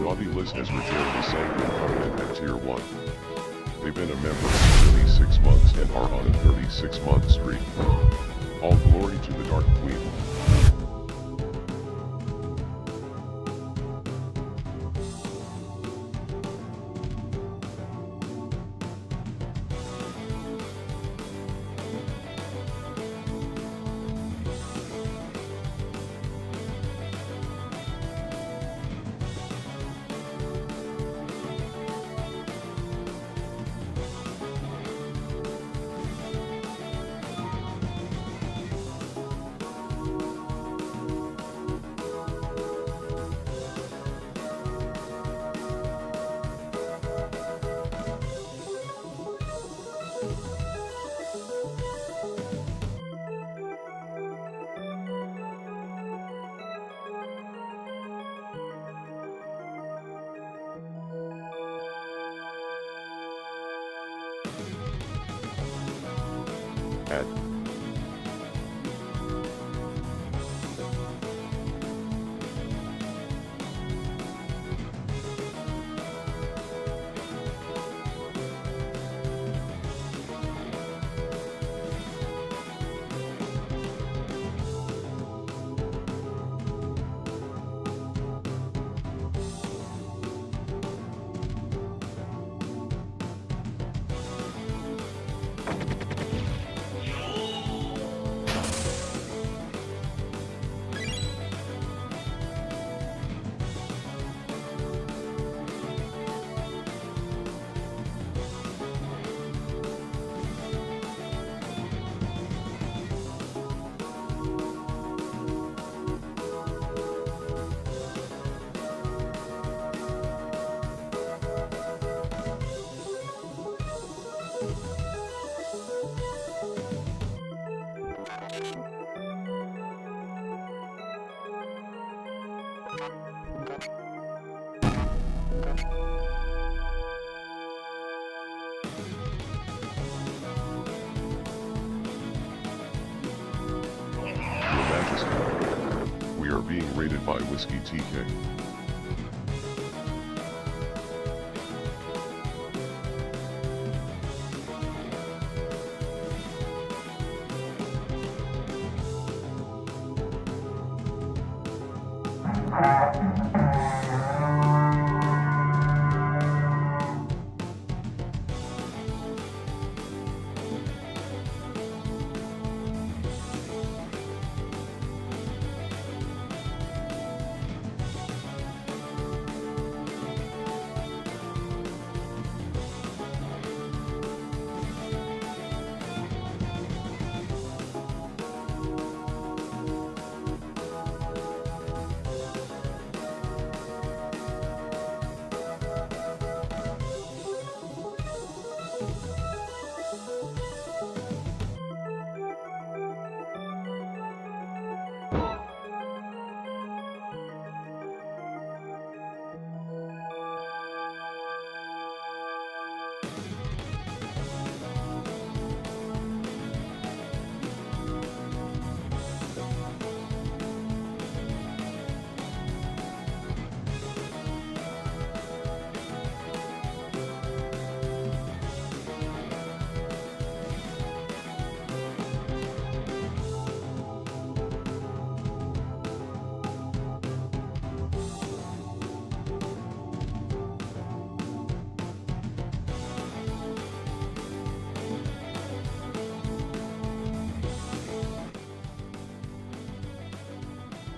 Naughty Liz has rejoined the Sanguine Covenant at Tier 1. They've been a member for 36 months and are on a 36-month streak. All glory to the Dark Queen. At Your Majesty, we are being raided by Whiskey TK.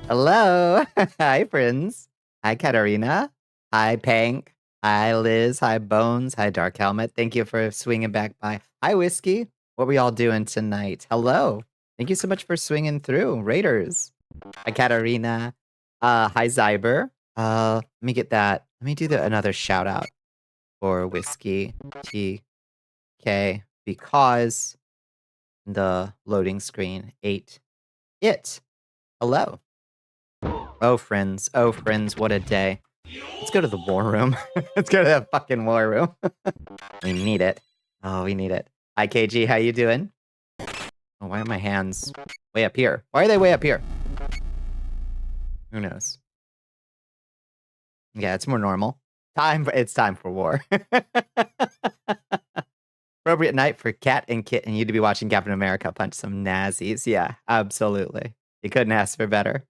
Hello. Hi, friends. Hi, Katarina. Hi, Pank. Hi, Liz. Hi, Bones. Hi, Dark Helmet. Thank you for swinging back by. Hi, Whiskey. What we all doing tonight? Hello. Thank you so much for swinging through. Raiders. Hi, Katarina. Hi, Zyber. Let me get that. Let me do another shout out for Whiskey TK because the loading screen ate it. Hello. Oh, friends. Oh, friends. What a day. Let's go to the war room. Let's go to that fucking war room. We need it. Oh, we need it. Hi, KG. How you doing? Oh, why are my hands way up here? Why are they way up here? Who knows? Yeah, it's more normal. It's time for war. Appropriate night for Cat and Kit and you to be watching Captain America punch some Nazis. Yeah, absolutely. You couldn't ask for better.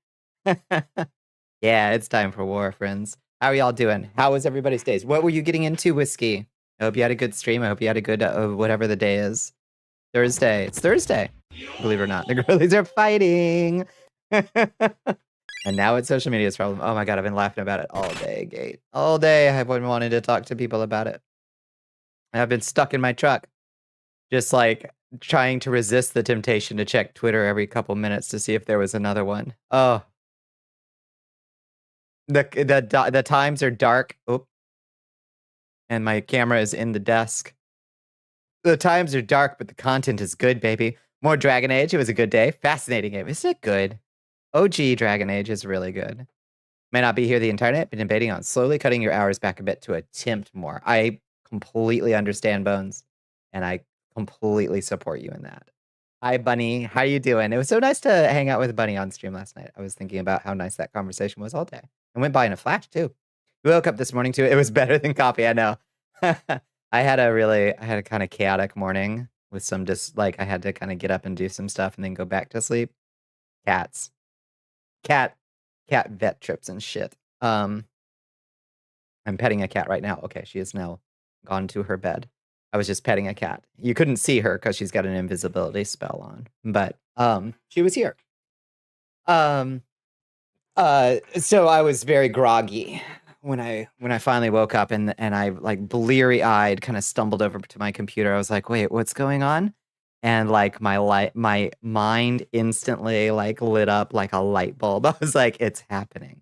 Yeah, it's time for war, friends. How are y'all doing? How was everybody's days? What were you getting into, Whiskey? I hope you had a good stream. I hope you had a good whatever the day is. Thursday. It's Thursday. Believe it or not, the girlies are fighting. And now it's social media's problem. Oh my god, I've been laughing about it all day, Gate. All day I've been wanting to talk to people about it. I've been stuck in my truck, just like trying to resist the temptation to check Twitter every couple minutes to see if there was another one. Oh. The times are dark. Oh. And my camera is in the desk. The times are dark, but the content is good, baby. More Dragon Age. It was a good day. Fascinating game. Isn't it good? OG Dragon Age is really good. May not be here the entire night, been debating on slowly cutting your hours back a bit to attempt more. I completely understand, Bones, and I completely support you in that. Hi, Bunny. How you doing? It was so nice to hang out with Bunny on stream last night. I was thinking about how nice that conversation was all day. It went by in a flash, too. We woke up this morning, too. It was better than coffee, I know. I had a kind of chaotic morning with some I had to kind of get up and do some stuff and then go back to sleep. Cats. Cat vet trips and shit. I'm petting a cat right now. Okay, she is now gone to her bed. I was just petting a cat. You couldn't see her because she's got an invisibility spell on, but she was here. So I was very groggy when I finally woke up and I like bleary-eyed kind of stumbled over to my computer. I was like, wait, what's going on? And like my mind instantly like lit up like a light bulb. I was like, it's happening.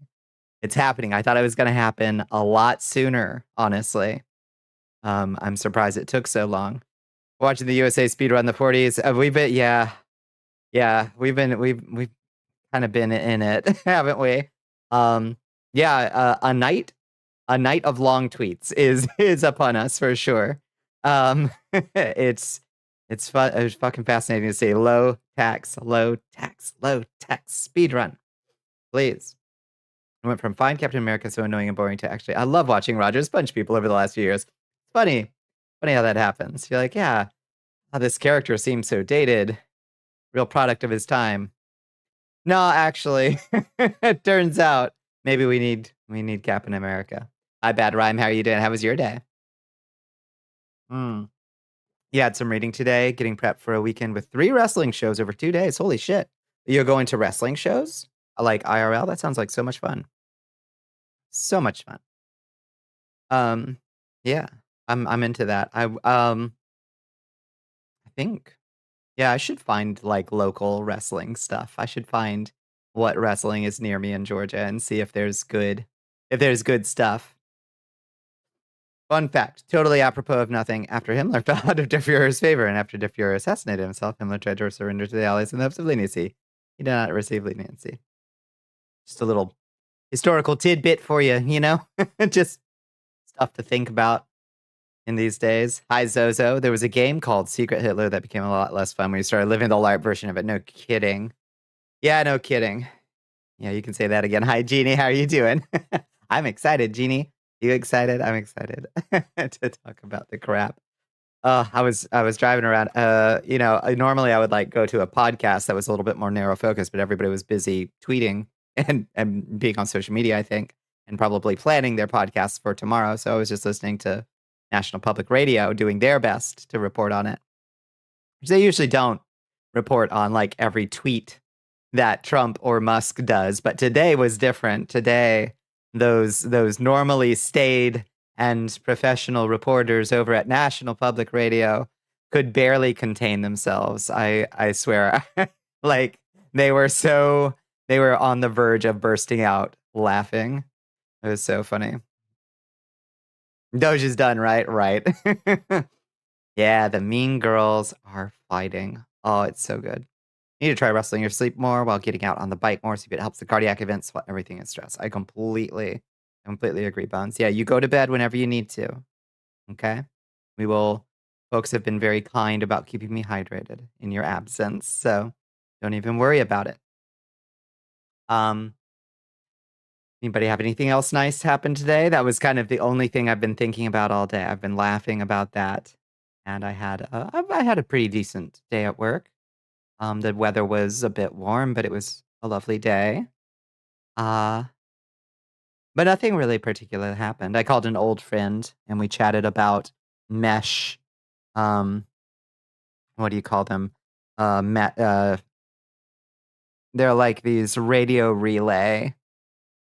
It's happening. I thought it was gonna happen a lot sooner, honestly. I'm surprised it took so long. Watching the USA speedrun the 40s. We've kind of been in it, haven't we? A night of long tweets is upon us for sure. It's fun. It's fucking fascinating to see low tax speedrun. Please. I went from fine Captain America so annoying and boring to actually I love watching Rogers punch people over the last few years. It's funny how that happens. You're like, yeah, this character seems so dated, real product of his time. No, actually, it turns out maybe we need Captain America. Hi, Bad Rhyme. How are you doing? How was your day? Yeah, had some reading today, getting prepped for a weekend with 3 wrestling shows over 2 days. Holy shit. You're going to wrestling shows? Like IRL? That sounds like so much fun. So much fun. Yeah, I'm into that. I think, yeah, I should find like local wrestling stuff. I should find what wrestling is near me in Georgia and see if there's good stuff. Fun fact, totally apropos of nothing. After Himmler fell out of Der Fuhrer's favor and after Der Fuhrer assassinated himself, Himmler tried to surrender to the Allies in the hopes of leniency. He did not receive leniency. Just a little historical tidbit for you, you know? Just stuff to think about in these days. Hi, Zozo. There was a game called Secret Hitler that became a lot less fun when you started living the LARP version of it. No kidding. Yeah, no kidding. Yeah, you can say that again. Hi, Jeannie. How are you doing? I'm excited, Jeannie. You excited? I'm excited to talk about the crap. I was driving around. Normally I would like go to a podcast that was a little bit more narrow focus, but everybody was busy tweeting and being on social media, I think, and probably planning their podcasts for tomorrow. So I was just listening to National Public Radio doing their best to report on it. Which they usually don't report on like every tweet that Trump or Musk does, but today was different. Today, those normally staid and professional reporters over at National Public Radio could barely contain themselves. I swear, like they were on the verge of bursting out laughing. It was so funny. Doge is done, right? Right. Yeah, the mean girls are fighting. Oh, it's so good. You need to try wrestling your sleep more while getting out on the bike more, see if it helps the cardiac events while everything is stress. I completely Completely agree, Bones. Yeah, you go to bed whenever you need to. Okay? We will folks have been very kind about keeping me hydrated in your absence, so don't even worry about it. Um, Anybody have anything else nice happen today? That was kind of the only thing I've been thinking about all day. I've been laughing about that, and I had a pretty decent day at work. The weather was a bit warm, but it was a lovely day. Uh, but nothing really particular happened. I called an old friend, and we chatted about mesh, um, what do you call them? Me They're like these radio relay,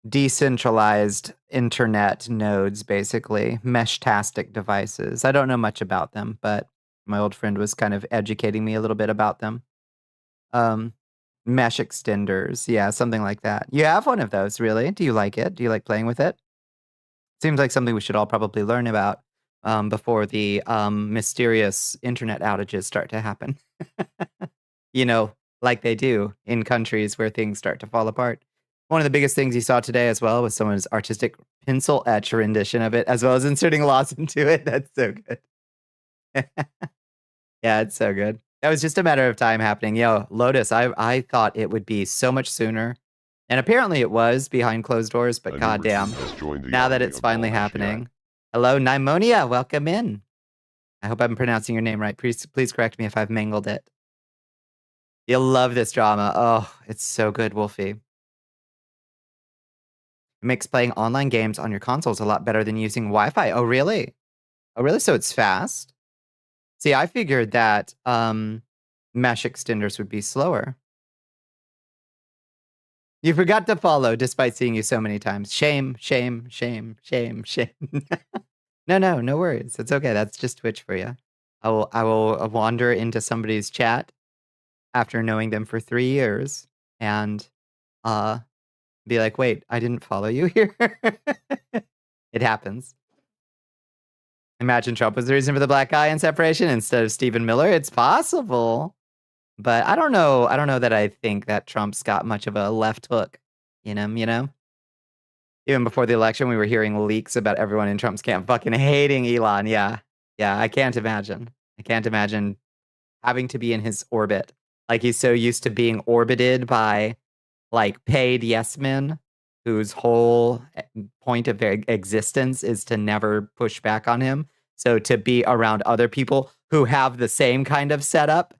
decentralized internet nodes, basically, mesh-tastic devices. I don't know much about them, but my old friend was kind of educating me a little bit about them. Um, Mesh extenders, yeah, something like that. You have one of those, really? Do you like it? Do you like playing with it? Seems like something we should all probably learn about before the mysterious internet outages start to happen. You know, like they do in countries where things start to fall apart. One of the biggest things you saw today as well was someone's artistic pencil etch rendition of it, as well as inserting loss into it. That's so good. Yeah, it's so good. That was just a matter of time happening. Yo, Lotus, I thought it would be so much sooner. And apparently it was behind closed doors, but A new goddamn. recruit has joined the Now that army it's of finally HALIG. happening. Hello, Nymonia, welcome in. I hope I'm pronouncing your name right. Please correct me if I've mangled it. You'll love this drama. Oh, it's so good, Wolfie. It makes playing online games on your consoles a lot better than using Wi-Fi. Oh, really? Oh, really? So it's fast? See, I figured that mesh extenders would be slower. You forgot to follow despite seeing you so many times. Shame, shame, shame, shame, shame. No worries. It's okay. That's just Twitch for you. I will wander into somebody's chat after knowing them for 3 years and be like, "Wait, I didn't follow you here." It happens. Imagine Trump was the reason for the black eye and separation instead of Stephen Miller. It's possible. But I don't know that I think that Trump's got much of a left hook in him, you know? Even before the election, we were hearing leaks about everyone in Trump's camp fucking hating Elon. Yeah. Yeah, I can't imagine. I can't imagine having to be in his orbit. Like, he's so used to being orbited by, like, paid yes men whose whole point of their existence is to never push back on him. So to be around other people who have the same kind of setup,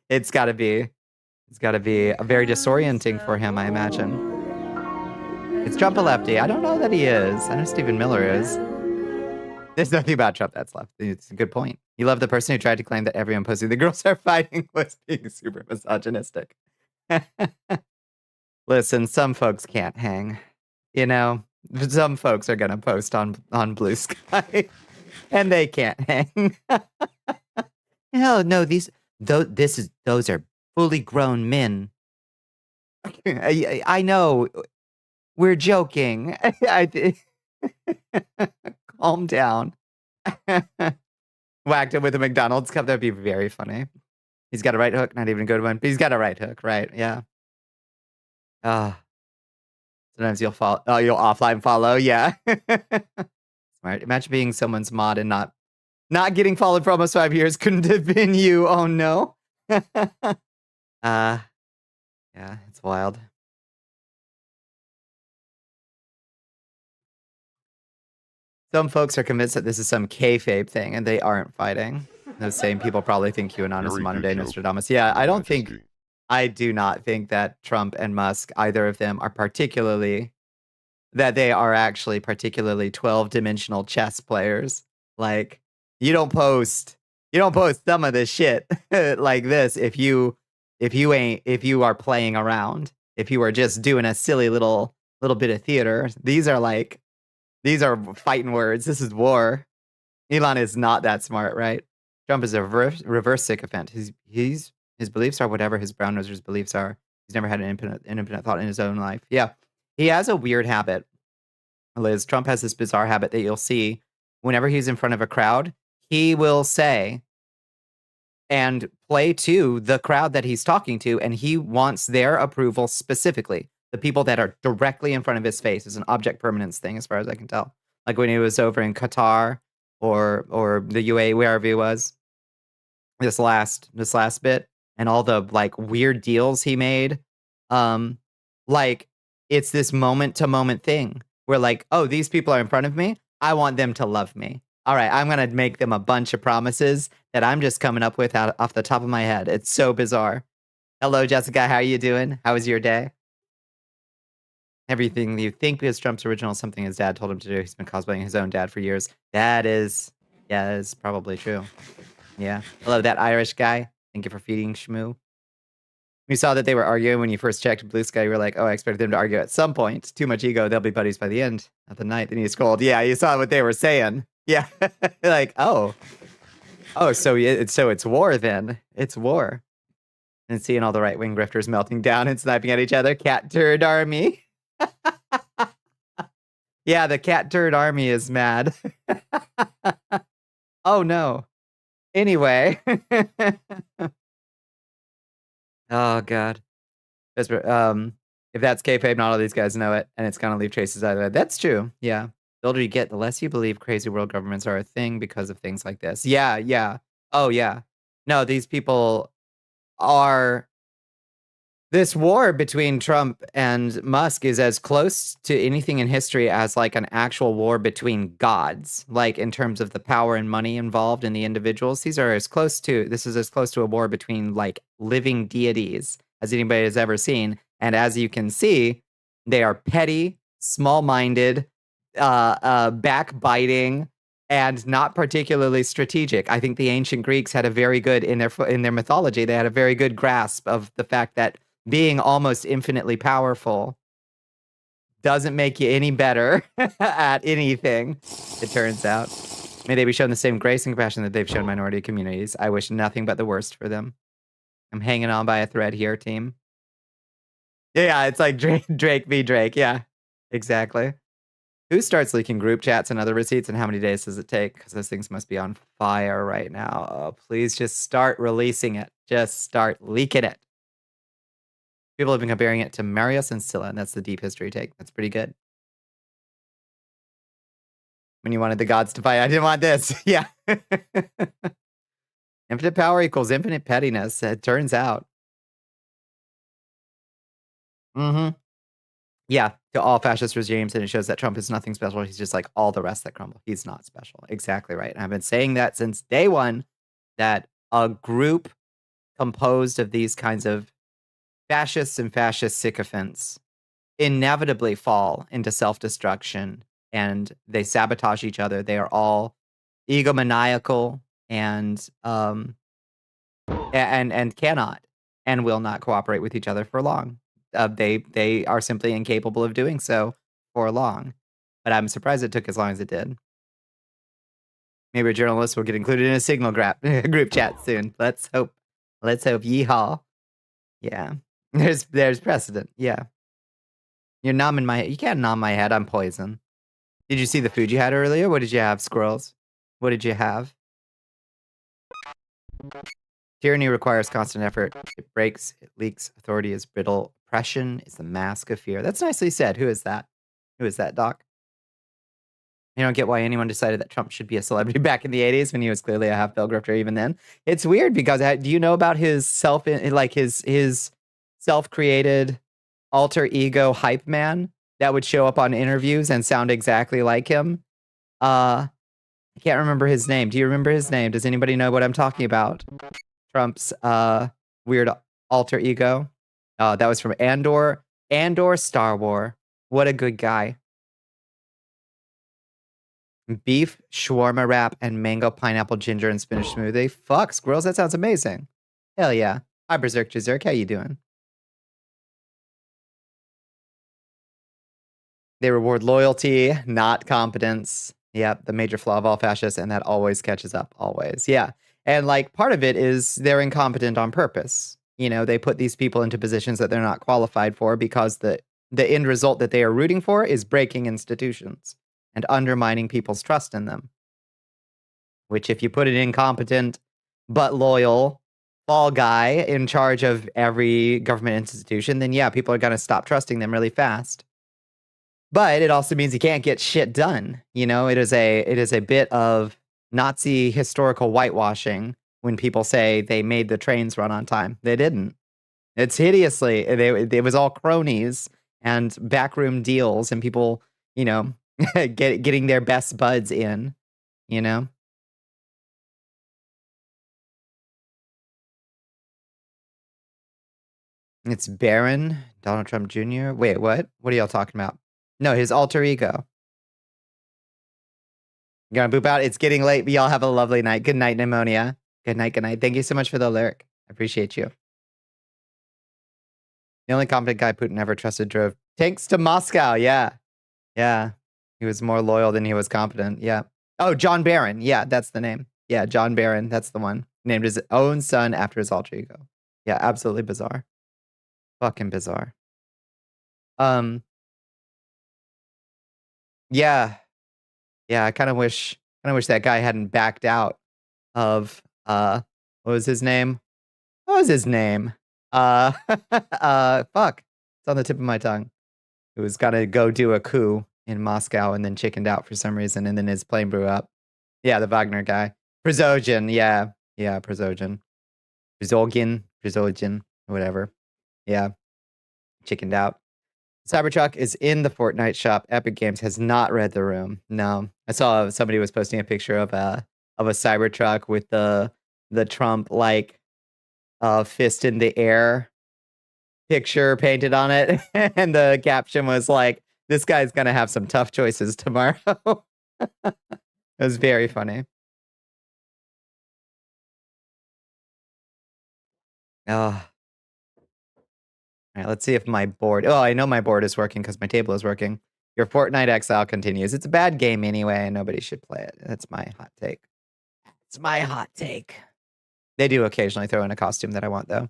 it's gotta be a very disorienting for him, I imagine. Is Trump a lefty? I don't know that he is. I know Stephen Miller is. There's nothing about Trump that's left. It's a good point. You love the person who tried to claim that everyone pussy the girls are fighting was being super misogynistic. Listen, some folks can't hang. You know, some folks are gonna post on Blue Sky, and they can't hang. Hell no, those are fully grown men. I know. We're joking. Calm down. Whacked him with a McDonald's cup. That'd be very funny. He's got a right hook. Not even a good one. But he's got a right hook, right? Yeah. Sometimes you'll fall. Oh, you'll offline follow. Yeah. Smart. Imagine being someone's mod and not getting followed for almost 5 years. Couldn't have been you. Oh no. Yeah, it's wild. Some folks are convinced that this is some kayfabe thing, and they aren't fighting. Those same people probably think QAnon is Very modern good day joke, Nostradamus. Yeah, Your Majesty. I do not think that Trump and Musk, either of them, that they are actually particularly 12-dimensional chess players. Like, you don't post some of this shit like this if you are playing around. If you are just doing a silly little bit of theater. These are fighting words. This is war. Elon is not that smart, right? Trump is a reverse sycophant. His beliefs are whatever his brown noser's beliefs are. He's never had an independent thought in his own life. Yeah. He has a weird habit, Liz. Trump has this bizarre habit that you'll see whenever he's in front of a crowd, he will say and play to the crowd that he's talking to, and he wants their approval specifically. The people that are directly in front of his face is an object permanence thing, as far as I can tell. Like when he was over in Qatar or the UAE, wherever he was, this last bit, and all the like weird deals he made. Um, like it's this moment to moment thing where like, oh, these people are in front of me. I want them to love me. All right, I'm gonna make them a bunch of promises that I'm just coming up with out off the top of my head. It's so bizarre. Hello, Jessica. How are you doing? How was your day? Everything you think is Trump's original, something his dad told him to do. He's been cosplaying his own dad for years. That is probably true. Yeah. Hello, that Irish guy. Thank you for feeding Shmoo. We saw that they were arguing when you first checked Blue Sky. You were like, oh, I expected them to argue at some point. Too much ego. They'll be buddies by the end of the night. Then he's cold. Yeah, you saw what they were saying. Yeah. Like, oh, so it's war then. It's war. And seeing all the right-wing grifters melting down and sniping at each other. Cat turd army. Yeah, the cat turd army is mad. Oh, no. Anyway. Oh, God. If that's kayfabe, not all these guys know it, and it's gonna leave traces either way. That's true, yeah. The older you get, the less you believe crazy world governments are a thing because of things like this. Yeah, yeah. Oh, yeah. No, these people are this war between Trump and Musk is as close to anything in history as like an actual war between gods, like in terms of the power and money involved in the individuals. This is as close to a war between like living deities as anybody has ever seen. And as you can see, they are petty, small-minded, backbiting, and not particularly strategic. I think the ancient Greeks had a very good in their mythology. They had a very good grasp of the fact that being almost infinitely powerful doesn't make you any better at anything, it turns out. May they be shown the same grace and compassion that they've shown minority communities. I wish nothing but the worst for them. I'm hanging on by a thread here, team. Yeah, it's like Drake v. Drake. Yeah, exactly. Who starts leaking group chats and other receipts, and how many days does it take? Because those things must be on fire right now. Oh, please just start releasing it. Just start leaking it. People have been comparing it to Marius and Scylla, and that's the deep history take. That's pretty good. When you wanted the gods to fight, I didn't want this. Yeah. Infinite power equals infinite pettiness, it turns out. Mm-hmm. Yeah, to all fascist regimes, and it shows that Trump is nothing special. He's just like all the rest that crumble. He's not special. Exactly right. And I've been saying that since day one, that a group composed of these kinds of fascists and fascist sycophants inevitably fall into self-destruction, and they sabotage each other. They are all egomaniacal and cannot and will not cooperate with each other for long. They are simply incapable of doing so for long. But I'm surprised it took as long as it did. Maybe a journalist will get included in a Signal group chat soon. Let's hope. Let's hope. Yeehaw. Yeah. There's precedent. Yeah. You're numbing my head. You can't numb my head. I'm poison. Did you see the food you had earlier? What did you have, squirrels? What did you have? Tyranny requires constant effort. It breaks, it leaks, authority is brittle. Oppression is the mask of fear. That's nicely said. Who is that? Who is that, Doc? I don't get why anyone decided that Trump should be a celebrity back in the 80s when he was clearly a half-bill grifter even then. It's weird because do you know about his his self-created alter ego hype man that would show up on interviews and sound exactly like him? I can't remember his name. Do you remember his name? Does anybody know what I'm talking about? Trump's weird alter ego. That was from Andor Star Wars. What a good guy. Beef, shawarma wrap, and mango, pineapple, ginger, and spinach smoothie. Fuck, squirrels, that sounds amazing. Hell yeah. Hi, Berserk Jizerk, how you doing? They reward loyalty, not competence. Yep, the major flaw of all fascists, and that always catches up, always. Yeah, and like part of it is they're incompetent on purpose. You know, they put these people into positions that they're not qualified for because the end result that they are rooting for is breaking institutions and undermining people's trust in them. Which if you put an incompetent but loyal fall guy in charge of every government institution, then yeah, people are going to stop trusting them really fast. But it also means you can't get shit done. You know, it is a bit of Nazi historical whitewashing when people say they made the trains run on time. They didn't. It's hideously. It was all cronies and backroom deals and people, you know, getting their best buds in, you know. It's Barron, Donald Trump Jr. Wait, what? What are y'all talking about? No, his alter ego. You gonna boop out? It's getting late, but y'all have a lovely night. Good night, pneumonia. Good night, good night. Thank you so much for the lyric. I appreciate you. The only competent guy Putin ever trusted drove tanks to Moscow. Yeah. Yeah. He was more loyal than he was competent. Yeah. Oh, John Barron. Yeah, that's the name. Yeah, John Barron. That's the one. Named his own son after his alter ego. Yeah, absolutely bizarre. Fucking bizarre. Yeah. Yeah, I kind of wish that guy hadn't backed out of what was his name? What was his name? Fuck. It's on the tip of my tongue. Who was gonna go do a coup in Moscow and then chickened out for some reason, and then his plane blew up. Yeah, the Wagner guy. Prigozhin, yeah. Yeah, Prigozhin. Prigozhin, whatever. Yeah. Chickened out. Cybertruck is in the Fortnite shop. Epic Games has not read the room. No. I saw somebody was posting a picture of a Cybertruck with the Trump like fist in the air picture painted on it. And the caption was like, this guy's gonna have some tough choices tomorrow. It was very funny. Oh. All right, let's see if my board. Oh, I know my board is working because my table is working. Your Fortnite exile continues. It's a bad game anyway, and nobody should play it. That's my hot take. It's my hot take. They do occasionally throw in a costume that I want, though.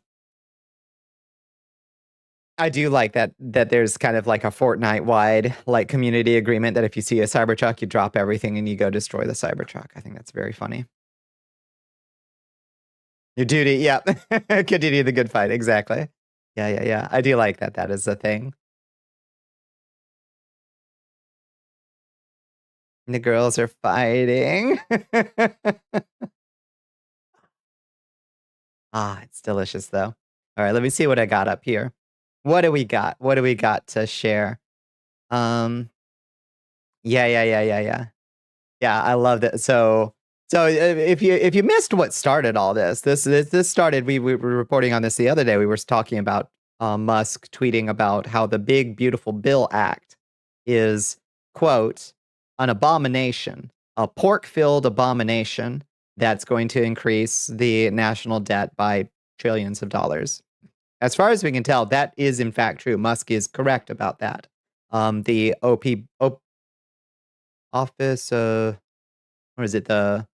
I do like that there's kind of like a Fortnite-wide like community agreement that if you see a Cybertruck, you drop everything and you go destroy the Cybertruck. I think that's very funny. Your duty, yeah. Continue the good fight, exactly. Yeah. I do like that is a thing. The girls are fighting. It's delicious though. All right, let me see what I got up here. What do we got? What do we got to share? Yeah. Yeah, I love that. So if you missed what started all this started, we were reporting on this the other day. We were talking about Musk tweeting about how the Big Beautiful Bill Act is, quote, an abomination, a pork-filled abomination that's going to increase the national debt by trillions of dollars. As far as we can tell, that is in fact true. Musk is correct about that. The office, what is it? The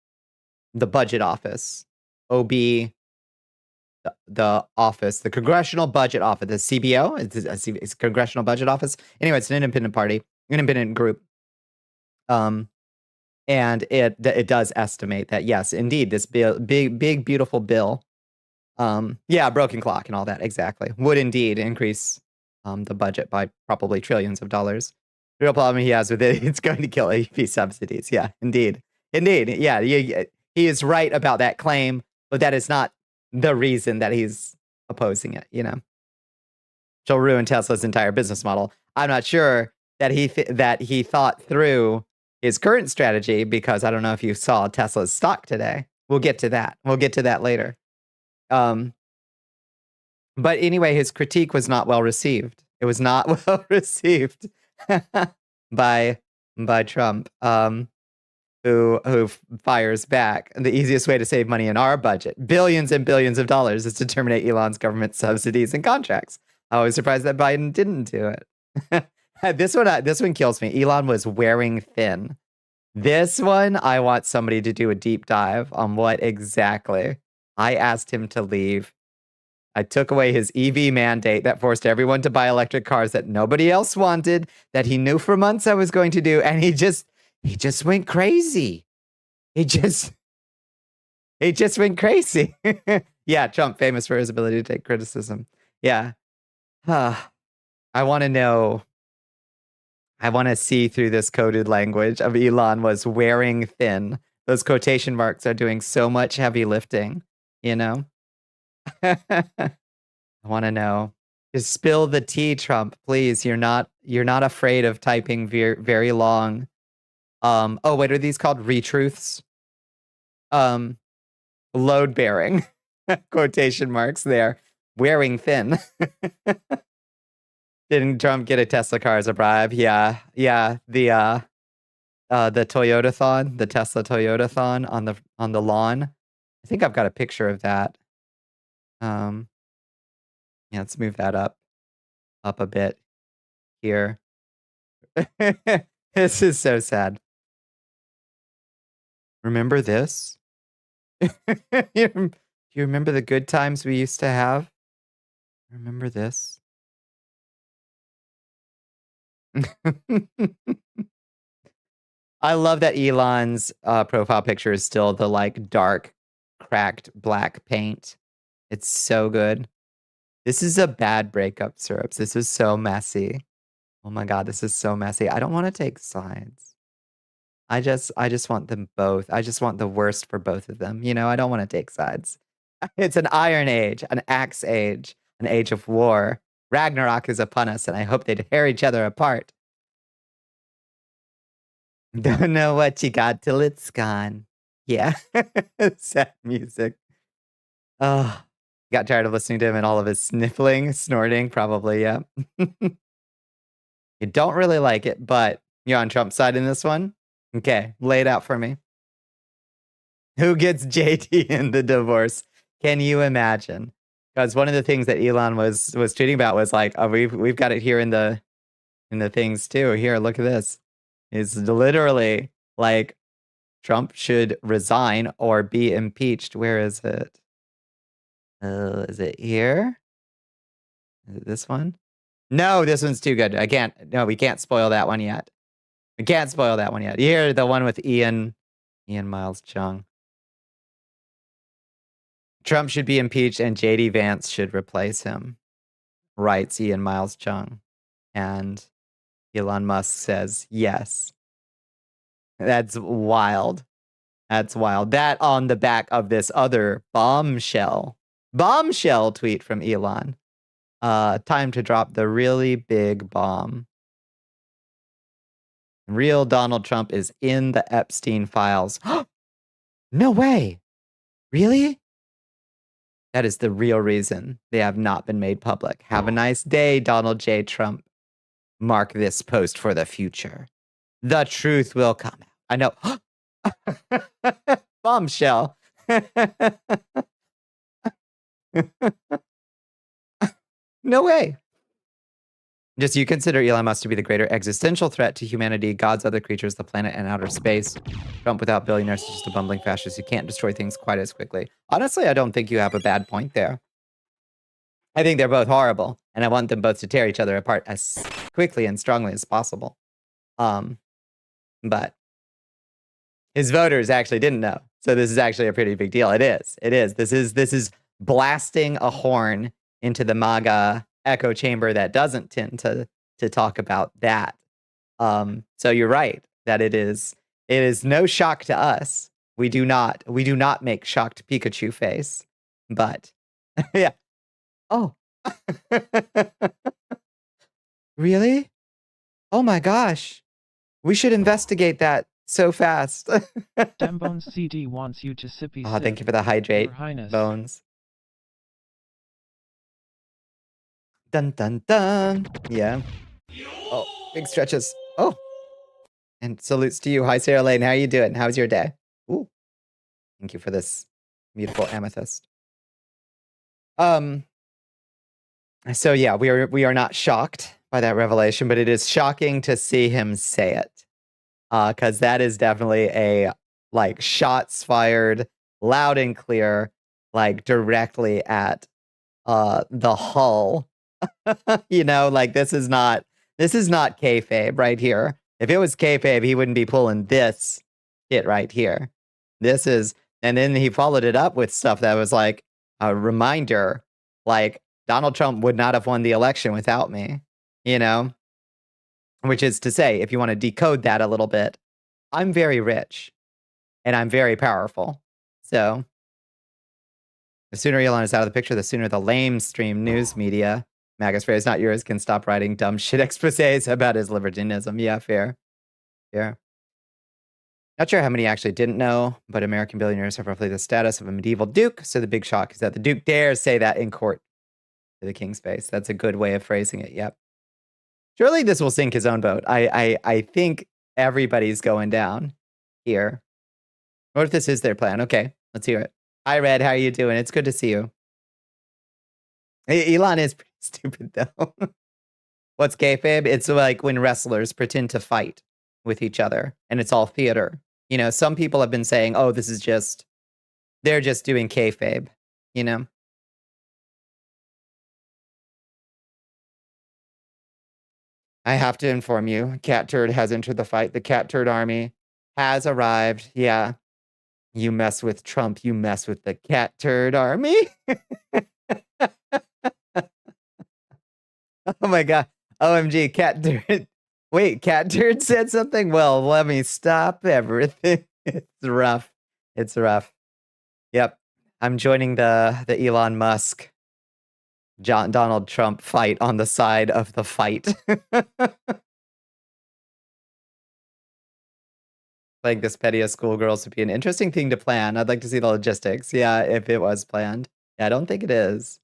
budget office, the office, the Congressional Budget Office, the CBO, it's Congressional Budget Office. Anyway, it's an independent group. And it does estimate that, yes, indeed, this bill, big, beautiful bill, yeah, broken clock and all that, exactly, would indeed increase the budget by probably trillions of dollars. The real problem he has with it, it's going to kill AP subsidies. Yeah, indeed. Yeah, he is right about that claim, but that is not the reason that he's opposing it, you know. She'll ruin Tesla's entire business model. I'm not sure that he thought through his current strategy, because I don't know if you saw Tesla's stock today. We'll get to that. We'll get to that later. But anyway, his critique was not well received. It was not well received by Trump, who fires back. And the easiest way to save money in our budget, billions and billions of dollars, is to terminate Elon's government subsidies and contracts. I was surprised that Biden didn't do it. This one kills me. Elon was wearing thin. This one, I want somebody to do a deep dive on what exactly. I asked him to leave. I took away his EV mandate that forced everyone to buy electric cars that nobody else wanted, that he knew for months I was going to do, and he just went crazy. He just went crazy. Yeah, Trump, famous for his ability to take criticism. Yeah. I want to know. I want to see through this coded language of Elon was wearing thin. Those quotation marks are doing so much heavy lifting, you know? I want to know. Just spill the tea, Trump, please. You're not afraid of typing very long. Oh, wait, are these called retruths? Load bearing. Quotation marks there. Wearing thin. Didn't Trump get a Tesla car as a bribe? Yeah. Yeah. The Toyota-thon, the Tesla Toyota-thon on the lawn. I think I've got a picture of that. Yeah, let's move that up a bit here. This is so sad. Remember this? You remember the good times we used to have? Remember this? I love that Elon's profile picture is still the like dark, cracked black paint. It's so good. This is a bad breakup, Syrups. This is so messy. Oh my god, this is so messy. I don't want to take sides. I just want them both. I just want the worst for both of them. You know, I don't want to take sides. It's an iron age, an axe age, an age of war. Ragnarok is upon us, and I hope they tear each other apart. Don't know what you got till it's gone. Yeah. Sad music. Oh, got tired of listening to him and all of his sniffling, snorting, probably, yeah. You don't really like it, but you're on Trump's side in this one? Okay, lay it out for me. Who gets JT in the divorce? Can you imagine? Because one of the things that Elon was tweeting about was like, oh, we've got it here in the things too. Here, look at this. It's literally like Trump should resign or be impeached. Where is it? Is it here? Is it this one? No, this one's too good. We can't spoil that one yet. We can't spoil that one yet. Here, the one with Ian Miles Chung. Trump should be impeached and JD Vance should replace him, writes Ian Miles Chung. And Elon Musk says, yes. That's wild. That's wild. That on the back of this other bombshell tweet from Elon. Time to drop the really big bomb. Real Donald Trump is in the Epstein files. No way. Really? That is the real reason they have not been made public. Have a nice day, Donald J. Trump. Mark this post for the future. The truth will come out. I know. Bombshell. No way. Just you consider Elon Musk to be the greater existential threat to humanity, God's other creatures, the planet, and outer space. Trump without billionaires is just a bumbling fascist who can't destroy things quite as quickly. Honestly, I don't think you have a bad point there. I think they're both horrible, and I want them both to tear each other apart as quickly and strongly as possible. But his voters actually didn't know. So this is actually a pretty big deal. It is. This is blasting a horn into the MAGA echo chamber that doesn't tend to talk about that. So you're right that it is no shock to us. We do not make shocked Pikachu face. But yeah. Oh. Really? Oh my gosh. We should investigate that so fast. Dambones CD wants you to sippy Oh, sip. thank you for the hydrate, Your Highness. Bones. Dun dun dun. Yeah. Oh, big stretches. Oh. And salutes to you. Hi, Sarah Lane. How are you doing? How's your day? Ooh. Thank you for this beautiful amethyst. So yeah, we are not shocked by that revelation, but it is shocking to see him say it. Because that is definitely a like shots fired loud and clear, like directly at the hull. You know, like this is not kayfabe right here. If it was kayfabe, he wouldn't be pulling this shit right here. This is And then he followed it up with stuff that was like a reminder, like Donald Trump would not have won the election without me, you know? Which is to say, if you want to decode that a little bit, I'm very rich and I'm very powerful. So the sooner Elon is out of the picture, the sooner the lamestream news media, Magus phrase not yours, can stop writing dumb shit exposés about his libertinism. Yeah, fair. Fair. Not sure how many actually didn't know, but American billionaires have roughly the status of a medieval duke. So the big shock is that the duke dares say that in court to the king's face. That's a good way of phrasing it. Yep. Surely this will sink his own boat. I think everybody's going down here. What if this is their plan? Okay, let's hear it. Hi, Red. How are you doing? It's good to see you. Elon is pretty stupid, though. What's kayfabe? It's like when wrestlers pretend to fight with each other, and it's all theater. You know, some people have been saying, oh, this is just, they're just doing kayfabe, you know? I have to inform you, Cat Turd has entered the fight. The Cat Turd army has arrived. Yeah. You mess with Trump, you mess with the Cat Turd army. Oh my God. OMG, Cat Turd. Wait, Cat Turd said something? Well, let me stop everything. It's rough. It's rough. Yep. I'm joining the Elon Musk Donald Trump fight on the side of the fight. Like this petty as schoolgirls would be an interesting thing to plan. I'd like to see the logistics. Yeah, if it was planned. Yeah, I don't think it is.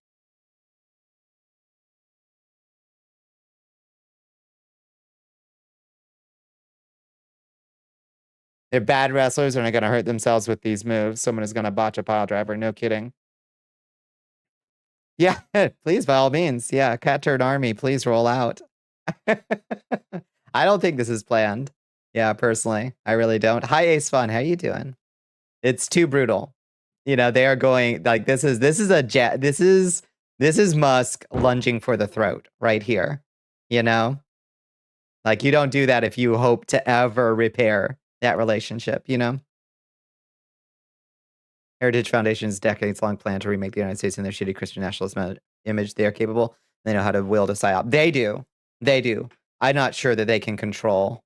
They're bad wrestlers and are going to hurt themselves with these moves. Someone is going to botch a pile driver. No kidding. Yeah, please, by all means. Yeah, Cat Turd Army, please roll out. I don't think this is planned. Yeah, personally, I really don't. Hi, Ace Fun. How you doing? It's too brutal. You know, they are going like this is Musk lunging for the throat right here. You know, like you don't do that if you hope to ever repair that relationship. You know. Heritage Foundation's decades-long plan to remake the United States in their shitty Christian nationalist image. They are capable. They know how to wield a psyop. They do. They do. I'm not sure that they can control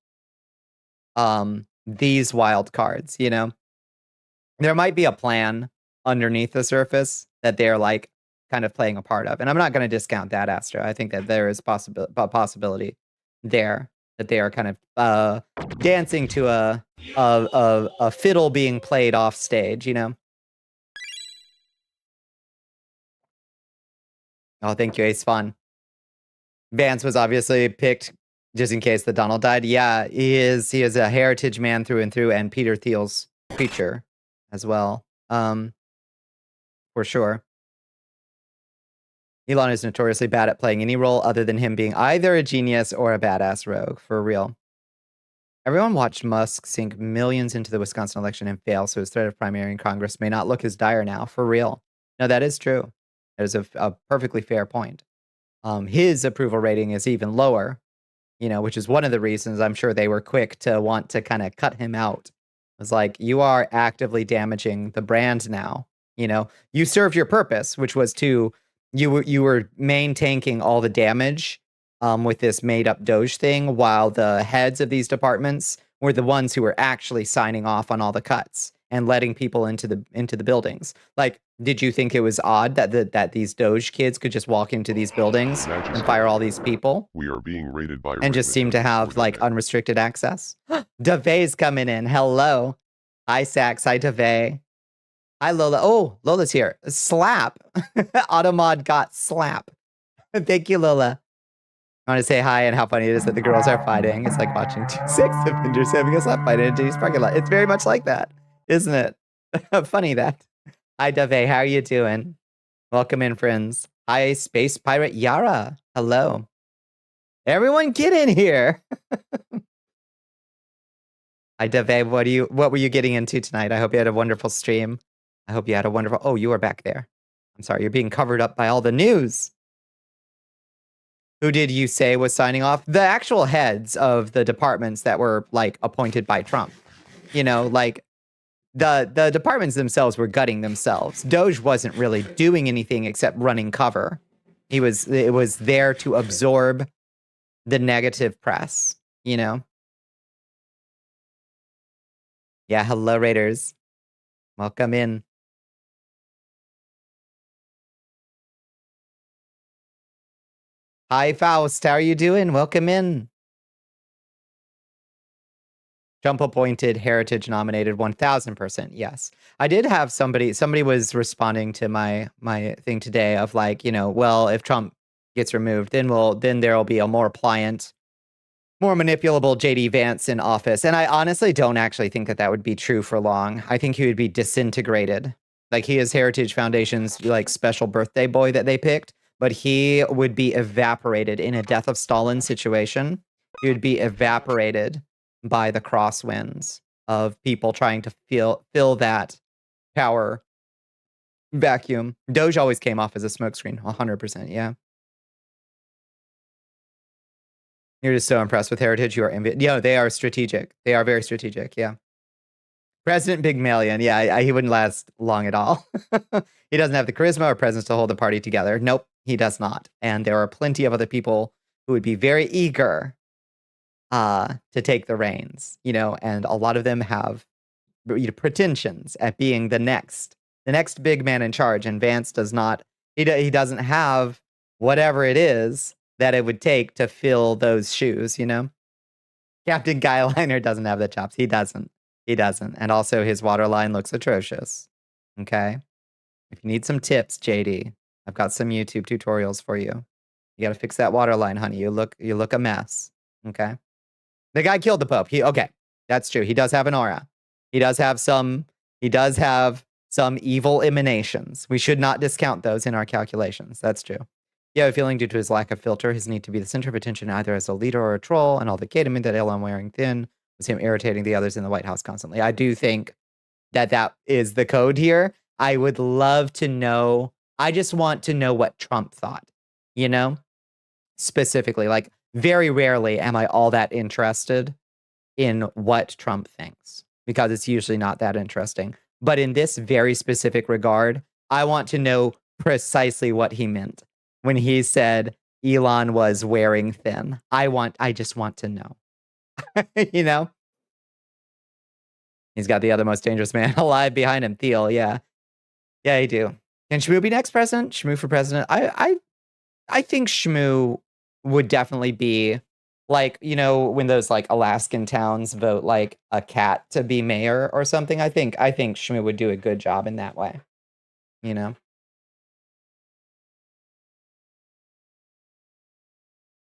these wild cards, you know? There might be a plan underneath the surface that they're like kind of playing a part of. And I'm not going to discount that, Astro. I think that there is a possibility there that they are kind of dancing to a fiddle being played off stage, you know? Oh, thank you, Ace Fun. Vance was obviously picked just in case that Donald died. Yeah, he is a heritage man through and through, and Peter Thiel's creature as well. For sure. Elon is notoriously bad at playing any role other than him being either a genius or a badass rogue, for real. Everyone watched Musk sink millions into the Wisconsin election and fail, so his threat of primary in Congress may not look as dire now, for real. No, that is true. That is a perfectly fair point. His approval rating is even lower, you know, which is one of the reasons I'm sure they were quick to want to kind of cut him out. It was like, you are actively damaging the brand now. You know, you served your purpose, which was to, you were main-tanking all the damage with this made-up Doge thing, while the heads of these departments were the ones who were actually signing off on all the cuts and letting people into the buildings. Like, did you think it was odd that these Doge kids could just walk into these buildings and fire all these people? We are being raided by and just seem to have like unrestricted access. DeVay's coming in. Hello. Hi, Sax. Hi, DeVay. Hi, Lola. Oh, Lola's here. Slap. Automod got slap. Thank you, Lola. I want to say hi and how funny it is that the girls are fighting. It's like watching two sex offenders having a slap fight in a Denny's parking lot. It's very much like that, isn't it? Funny that. Hi, Dave. How are you doing? Welcome in, friends. Hi, Space Pirate Yara. Hello. Everyone get in here. Hi, Dave. What were you getting into tonight? I hope you had a wonderful stream. I hope you had a wonderful... Oh, you are back there. I'm sorry. You're being covered up by all the news. Who did you say was signing off? The actual heads of the departments that were, like, appointed by Trump. You know, like, the departments themselves were gutting themselves. Doge wasn't really doing anything except running cover. It was there to absorb the negative press, you know? Yeah, hello, Raiders. Welcome in. Hi, Faust. How are you doing? Welcome in. Trump appointed, Heritage nominated, 1000%. Yes. I did have somebody was responding to my thing today of like, you know, well, if Trump gets removed, then there'll be a more pliant, more manipulable JD Vance in office. And I honestly don't actually think that would be true for long. I think he would be disintegrated. Like, he is Heritage Foundation's like special birthday boy that they picked, but he would be evaporated in a death of Stalin situation. He would be evaporated by the crosswinds of people trying to fill that power vacuum. Doge always came off as a smokescreen, 100%. Yeah. You're just so impressed with Heritage. You are yeah, they are strategic. They are very strategic. Yeah. President Pygmalion. Yeah, he wouldn't last long at all. He doesn't have the charisma or presence to hold the party together. Nope, he does not. And there are plenty of other people who would be very eager to take the reins, you know, and a lot of them have pretensions at being the next big man in charge. And Vance does not. He doesn't have whatever it is that it would take to fill those shoes, you know? Captain Guyliner doesn't have the chops. He doesn't. And also his waterline looks atrocious. Okay? If you need some tips, JD, I've got some YouTube tutorials for you. You got to fix that waterline, honey. You look a mess. Okay? The guy killed the Pope. Okay. That's true. He does have an aura. He does have some evil emanations. We should not discount those in our calculations. That's true. Yeah, feeling due to his lack of filter, his need to be the center of attention either as a leader or a troll, and all the ketamine that Elon wearing thin was him irritating the others in the White House constantly. I do think that is the code here. I would love to know. I just want to know what Trump thought, you know? Specifically, like, very rarely am I all that interested in what Trump thinks, because it's usually not that interesting. But in this very specific regard, I want to know precisely what he meant when he said Elon was wearing thin. I just want to know. You know? He's got the other most dangerous man alive behind him, Thiel. Yeah. Yeah, he do. Can Shmoo be next president? Shmoo for president? I think Shmoo would definitely be, like, you know, when those like Alaskan towns vote like a cat to be mayor or something. I think Shmoo would do a good job in that way. You know?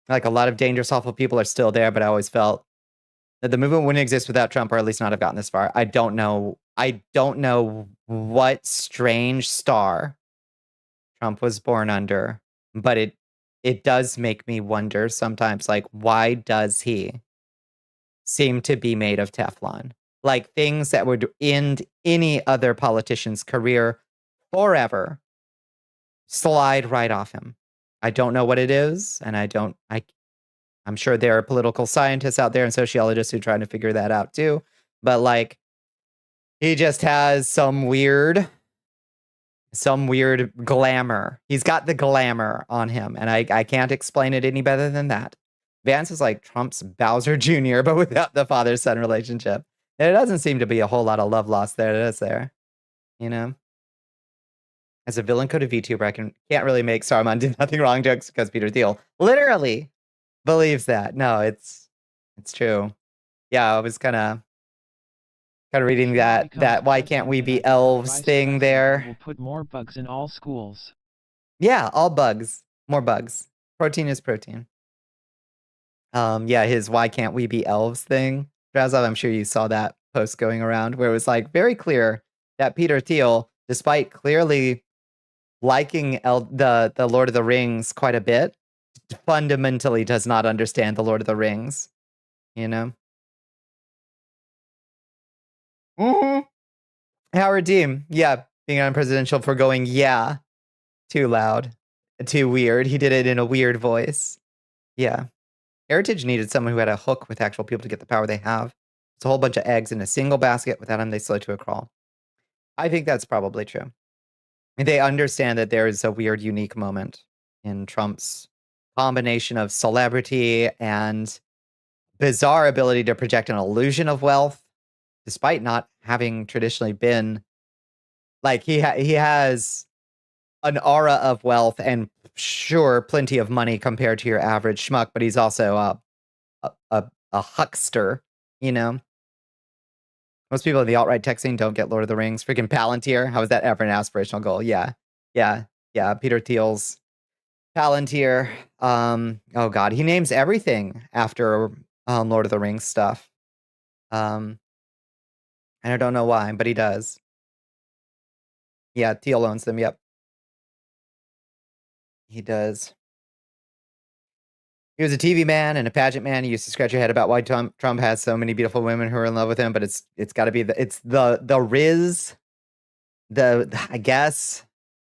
Like, a lot of dangerous, awful people are still there, but I always felt that the movement wouldn't exist without Trump, or at least not have gotten this far. I don't know what strange star Trump was born under, but it does make me wonder sometimes, like, why does he seem to be made of Teflon? Like, things that would end any other politician's career forever slide right off him. I don't know what it is, and I'm sure there are political scientists out there and sociologists who are trying to figure that out too. But like, he just has some weird glamour. He's got the glamour on him, and I can't explain it any better than that. Vance is like Trump's Bowser Jr., but without the father-son relationship. There doesn't seem to be a whole lot of love lost there, is there? You know? As a villain code of Vtuber, I can't really make Saruman do nothing wrong jokes because Peter Thiel literally believes that. No, it's true. Yeah, I was kind of reading that why can't we be elves thing there. We'll put more bugs in all schools. Yeah, all bugs. More bugs. Protein is protein. Yeah, his why can't we be elves thing. Drazov, I'm sure you saw that post going around where it was like very clear that Peter Thiel, despite clearly liking the Lord of the Rings quite a bit, fundamentally does not understand the Lord of the Rings. You know? Howard Deem, yeah, being unpresidential for going, yeah, too loud, too weird. He did it in a weird voice. Yeah. Heritage needed someone who had a hook with actual people to get the power they have. It's a whole bunch of eggs in a single basket. Without them, they slow to a crawl. I think that's probably true. And they understand that there is a weird, unique moment in Trump's combination of celebrity and bizarre ability to project an illusion of wealth, despite not having traditionally been like he has an aura of wealth and sure plenty of money compared to your average schmuck, but he's also a huckster, you know. Most people in the alt-right tech scene don't get Lord of the Rings. Freaking Palantir. How is that ever an aspirational goal? Yeah. Peter Thiel's Palantir. Oh god, he names everything after Lord of the Rings stuff. And I don't know why, but he does. Yeah, Thiel owns them, yep. He does. He was a TV man and a pageant man. He used to scratch your head about why Trump has so many beautiful women who are in love with him, but it's got to be the Riz, I guess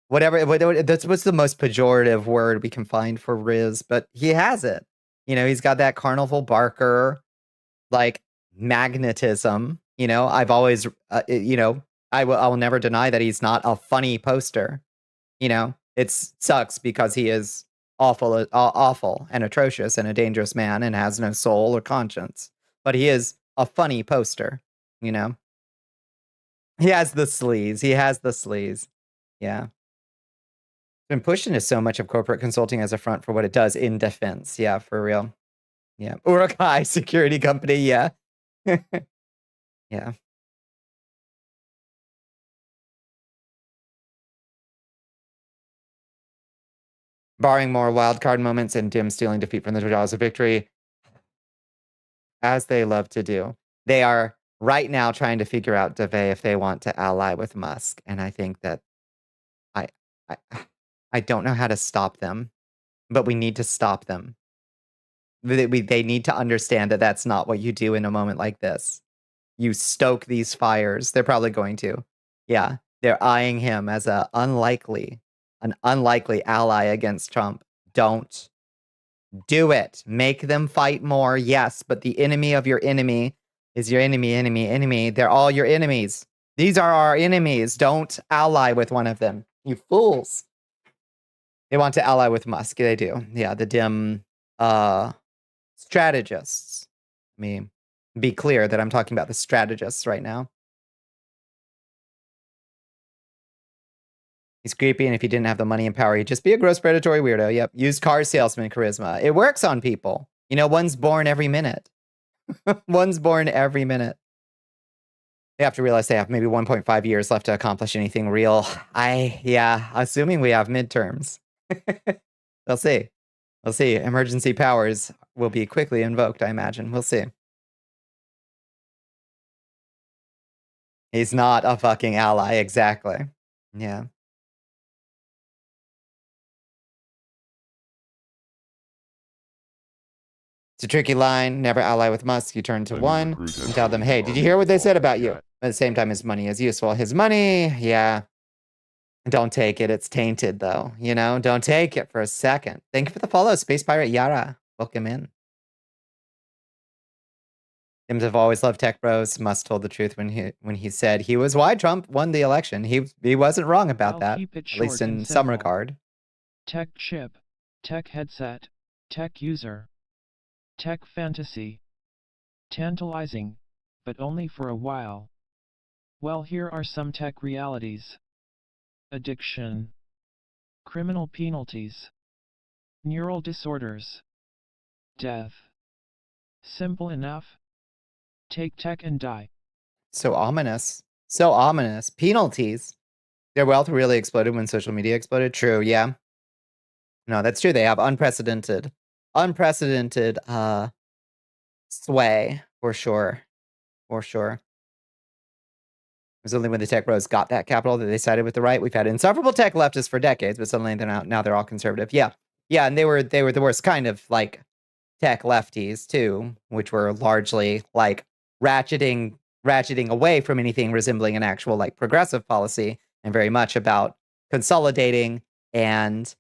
whatever. That's what's the most pejorative word we can find for Riz, but he has it. You know, he's got that Carnival Barker like magnetism. You know, I've always, you know, I will never deny that he's not a funny poster. You know, it sucks because he is awful and atrocious and a dangerous man and has no soul or conscience. But he is a funny poster, you know? He has the sleaze. He has the sleaze. Yeah. Been pushed into so much of corporate consulting as a front for what it does in defense. Yeah, for real. Yeah. Urukai Security Company. Yeah. Yeah. Barring more wildcard moments and Dim stealing defeat from the jaws of victory, as they love to do. They are right now trying to figure out DeVay if they want to ally with Musk, and I think that I I I don't know how to stop them, but we need to stop them. They need to understand that that's not what you do in a moment like this. You stoke these fires. They're probably going to. Yeah, they're eyeing him as an unlikely ally against Trump. Don't do it. Make them fight more. Yes, but the enemy of your enemy is your enemy. They're all your enemies. These are our enemies. Don't ally with one of them. You fools. They want to ally with Musk. They do. Yeah, the dim strategists. I mean, be clear that I'm talking about the strategists right now. He's creepy, and if he didn't have the money and power, he'd just be a gross predatory weirdo. Yep. Used car salesman charisma. It works on people. You know, one's born every minute. One's born every minute. They have to realize they have maybe 1.5 years left to accomplish anything real. Assuming we have midterms. We'll see. We'll see. Emergency powers will be quickly invoked, I imagine. We'll see. He's not a fucking ally, exactly. Yeah. It's a tricky line. Never ally with Musk. You turn to one and tell them, hey, did you hear what they said about you? At the same time, his money is useful. His money, yeah. Don't take it. It's tainted, though. You know, don't take it for a second. Thank you for the follow, Space Pirate Yara. Welcome in. Sims have always loved tech bros. Musk told the truth when he said he was why Trump won the election. He wasn't wrong about that, at least in some regard. Tech chip, tech headset, tech user, tech fantasy. Tantalizing, but only for a while. Well, here are some tech realities. Addiction, criminal penalties, neural disorders, death. Simple enough. Take tech and die. So ominous. So ominous. Penalties. Their wealth really exploded when social media exploded. True, yeah. No, that's true. They have unprecedented sway, for sure. For sure. It was only when the tech bros got that capital that they sided with the right. We've had insufferable tech leftists for decades, but suddenly now they're all conservative. Yeah. Yeah, and they were the worst kind of like tech lefties too, which were largely like ratcheting away from anything resembling an actual like progressive policy and very much about consolidating and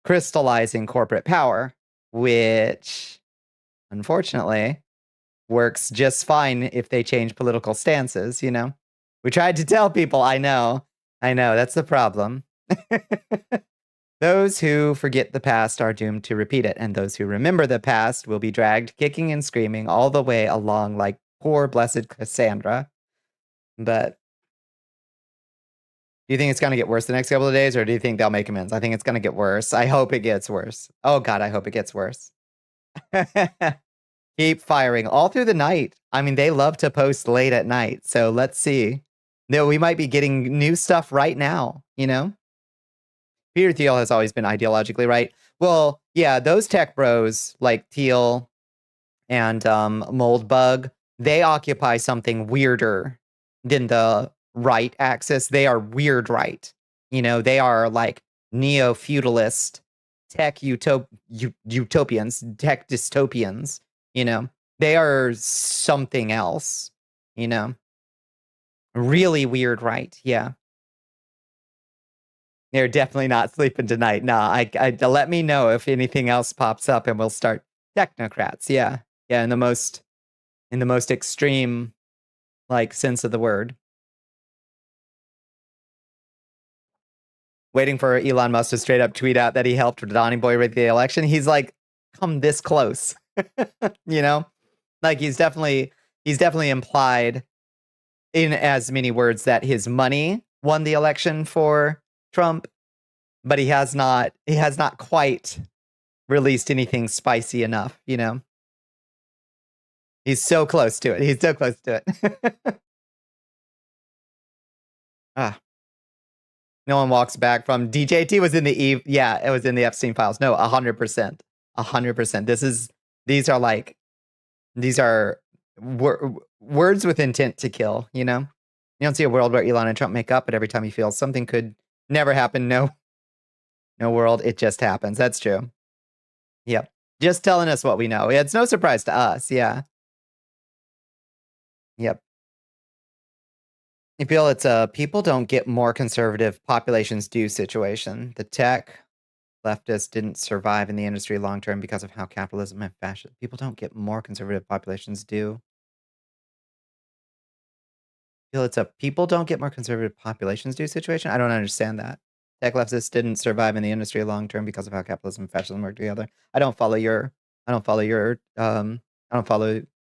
crystallizing corporate power, which unfortunately works just fine if they change political stances, you know? We tried to tell people, I know, that's the problem. Those who forget the past are doomed to repeat it, and those who remember the past will be dragged kicking and screaming all the way along like poor blessed Cassandra. But do you think it's going to get worse the next couple of days, or do you think they'll make amends? I think it's going to get worse. I hope it gets worse. Oh God, I hope it gets worse. Keep firing all through the night. I mean, they love to post late at night, so let's see. No, we might be getting new stuff right now, you know? Peter Thiel has always been ideologically right. Well, yeah, those tech bros like Thiel and Moldbug, they occupy something weirder than the right axis. They are weird right. You know, they are like neo-feudalist tech utopians, tech dystopians, you know. They are something else, you know. Really weird right, yeah. They're definitely not sleeping tonight. Nah, I let me know if anything else pops up and we'll start technocrats. Yeah. Yeah, in the most extreme like sense of the word. Waiting for Elon Musk to straight up tweet out that he helped Donny Boy rig the election. He's like come this close. You know? Like he's definitely implied in as many words that his money won the election for Trump, but he has not quite released anything spicy enough, you know. He's so close to it. No one walks back from DJT was in the Eve. Yeah, it was in the Epstein files. No, 100%. 100%. These are words with intent to kill, you know. You don't see a world where Elon and Trump make up, but every time he feels something could never happen, no world, it just happens. That's true. Yep. Just telling us what we know. It's no surprise to us, yeah. Yep. I feel it's a people don't get more conservative, populations do situation. The tech leftists didn't survive in the industry long term because of how capitalism and fascism. People don't get more conservative, populations do. Feel it's a people don't get more conservative, populations do situation. I don't understand that. Tech leftists didn't survive in the industry long term because of how capitalism and fascism work together. I don't follow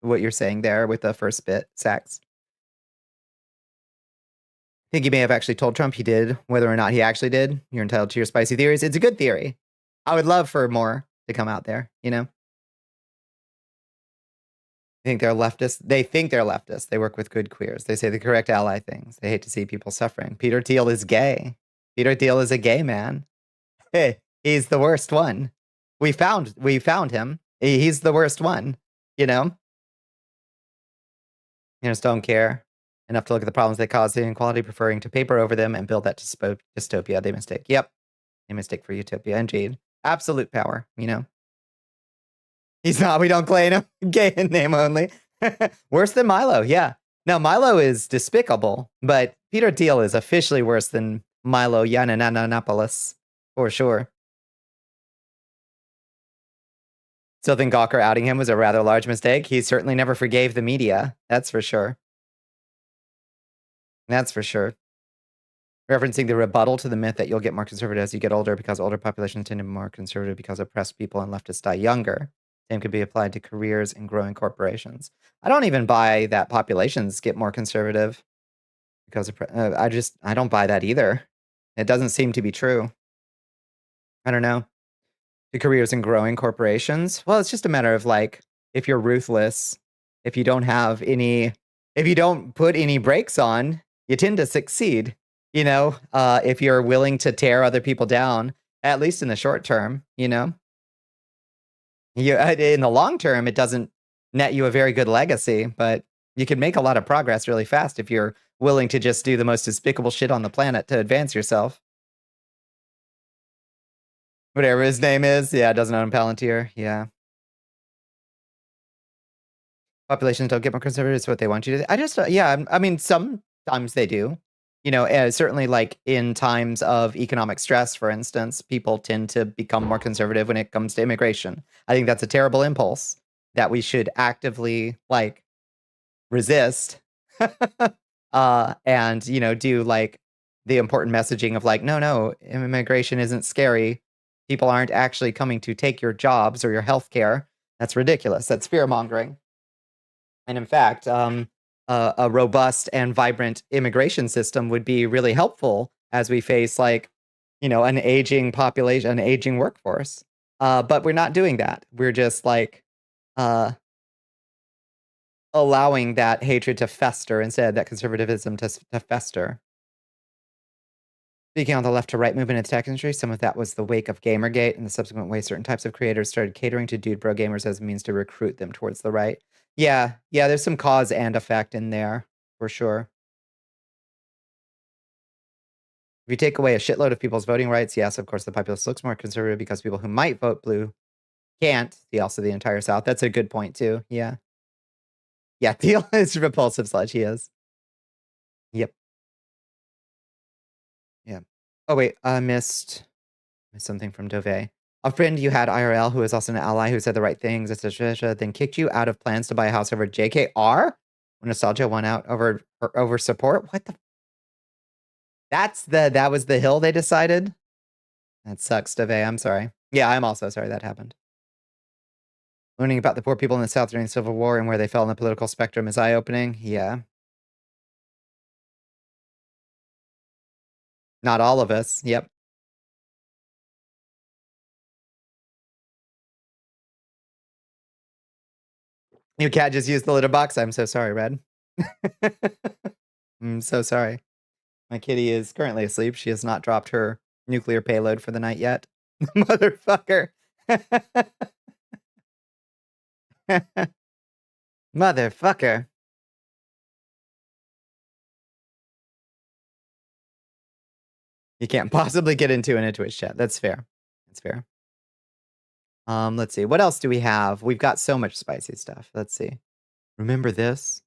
what you're saying there with the first bit, Sax. I think you may have actually told Trump he did. Whether or not he actually did, you're entitled to your spicy theories. It's a good theory. I would love for more to come out there, you know? They think they're leftists. They think they're leftists. They work with good queers. They say the correct ally things. They hate to see people suffering. Peter Thiel is gay. Peter Thiel is a gay man. Hey, he's the worst one. We found him. He's the worst one, you know? You just don't care enough to look at the problems they cause the inequality, preferring to paper over them and build that dystopia. They mistake. Yep. They mistake for utopia. Indeed. Absolute power, you know? He's not. We don't claim him. Gay in name only. Worse than Milo. Yeah. Now, Milo is despicable, but Peter Thiel is officially worse than Milo Yiannopoulos, for sure. Still think Gawker outing him was a rather large mistake. He certainly never forgave the media. That's for sure. That's for sure. Referencing the rebuttal to the myth that you'll get more conservative as you get older because older populations tend to be more conservative because oppressed people and leftists die younger. Same could be applied to careers and growing corporations. I don't even buy that populations get more conservative because of, I don't buy that either. It doesn't seem to be true. I don't know. The careers and growing corporations. Well, it's just a matter of like, if you're ruthless, if you don't put any brakes on, you tend to succeed. You know, if you're willing to tear other people down, at least in the short term, you know. In the long term, it doesn't net you a very good legacy, but you can make a lot of progress really fast if you're willing to just do the most despicable shit on the planet to advance yourself. Whatever his name is. Yeah, doesn't own Palantir. Yeah. Populations don't get more conservative. It's what they want you to do. Yeah, I mean, sometimes they do. You know, certainly like in times of economic stress, for instance, people tend to become more conservative when it comes to immigration. I think that's a terrible impulse. that we should actively like resist and do like the important messaging of like no, immigration isn't scary, people aren't actually coming to take your jobs or your health care. That's ridiculous. That's fear mongering. And in fact, a robust and vibrant immigration system would be really helpful as we face like an aging population, an aging workforce. But we're not doing that. We're just like uh allowing that hatred to fester instead, that conservatism to fester. Speaking on the left to right movement in the tech industry, some of that was the wake of Gamergate and the subsequent way certain types of creators started catering to dude bro gamers as a means to recruit them towards the right. Yeah, there's some cause and effect in there, for sure. If you take away a shitload of people's voting rights, yes, of course, the populace looks more conservative because people who might vote blue can't. See also the entire South. That's a good point, too. Yeah. Yeah, Thiel is repulsive sludge. He is. Yep. Yeah. Oh, wait. I missed something from Dove. A friend you had IRL who is also an ally who said the right things, etc., then kicked you out of plans to buy a house over JKR when nostalgia won out over support. What the? That was the hill they decided. That sucks, Dove. I'm sorry. Yeah, I'm also sorry that happened. Learning about the poor people in the South during the Civil War and where they fell in the political spectrum is eye-opening. Yeah. Not all of us. Yep. Your cat just used the litter box. I'm so sorry, Red. I'm so sorry. My kitty is currently asleep. She has not dropped her nuclear payload for the night yet. Motherfucker. Motherfucker. You can't possibly get into a Twitch chat. That's fair. That's fair. Let's see. What else do we have? We've got so much spicy stuff. Let's see. Remember this?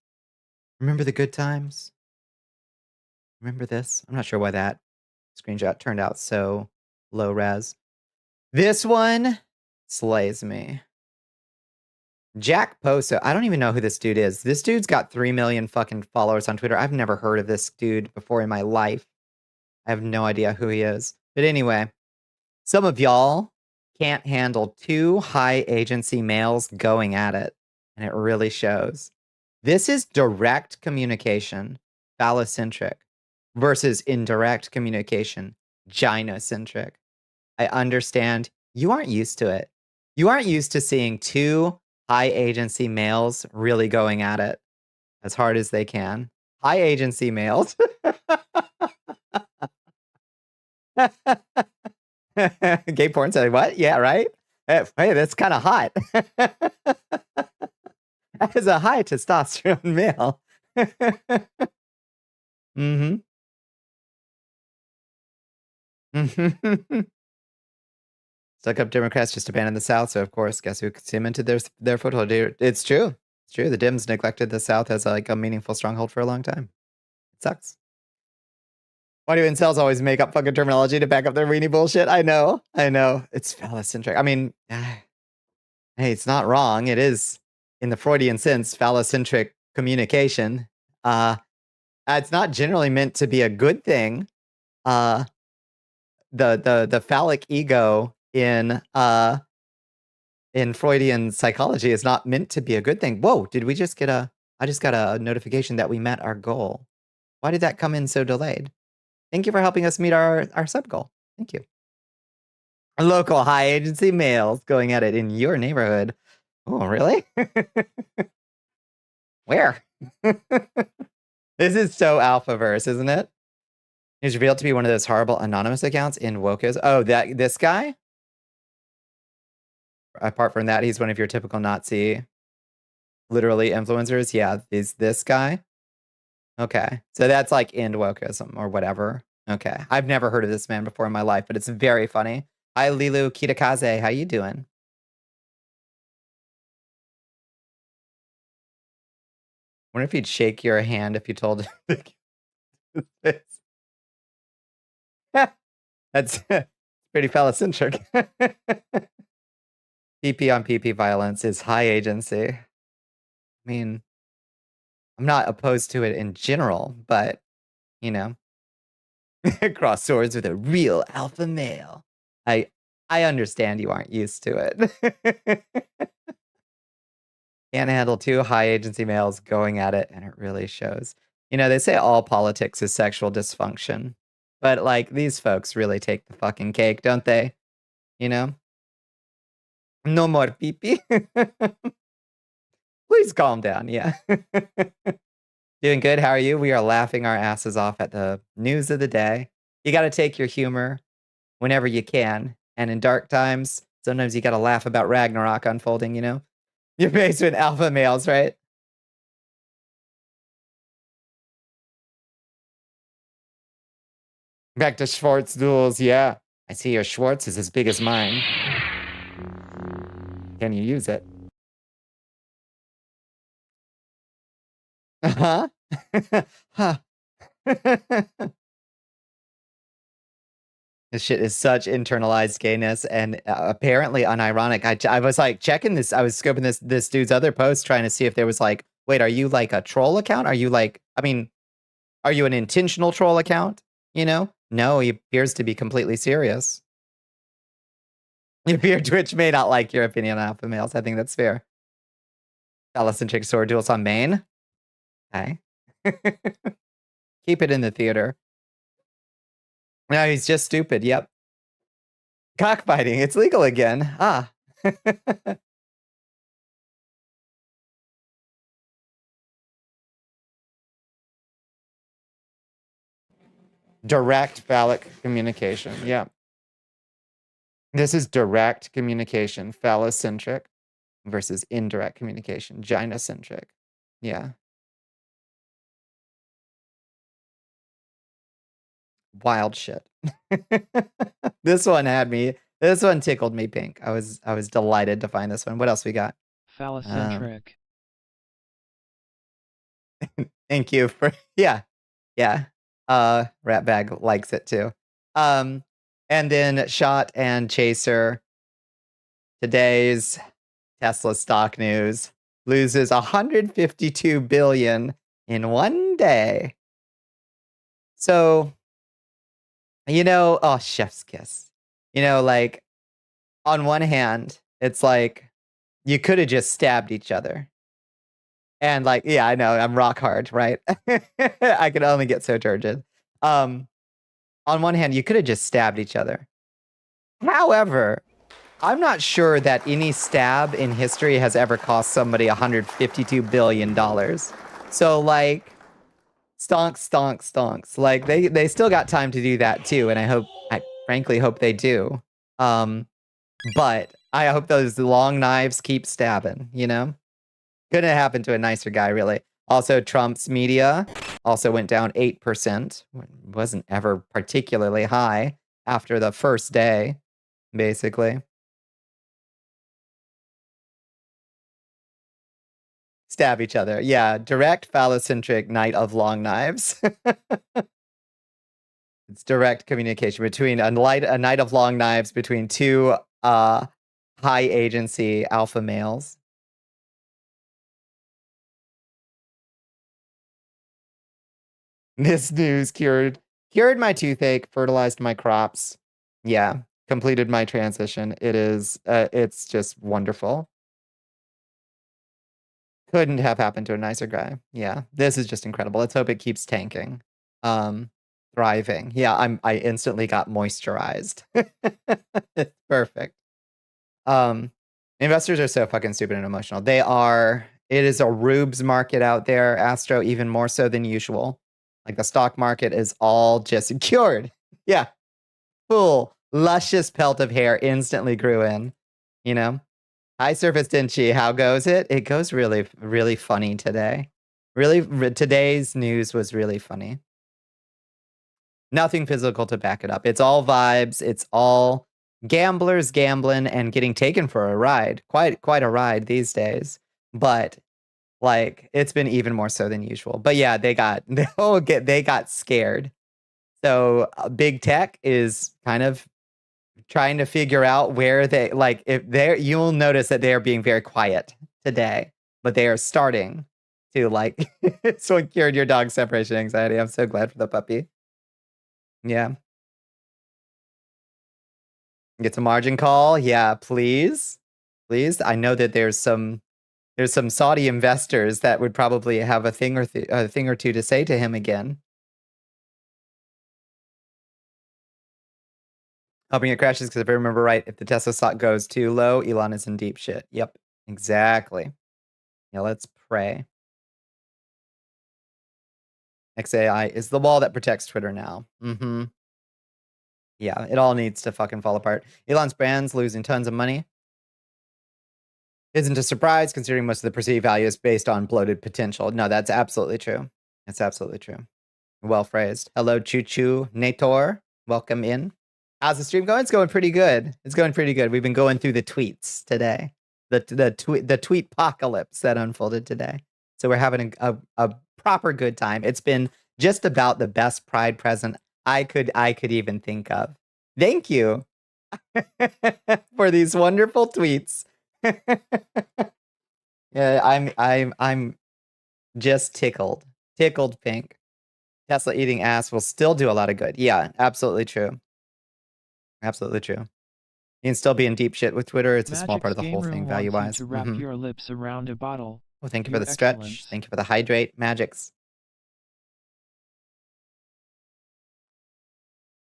Remember the good times? Remember this? I'm not sure why that screenshot turned out so low res. This one slays me. Jack Poso. I don't even know who this dude is. This dude's got 3 million fucking followers on Twitter. I've never heard of this dude before in my life. I have no idea who he is. But anyway, some of y'all can't handle 2 high agency males going at it. And it really shows. This is direct communication, phallocentric, versus indirect communication, gynocentric. I understand you aren't used to it. You aren't used to seeing 2 high agency males really going at it as hard as they can. High agency males. Gay porn said, what? Yeah, right? Hey, that's kind of hot. As a high testosterone male. Mm-hmm. Stuck up Democrats just abandoned the South, so of course, guess who cemented their foothold here? It's true. It's true. The Dems neglected the South as like a meaningful stronghold for a long time. It sucks. Why do incels always make up fucking terminology to back up their weenie bullshit? I know. It's phallocentric. I mean, hey, it's not wrong. It is, in the Freudian sense, phallocentric communication. It's not generally meant to be a good thing. The phallic ego in Freudian psychology is not meant to be a good thing. Whoa, did we just get I just got a notification that we met our goal. Why did that come in so delayed? Thank you for helping us meet our sub goal. Thank you. Local high agency males going at it in your neighborhood. Oh, really? Where? This is so alphaverse, isn't it? He's revealed to be one of those horrible anonymous accounts in Woke's. Oh, this guy? Apart from that, he's one of your typical Nazi, literally influencers. Yeah, is this guy? Okay, so that's like in wokeism or whatever. Okay, I've never heard of this man before in my life, but it's very funny. Hi, Lilu Kitakaze. How you doing? Wonder if he'd shake your hand if you told him. That's pretty phallocentric. PP on PP violence is high agency. I mean, I'm not opposed to it in general, but, you know, cross swords with a real alpha male. I understand you aren't used to it. Can't handle two high agency males going at it, and it really shows. You know, they say all politics is sexual dysfunction, but like these folks really take the fucking cake, don't they? You know? No more pee-pee. Please calm down. Yeah. Doing good. How are you? We are laughing our asses off at the news of the day. You got to take your humor whenever you can. And in dark times, sometimes you got to laugh about Ragnarok unfolding, you know? You're faced with alpha males, right? Back to Schwartz duels, yeah. I see your Schwartz is as big as mine. Can you use it? Uh-huh. Huh. This shit is such internalized gayness and apparently unironic. I was like checking this. I was scoping this dude's other post trying to see if there was like, wait, are you like a troll account? Are you like, I mean, are you an intentional troll account? You know? No, he appears to be completely serious. Your Twitch may not like your opinion on alpha males. I think that's fair. Phallocentric sword duels on main. Okay. Keep it in the theater. No, he's just stupid. Yep. Cockfighting. It's legal again. Ah. Direct phallic communication. Yeah. This is direct communication, phallocentric versus indirect communication, gynocentric. Yeah. Wild shit. This one tickled me pink. I was delighted to find this one. What else we got? Phallocentric. Thank you for yeah. Ratbag likes it too. And then Shot and Chaser. Today's Tesla stock news loses 152 billion in one day. So, you know, oh, chef's kiss. You know, like on one hand, it's like you could have just stabbed each other. And like, yeah, I know, I'm rock hard, right? I could only get so turgid. On one hand, you could have just stabbed each other. However, I'm not sure that any stab in history has ever cost somebody $152 billion. So like, stonks. Like they still got time to do that too. And I frankly hope they do. But I hope those long knives keep stabbing, you know? Couldn't have happened to a nicer guy, really. Also, Trump's media also went down 8%. Wasn't ever particularly high after the first day, basically. Stab each other. Yeah, direct phallocentric night of long knives. It's direct communication between a night of long knives between two high agency alpha males. This news cured my toothache, fertilized my crops. Yeah, completed my transition. It's just wonderful. Couldn't have happened to a nicer guy. Yeah, this is just incredible. Let's hope it keeps tanking. Thriving. Yeah, I instantly got moisturized. It's perfect. Investors are so fucking stupid and emotional. They are. It is a rubes market out there, Astro, even more so than usual. Like the stock market is all just cured. Yeah. Full, luscious pelt of hair instantly grew in. You know? Hi, Surface Dinchy. How goes it? It goes really, really funny today. Today's news was really funny. Nothing physical to back it up. It's all vibes. It's all gamblers gambling and getting taken for a ride. Quite a ride these days. But like, it's been even more so than usual. But yeah, they got scared. So big tech is kind of trying to figure out where they, like, if they're, you'll notice that they are being very quiet today, but they are starting to, like, so it cured your dog's separation anxiety. I'm so glad for the puppy. Yeah. Get a margin call. Yeah, please. Please. I know that there's some Saudi investors that would probably have a thing or two to say to him again. Hoping it crashes because if I remember right, if the Tesla stock goes too low, Elon is in deep shit. Yep, exactly. Yeah, let's pray. XAI is the wall that protects Twitter now. Mm-hmm. Yeah, it all needs to fucking fall apart. Elon's brand's losing tons of money. Isn't a surprise considering most of the perceived value is based on bloated potential. No, that's absolutely true. That's absolutely true. Well phrased. Hello, Choo Choo Nator. Welcome in. How's the stream going? It's going pretty good. It's going pretty good. We've been going through the tweets today. The tweet apocalypse that unfolded today. So we're having a proper good time. It's been just about the best Pride present I could even think of. Thank you for these wonderful tweets. Yeah, I'm just tickled pink. Tesla eating ass will still do a lot of good. Yeah, absolutely true. Absolutely true. You can still be in deep shit with Twitter. It's a small part of the whole thing, value-wise. To wrap your lips around a bottle. Well, thank you for the stretch. Excellence. Thank you for the hydrate, Magix.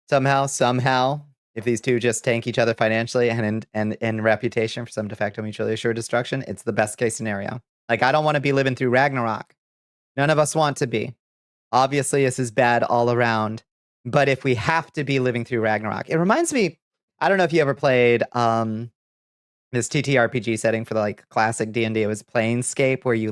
Somehow, if these two just tank each other financially and in reputation for some de facto mutually assured destruction, it's the best case scenario. Like, I don't want to be living through Ragnarok. None of us want to be. Obviously, this is bad all around. But if we have to be living through Ragnarok, it reminds me, I don't know if you ever played this TTRPG setting for the like classic D&D. It was Planescape, where you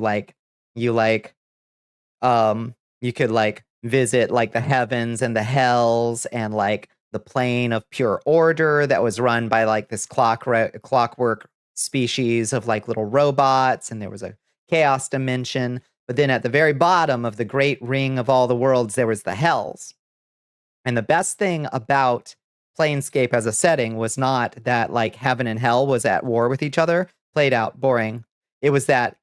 could like visit like the heavens and the hells and like the plane of pure order that was run by like this clockwork species of like little robots, and there was a chaos dimension. But then at the very bottom of the great ring of all the worlds, there was the hells. And the best thing about Planescape as a setting was not that like heaven and hell was at war with each other, played out, boring. It was that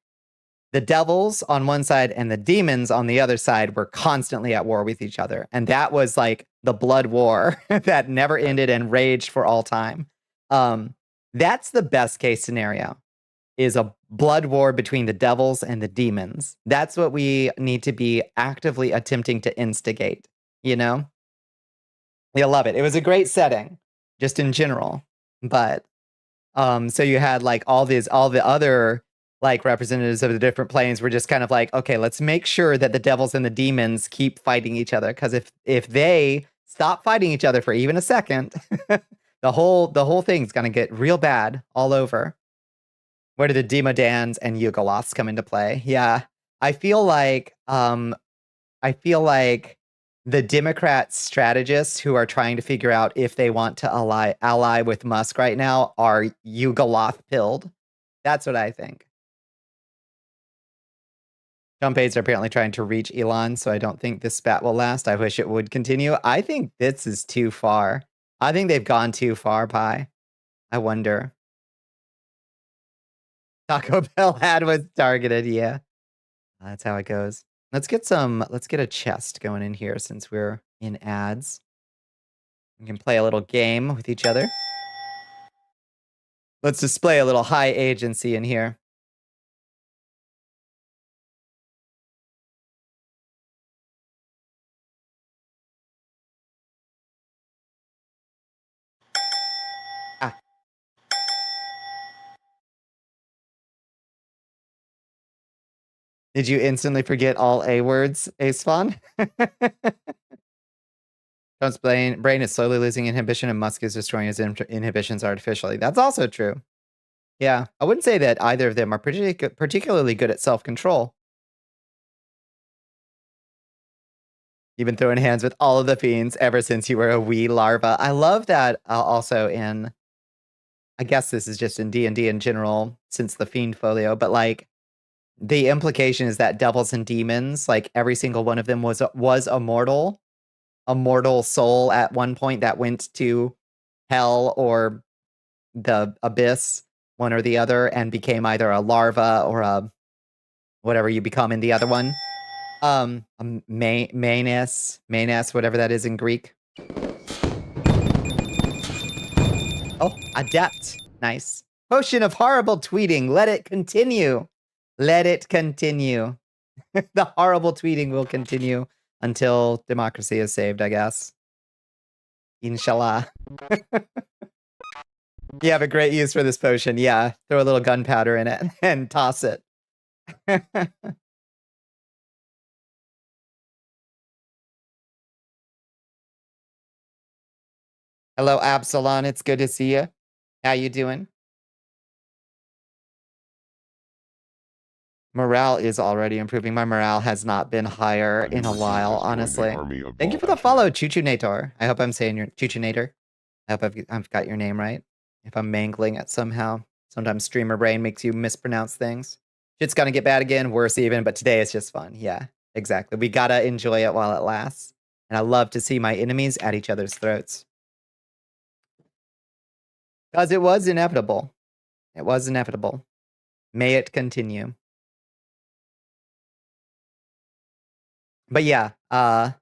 the devils on one side and the demons on the other side were constantly at war with each other. And that was like the blood war that never ended and raged for all time. That's the best case scenario, is a blood war between the devils and the demons. That's what we need to be actively attempting to instigate, you know? You'll love it. It was a great setting, just in general. But so you had like all the other like representatives of the different planes were just kind of like, okay, let's make sure that the devils and the demons keep fighting each other. Because if they stop fighting each other for even a second, the whole thing's gonna get real bad all over. Where do the Demodans and Yugoloths come into play? Yeah. I feel like the Democrat strategists who are trying to figure out if they want to ally with Musk right now are Yugoloth pilled. That's what I think. Trump aides are apparently trying to reach Elon, so I don't think this spat will last. I wish it would continue. I think this is too far. I think they've gone too far, Pi. I wonder. Taco Bell ad was targeted, yeah. That's how it goes. Let's get a chest going in here since we're in ads. We can play a little game with each other. Let's display a little high agency in here. Ah. Did you instantly forget all A words, Ace-Fawn? Trump's brain is slowly losing inhibition and Musk is destroying his inhibitions artificially. That's also true. Yeah, I wouldn't say that either of them are particularly good at self-control. You've been throwing hands with all of the fiends ever since you were a wee larva. I love that also in, I guess this is just in D&D in general since the fiend folio, but like the implication is that devils and demons, like every single one of them was a mortal soul at one point that went to hell or the abyss, one or the other, and became either a larva or a whatever you become in the other one. Manus, whatever that is in Greek. Oh, adept. Nice. Potion of horrible tweeting. Let it continue. Let it continue. The horrible tweeting will continue until democracy is saved, I guess. Inshallah. You have a great use for this potion. Yeah, throw a little gunpowder in it and toss it. Hello, Absalon. It's good to see you. How you doing? Morale is already improving. My morale has not been higher in a while, honestly. Thank you for the follow, Chuchunator. I hope I'm saying your Chuchunator. I hope I've got your name right. If I'm mangling it somehow. Sometimes streamer brain makes you mispronounce things. Shit's gonna get bad again, worse even, but today it's just fun. Yeah, exactly. We gotta enjoy it while it lasts. And I love to see my enemies at each other's throats. Because it was inevitable. It was inevitable. May it continue. But yeah, I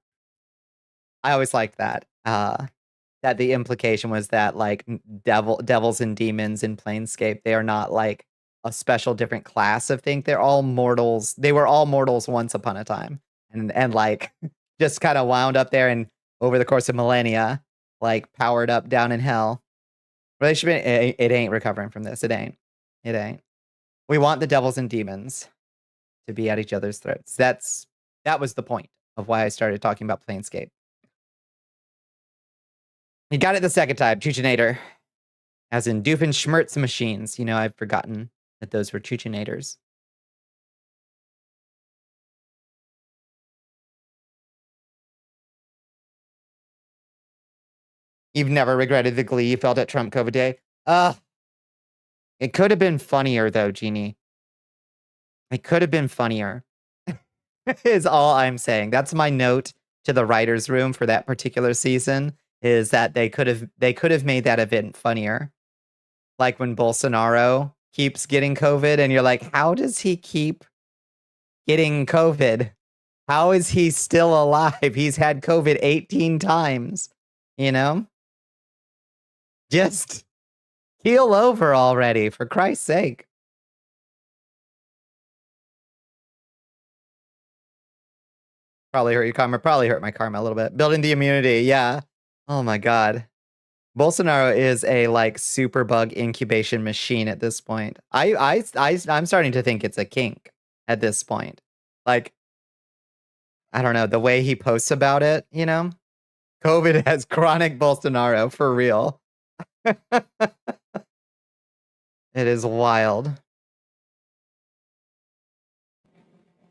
always liked that. That the implication was that like devils and demons in Planescape, they are not like a special different class of thing. They're all mortals. They were all mortals once upon a time. And like just kind of wound up there and over the course of millennia, like powered up down in hell. Relationship, it ain't recovering from this. It ain't. It ain't. We want the devils and demons to be at each other's throats. That was the point of why I started talking about Planescape. You got it the second time, Chuchinator. As in Doofenshmirtz machines. You know, I've forgotten that those were Chuchinators. You've never regretted the glee you felt at Trump COVID Day? It could have been funnier, though, Jeannie. It could have been funnier. Is all I'm saying. That's my note to the writer's room for that particular season, is that they could have made that event funnier. Like when Bolsonaro keeps getting COVID, and you're like, how does he keep getting COVID? How is he still alive? He's had COVID 18 times, you know? Just keel over already, for Christ's sake. Probably hurt your karma. Probably hurt my karma a little bit. Building the immunity, yeah. Oh my god. Bolsonaro is a like super bug incubation machine at this point. I'm starting to think it's a kink at this point. Like, I don't know, the way he posts about it, you know? COVID has chronic Bolsonaro for real. It is wild.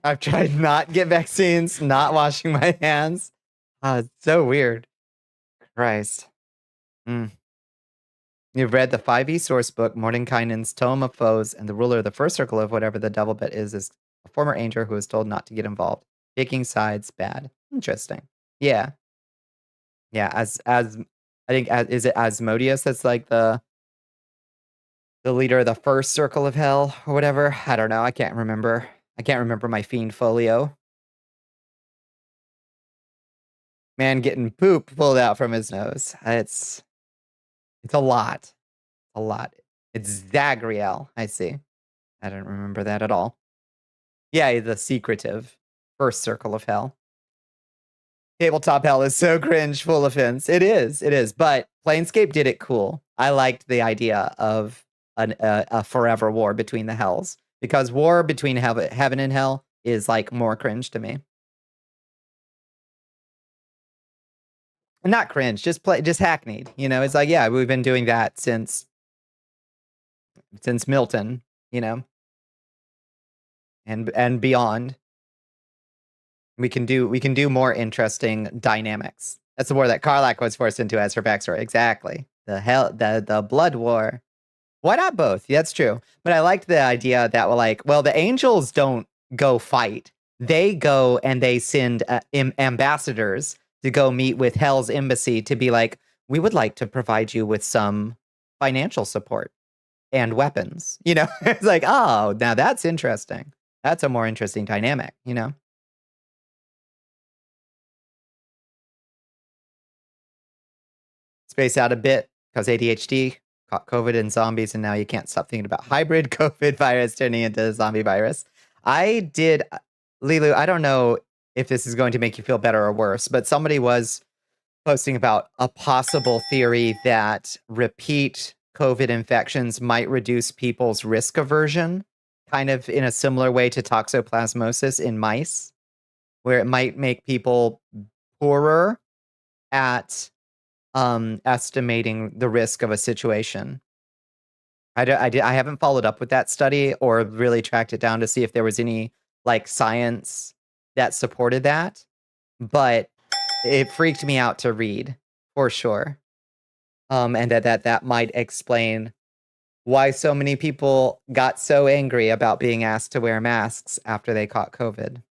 I've tried not get vaccines, not washing my hands. It's so weird. Christ. You've read the 5e source book, Mordenkainen's Tome of Foes, and the ruler of the first circle of whatever the devil bit is a former angel who was told not to get involved. Taking sides, bad. Interesting. Yeah. Yeah, as I think, is it Asmodeus that's like the leader of the first circle of hell or whatever? I don't know. I can't remember. I can't remember my fiend folio. Man getting poop pulled out from his nose. It's a lot. A lot. It's Zagriel, I see. I don't remember that at all. Yeah, the secretive first circle of hell. Tabletop hell is so cringe, full offense. It is. But Planescape did it cool. I liked the idea of a forever war between the hells. Because war between heaven and hell is like more cringe to me. Not cringe, just hackneyed. You know, it's like, yeah, we've been doing that since Milton, you know, and beyond. We can do more interesting dynamics. That's the war that Karlach was forced into as her backstory. Exactly. The blood war. Why not both? That's true. But I liked the idea that we're like, well, the angels don't go fight. They go and they send ambassadors to go meet with Hell's embassy to be like, we would like to provide you with some financial support and weapons. You know, it's like, oh, now that's interesting. That's a more interesting dynamic, you know? Space out a bit because ADHD caught COVID and zombies, and now you can't stop thinking about hybrid COVID virus turning into a zombie virus. I did, Lilu, I don't know if this is going to make you feel better or worse, but somebody was posting about a possible theory that repeat COVID infections might reduce people's risk aversion, kind of in a similar way to toxoplasmosis in mice, where it might make people poorer at estimating the risk of a situation. I haven't followed up with that study or really tracked it down to see if there was any like science that supported that, but it freaked me out to read for sure. And that might explain why so many people got so angry about being asked to wear masks after they caught COVID.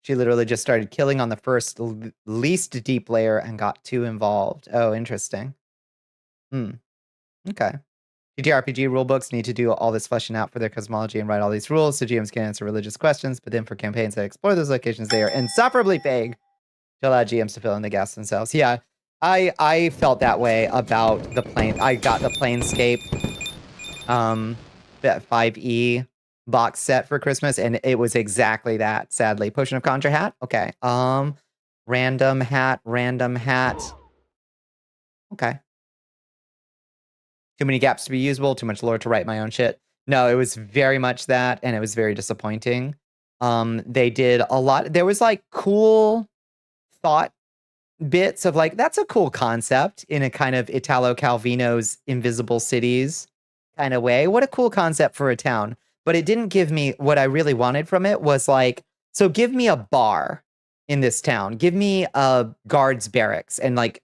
She literally just started killing on the first least deep layer and got too involved. Oh, interesting. Okay. TTRPG rulebooks need to do all this fleshing out for their cosmology and write all these rules so GMs can answer religious questions, but then for campaigns that explore those locations, they are insufferably vague to allow GMs to fill in the gaps themselves. Yeah, I felt that way about the plane. I got the Planescape that 5e box set for Christmas, and it was exactly that, sadly. Potion of Conjure hat? Okay. Random hat. Okay. Too many gaps to be usable, too much lore to write my own shit. No, it was very much that, and it was very disappointing. They did a lot. There was like cool thought bits of like, that's a cool concept in a kind of Italo Calvino's Invisible Cities kind of way. What a cool concept for a town. But it didn't give me what I really wanted from it was like, so give me a bar in this town. Give me a guards barracks and like,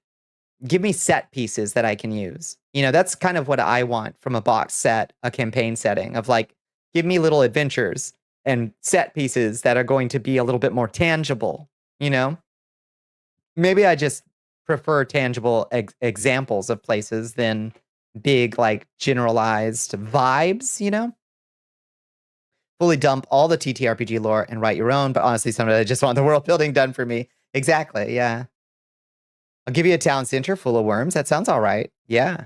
give me set pieces that I can use. You know, that's kind of what I want from a box set, a campaign setting of like, give me little adventures and set pieces that are going to be a little bit more tangible, you know? Maybe I just prefer tangible examples of places than big, like, generalized vibes, you know? Fully dump all the TTRPG lore and write your own, but honestly, sometimes I just want the world building done for me. Exactly, yeah. I'll give you a town center full of worms. That sounds all right. Yeah.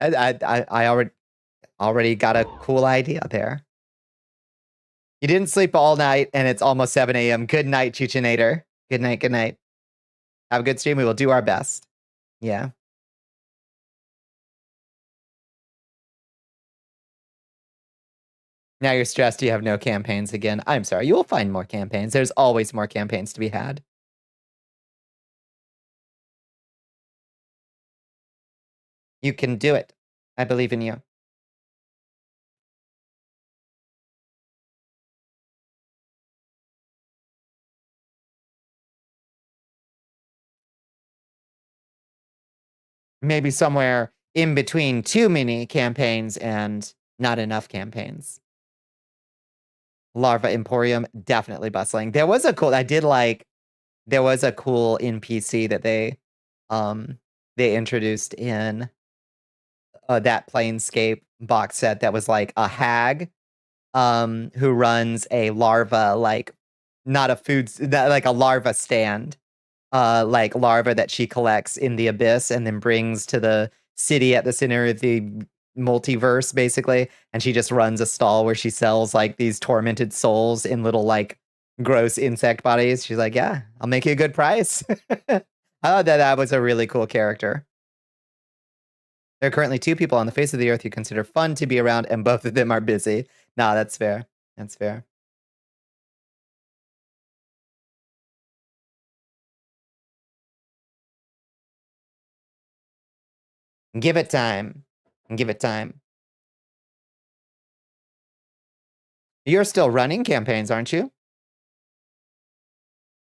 I already got a cool idea there. You didn't sleep all night, and it's almost 7 a.m. Good night, Chuchinator. Good night, good night. Have a good stream. We will do our best. Yeah. Now you're stressed you have no campaigns again. I'm sorry. You will find more campaigns. There's always more campaigns to be had. You can do it. I believe in you. Maybe somewhere in between too many campaigns and not enough campaigns. Larva Emporium, definitely bustling. There was a cool NPC that they introduced in that Planescape box set that was like a hag who runs a larva, like not a food, like a larva stand, like larva that she collects in the abyss and then brings to the city at the center of the multiverse, basically. And she just runs a stall where she sells like these tormented souls in little like gross insect bodies. She's like, yeah, I'll make you a good price. I thought that was a really cool character. There are currently 2 people on the face of the earth you consider fun to be around, and both of them are busy. Nah, that's fair. That's fair. Give it time. Give it time. You're still running campaigns, aren't you?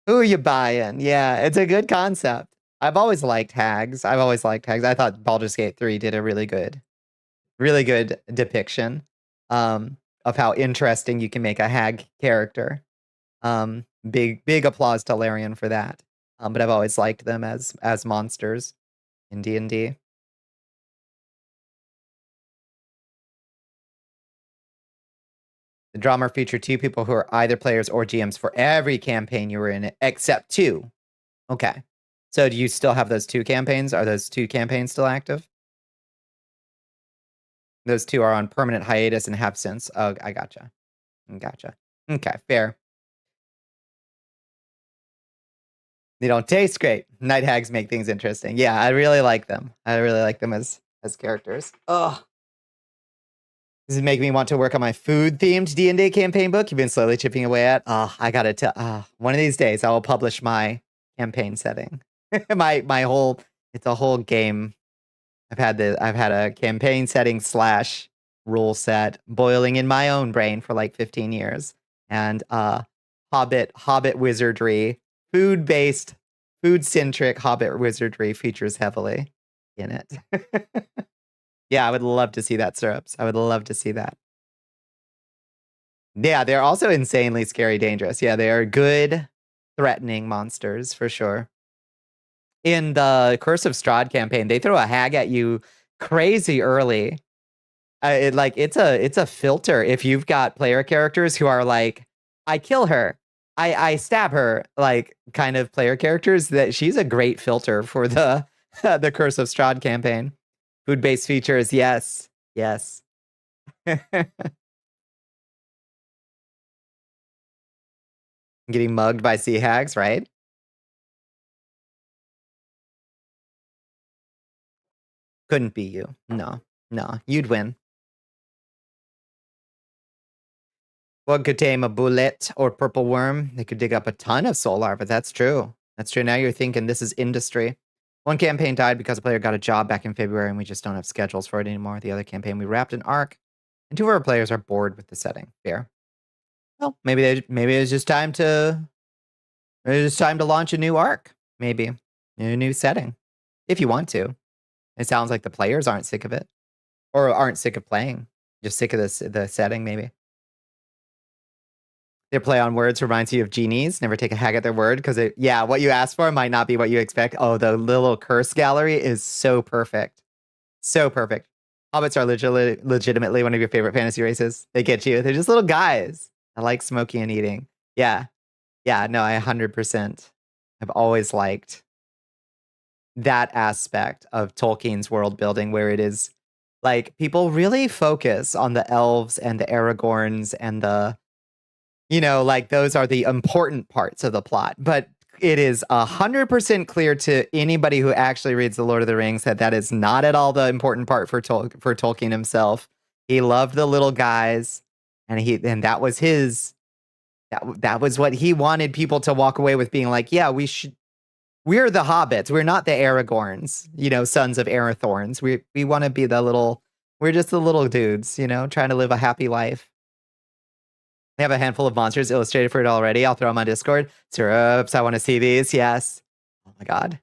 Who are you buying? Yeah, it's a good concept. I've always liked hags. I thought Baldur's Gate 3 did a really good depiction of how interesting you can make a hag character. Big applause to Larian for that. But I've always liked them as monsters in D&D. The drama featured 2 people who are either players or GMs for every campaign you were in, except 2. Okay. So do you still have those 2 campaigns? Are those 2 campaigns still active? Those 2 are on permanent hiatus and have since. Oh, I gotcha. Gotcha. Okay, fair. They don't taste great. Night hags make things interesting. Yeah, I really like them. I really like them as characters. Oh, this is making me want to work on my food-themed D&D campaign book you've been slowly chipping away at. Oh, I gotta tell. One of these days I will publish my campaign setting. my whole. It's a whole game. I've had a campaign setting / rule set boiling in my own brain for like 15 years, and Hobbit wizardry, food-based, food-centric Hobbit wizardry features heavily in it. Yeah, I would love to see that, Syrups. I would love to see that. Yeah, they're also insanely scary, dangerous. Yeah, they are good, threatening monsters for sure. In the Curse of Strahd campaign, they throw a hag at you crazy early. It's a filter. If you've got player characters who are like, I kill her, I stab her, like kind of player characters, that she's a great filter for the the Curse of Strahd campaign. Food-based features, yes. Yes. Getting mugged by sea hags, right? Couldn't be you. No. No. You'd win. One could tame a bullet or purple worm. They could dig up a ton of soul larvae. That's true. That's true. Now you're thinking this is industry. One campaign died because a player got a job back in February and we just don't have schedules for it anymore. The other campaign, we wrapped an arc, and 2 of our players are bored with the setting. Fair. Well, maybe it's just time to launch a new arc. Maybe a new setting, if you want to. It sounds like the players aren't sick of it, or aren't sick of playing. Just sick of the setting, maybe. Their play on words reminds you of genies. Never take a hag at their word, because what you ask for might not be what you expect. Oh, the little curse gallery is so perfect. So perfect. Hobbits are legitimately one of your favorite fantasy races. They get you. They're just little guys. I like smoking and eating. Yeah. Yeah, no, I 100%. I've always liked that aspect of Tolkien's world building, where it is like people really focus on the elves and the Aragorns and the, like those are the important parts of the plot. But it is 100% clear to anybody who actually reads The Lord of the Rings that is not at all the important part for Tolkien himself. He loved the little guys, and that was his. That was what he wanted people to walk away with, being like, yeah, we're the hobbits. We're not the Aragorns, sons of Arathorns. We want to be we're just the little dudes, trying to live a happy life. We have a handful of monsters illustrated for it already. I'll throw them on Discord. Syrups, I want to see these. Yes. Oh my God.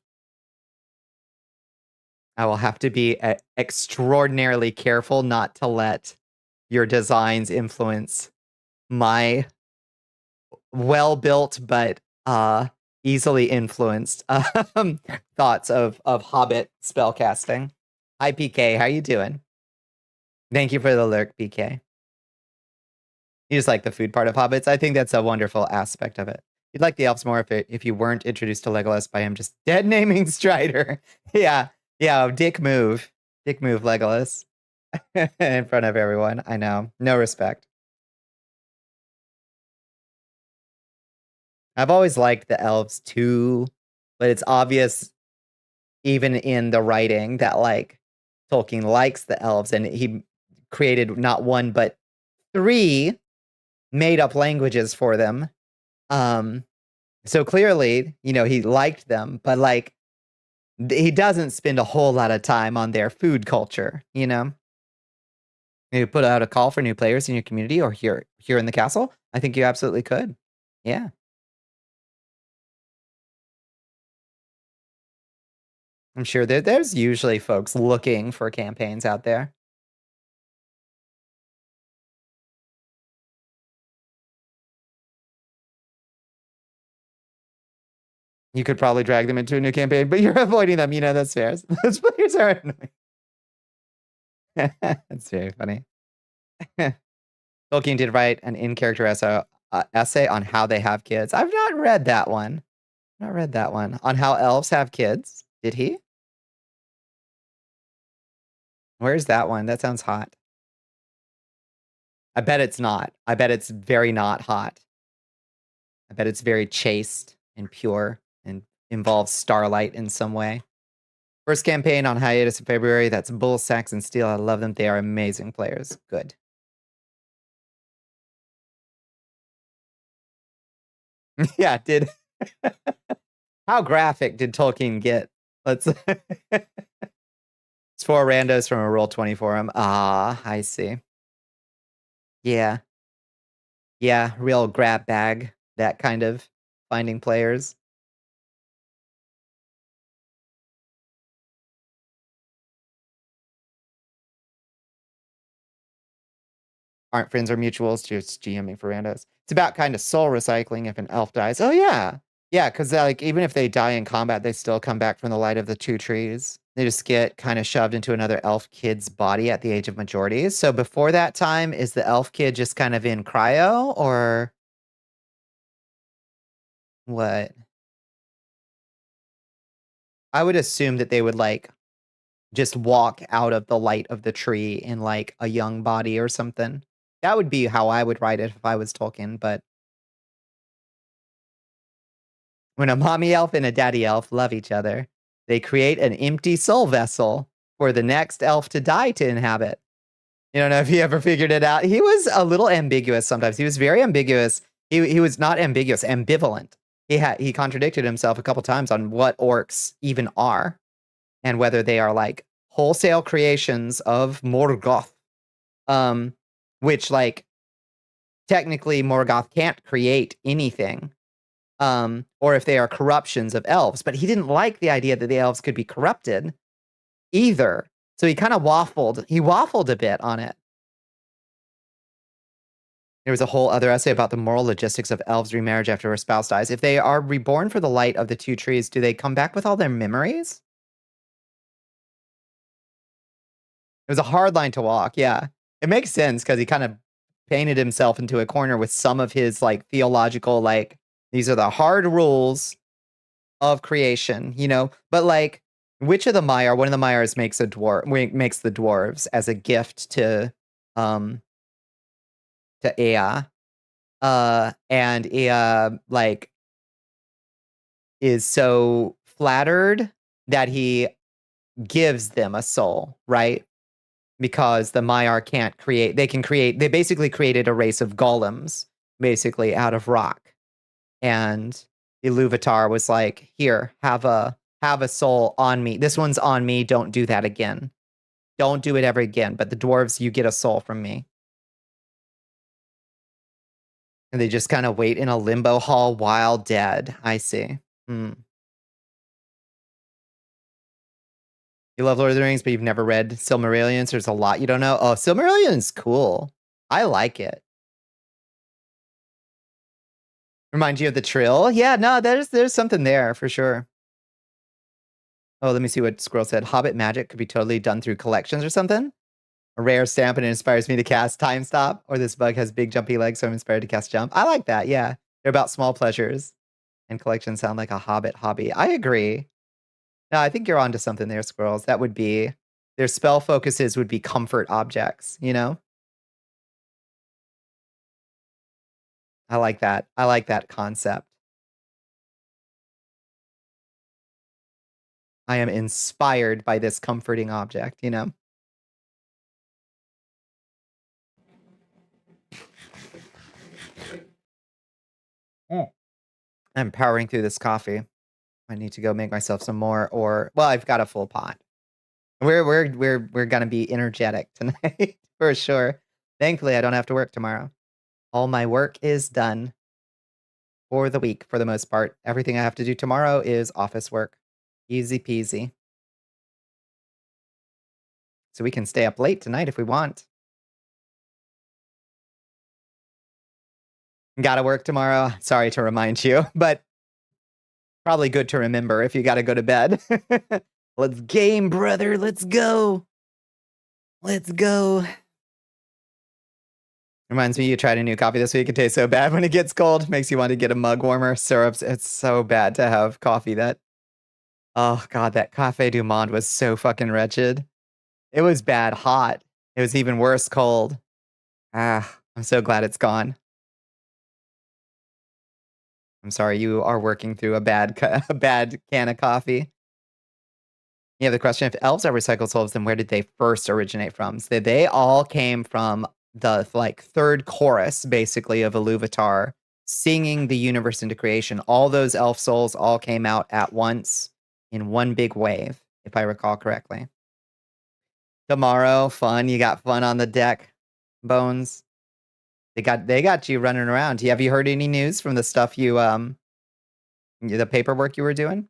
I will have to be extraordinarily careful not to let your designs influence my well-built but easily influenced thoughts of Hobbit spellcasting. Hi, PK. How you doing? Thank you for the lurk, PK. You just like the food part of Hobbits. I think that's a wonderful aspect of it. You'd like the elves more if you weren't introduced to Legolas by him just dead naming Strider. Yeah. Dick move, Legolas. In front of everyone. I know. No respect. I've always liked the elves too, but it's obvious even in the writing that Tolkien likes the elves, and he created not 1 but 3 made up languages for them. So clearly, he liked them, but he doesn't spend a whole lot of time on their food culture, You put out a call for new players in your community or here in the castle. I think you absolutely could. Yeah. I'm sure there's usually folks looking for campaigns out there. You could probably drag them into a new campaign, but you're avoiding them. You know, that's fair. Those players are annoying. That's very funny. Tolkien did write an in-character essay on how they have kids. I've not read that one. Not read that one. On how elves have kids. Did he? Where's that one? That sounds hot. I bet it's not. I bet it's very not hot. I bet it's very chaste and pure and involves starlight in some way. First campaign on hiatus in February. That's Bull, Sax, and Steel. I love them. They are amazing players. Good. Yeah, did... How graphic did Tolkien get? Let's... It's 4 randos from a Roll20 forum. Ah, I see. Yeah. Yeah, real grab bag. That kind of finding players. Aren't friends or mutuals, just GMing for randos. It's about kind of soul recycling if an elf dies. Oh, yeah. Yeah, because like even if they die in combat, they still come back from the light of the 2 trees. They just get kind of shoved into another elf kid's body at the age of majority. So before that time, is the elf kid just kind of in cryo or what? I would assume that they would like just walk out of the light of the tree in like a young body or something. That would be how I would write it if I was Tolkien, but when a mommy elf and a daddy elf love each other, they create an empty soul vessel for the next elf to die to inhabit. You don't know if he ever figured it out. He was a little ambiguous sometimes. He was very ambiguous. He was not ambiguous, ambivalent. He contradicted himself a couple times on what orcs even are and whether they are like wholesale creations of Morgoth. Which like technically Morgoth can't create anything. Or if they are corruptions of elves, but he didn't like the idea that the elves could be corrupted either. So he kind of waffled. He waffled a bit on it. There was a whole other essay about the moral logistics of elves' remarriage after a spouse dies. If they are reborn for the light of the 2 trees, do they come back with all their memories? It was a hard line to walk, yeah. It makes sense because he kind of painted himself into a corner with some of his like theological, like, these are the hard rules of creation, you know? But like, which of the Maiar, one of the Maiars makes the dwarves as a gift to Ea. And Ea, like, is so flattered that he gives them a soul, right? Because the Maiar can't create, they basically created a race of golems, basically, out of rock. And Iluvatar was like, here, have a soul on me. This one's on me, don't do that again. Don't do it ever again. But the dwarves, you get a soul from me. And they just kind of wait in a limbo hall while dead. I see. You love Lord of the Rings, but you've never read Silmarillion, so there's a lot you don't know. Oh, Silmarillion's cool. I like it. Remind you of the Trill? Yeah, no, there's something there for sure. Oh, let me see what Squirrel said. Hobbit magic could be totally done through collections or something. A rare stamp and it inspires me to cast Time Stop. Or this bug has big jumpy legs, so I'm inspired to cast Jump. I like that, yeah. They're about small pleasures. And collections sound like a Hobbit hobby. I agree. No, I think you're onto something there, Squirrels. That would be... Their spell focuses would be comfort objects, you know? I like that. I like that concept. I am inspired by this comforting object, you know? I'm powering through this coffee. I need to go make myself some more, or well, I've got a full pot. We're gonna be energetic tonight for sure. Thankfully, I don't have to work tomorrow. All my work is done for the week for the most part. Everything I have to do tomorrow is office work. Easy peasy. So we can stay up late tonight if we want. Gotta work tomorrow. Sorry to remind you, but Probably good to remember if you got to go to bed. Let's game, brother. Let's go. Let's go. Reminds me, you tried a new coffee this week. It tastes so bad when it gets cold. Makes you want to get a mug warmer. Syrups. It's so bad to have coffee that. Oh, God, that Cafe du Monde was so fucking wretched. It was bad hot. It was even worse cold. Ah, I'm so glad it's gone. I'm sorry you are working through a bad can of coffee. You have the question, if elves are recycled souls, then where did they first originate from? So they all came from the like third chorus, basically, of Iluvatar singing the universe into creation. All those elf souls all came out at once in one big wave, if I recall correctly. Tomorrow, fun. You got fun on the deck, Bones. They got you running around. Have you heard any news from the stuff you the paperwork you were doing?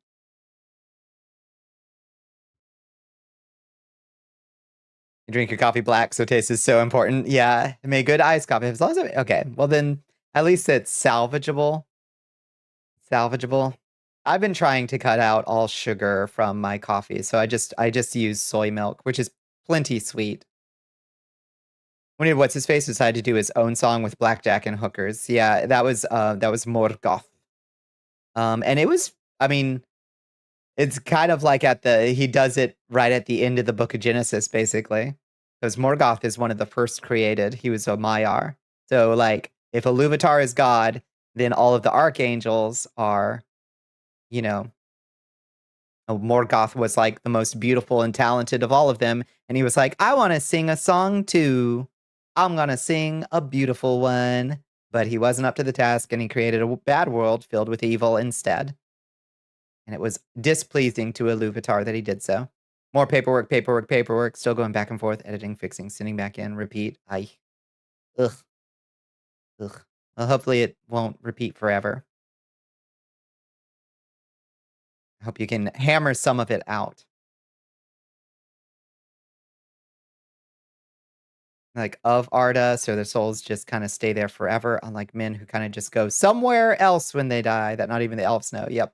You drink your coffee black, so taste is so important. Yeah, make good iced coffee. As long as okay, well then at least it's salvageable. Salvageable. I've been trying to cut out all sugar from my coffee, so I just use soy milk, which is plenty sweet. When what's his face decided to do his own song with blackjack and hookers. Yeah, that was Morgoth. And it was, I mean, it's kind of like he does it right at the end of the book of Genesis, basically. Because Morgoth is one of the first created. He was a Maiar. So, like, if Iluvatar is God, then all of the archangels are, you know, Morgoth was like the most beautiful and talented of all of them. And he was like, I want to sing a song too. I'm going to sing a beautiful one. But he wasn't up to the task and he created a bad world filled with evil instead. And it was displeasing to Iluvatar that he did so. More paperwork, still going back and forth, editing, fixing, sending back in, repeat. Ugh. Well, hopefully it won't repeat forever. I hope you can hammer some of it out. Like of Arda, so their souls just kind of stay there forever, unlike men who kind of just go somewhere else when they die that not even the elves know. Yep.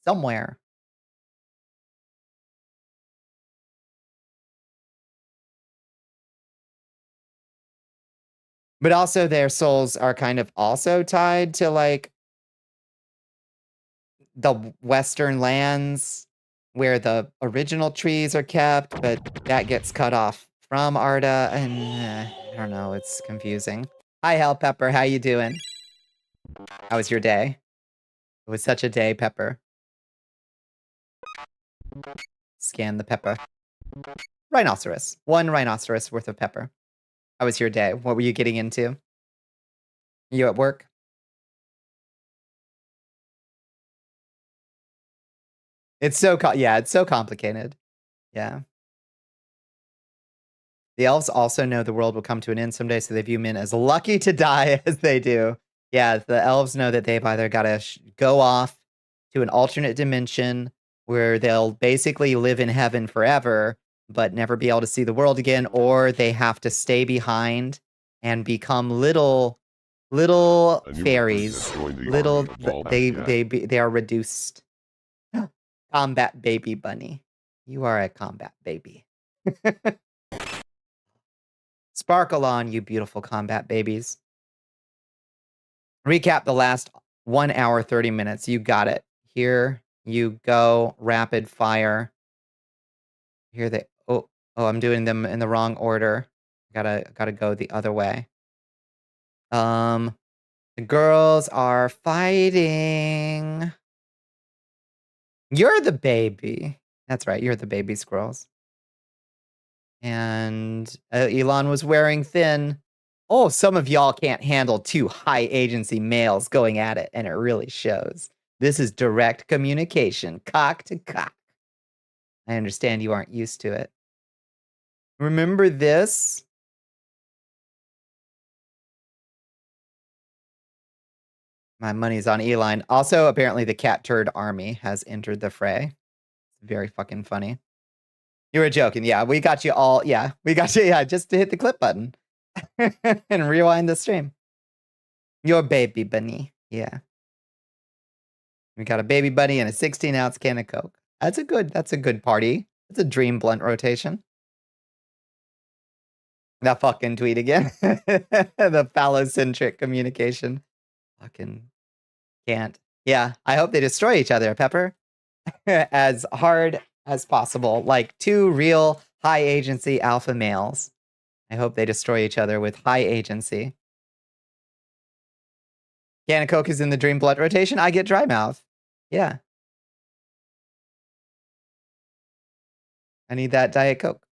Somewhere. But also their souls are kind of also tied to like the western lands where the original trees are kept, but that gets cut off from Arda, and I don't know, it's confusing. Hi, Hell Pepper, how you doing? How was your day? It was such a day, Pepper. Scan the pepper. Rhinoceros. 1 rhinoceros worth of pepper. How was your day? What were you getting into? You at work? It's so it's so complicated. Yeah. The elves also know the world will come to an end someday, so they view men as lucky to die as they do. Yeah, the elves know that they've either got to go off to an alternate dimension where they'll basically live in heaven forever, but never be able to see the world again, or they have to stay behind and become little fairies. Little, they are reduced. Combat baby bunny. You are a combat baby. Sparkle on, you beautiful combat babies. Recap the last 1 hour, 30 minutes. You got it. Here you go. Rapid fire. Here they. Oh, I'm doing them in the wrong order. Gotta go the other way. The girls are fighting. You're the baby. That's right. You're the baby squirrels. And Elon was wearing thin. Oh, some of y'all can't handle 2 high agency males going at it, and it really shows. This is direct communication, cock to cock. I understand you aren't used to it. Remember this? My money's on Elon. Also, apparently the cat turd army has entered the fray. Very fucking funny. You were joking. Yeah, we got you all. Yeah, we got you. Yeah, just to hit the clip button and rewind the stream. Your baby bunny. Yeah. We got a baby bunny and a 16-ounce can of Coke. That's a good party. That's a dream blunt rotation. That fucking tweet again. The phallocentric communication. Fucking can't. Yeah, I hope they destroy each other, Pepper. As hard as possible. Like two real high agency alpha males. I hope they destroy each other with high agency. Can of Coke is in the dream blood rotation. I get dry mouth. Yeah. I need that Diet Coke.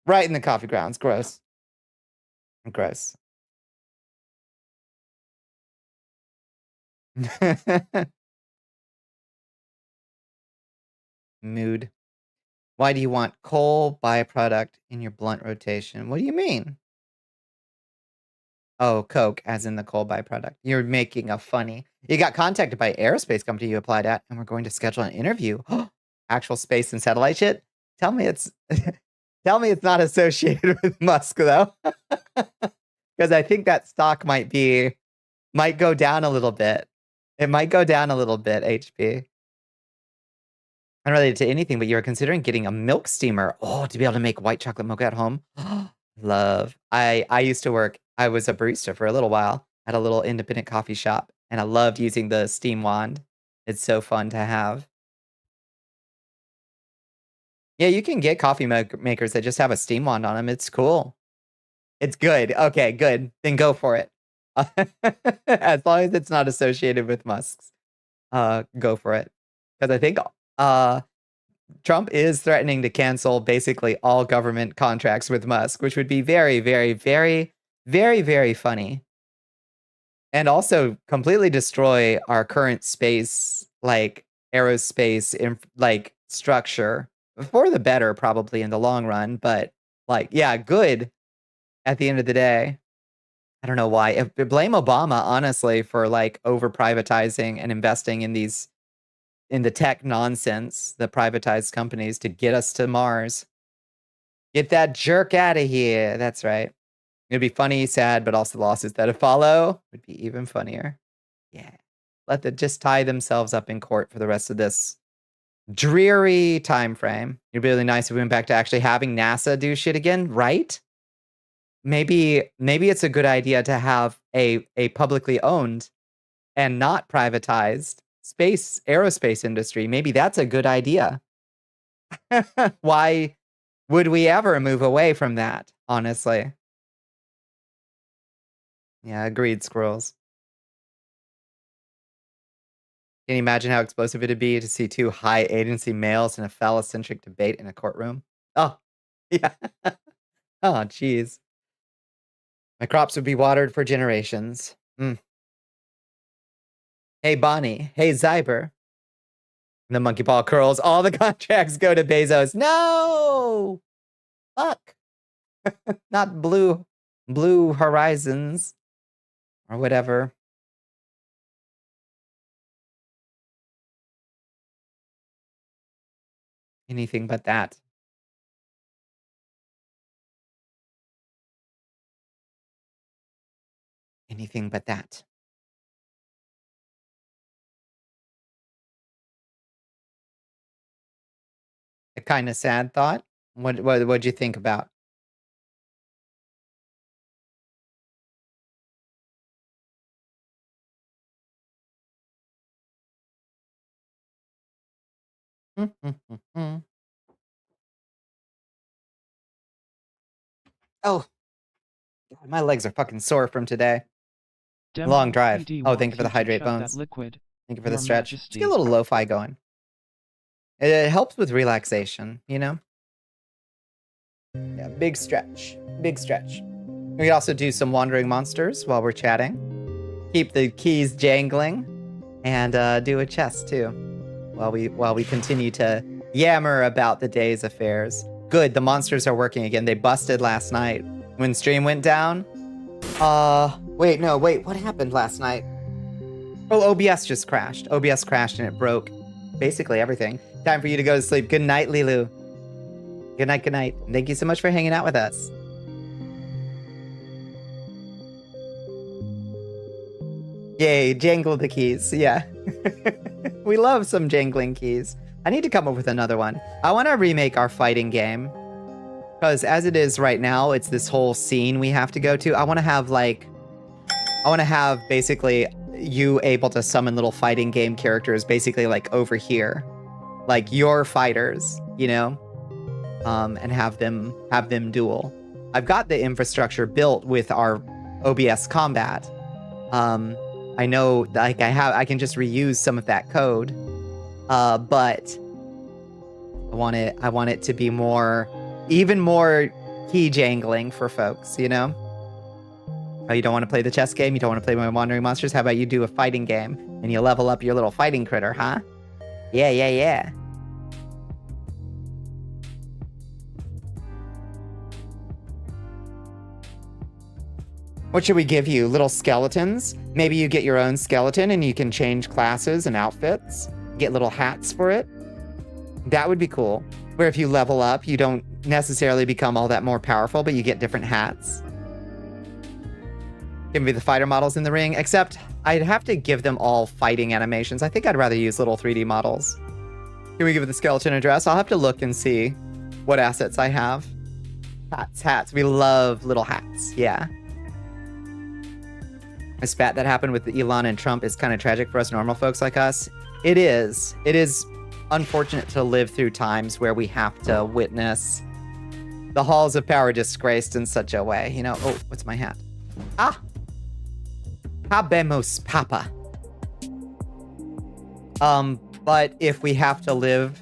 Right in the coffee grounds. Gross. Gross. Mood. Why do you want coal byproduct in your blunt rotation? What do you mean? Oh, Coke, as in the coal byproduct. You're making a funny. You got contacted by aerospace company you applied at, and we're going to schedule an interview. Actual space and satellite shit? Tell me it's tell me it's not associated with Musk though. Because I think that stock might go down a little bit. It might go down a little bit, HP. Unrelated to anything, but you're considering getting a milk steamer. Oh, to be able to make white chocolate mocha at home. Love. I used to work, I was a barista for a little while at a little independent coffee shop, and I loved using the steam wand. It's so fun to have. Yeah, you can get coffee makers that just have a steam wand on them. It's cool. It's good. Okay, good. Then go for it. As long as it's not associated with Musk's. Go for it. Because I think Trump is threatening to cancel basically all government contracts with Musk, which would be very, very, very, very, very funny. And also completely destroy our current space, like aerospace, like structure for the better, probably in the long run. But like, yeah, good at the end of the day. I don't know why. If blame Obama, honestly, for like over privatizing and investing in the tech nonsense, the privatized companies to get us to Mars. Get that jerk out of here. That's right. It'd be funny, sad, but also the losses that follow would be even funnier. Yeah. Let them just tie themselves up in court for the rest of this dreary time frame. It'd be really nice if we went back to actually having NASA do shit again, right? Maybe it's a good idea to have a publicly owned and not privatized aerospace industry. Maybe that's a good idea. Why would we ever move away from that, honestly? Yeah, agreed, squirrels. Can you imagine how explosive it'd be to see two high agency males in a phallocentric debate in a courtroom? Oh, yeah. Oh, jeez. My crops would be watered for generations. Hey, Bonnie. Hey, Zyber. The monkey paw curls. All the contracts go to Bezos. No! Fuck. Not Blue Horizons. Or whatever. Anything but that. Anything but that. A kind of sad thought. What'd you think about? Oh, God, my legs are fucking sore from today. Long drive. Oh, thank you for the hydrate bones. Liquid. Thank you for the stretch. Just get a little lo-fi going. It helps with relaxation, you know? Yeah, big stretch. Big stretch. We could also do some wandering monsters while we're chatting. Keep the keys jangling. And do a chest too. While we continue to yammer about the day's affairs. Good, the monsters are working again. They busted last night. When stream went down. Wait, what happened last night? Oh, OBS just crashed. OBS crashed and it broke basically everything. Time for you to go to sleep. Good night, Lilu. Good night, good night. Thank you so much for hanging out with us. Yay, jangle the keys. Yeah. We love some jangling keys. I need to come up with another one. I want to remake our fighting game. Because as it is right now, it's this whole scene we have to go to. I want to have basically you able to summon little fighting game characters basically like over here. Like your fighters, you know? And have them duel. I've got the infrastructure built with our OBS combat. I know like I can just reuse some of that code. But I want it to be even more key jangling for folks, you know? Oh, you don't want to play the chess game? You don't want to play my Wandering Monsters? How about you do a fighting game and you level up your little fighting critter, huh? Yeah, yeah, yeah. What should we give you? Little skeletons? Maybe you get your own skeleton and you can change classes and outfits. Get little hats for it. That would be cool. Where if you level up, you don't necessarily become all that more powerful, but you get different hats. Give me the fighter models in the ring, except I'd have to give them all fighting animations. I think I'd rather use little 3D models. Can we give it the skeleton address? I'll have to look and see what assets I have. Hats. We love little hats. Yeah. A spat that happened with Elon and Trump is kind of tragic for us normal folks like us. It is. It is unfortunate to live through times where we have to witness the halls of power disgraced in such a way. You know, oh, what's my hat? Ah! Habemos Papa. But if we have to live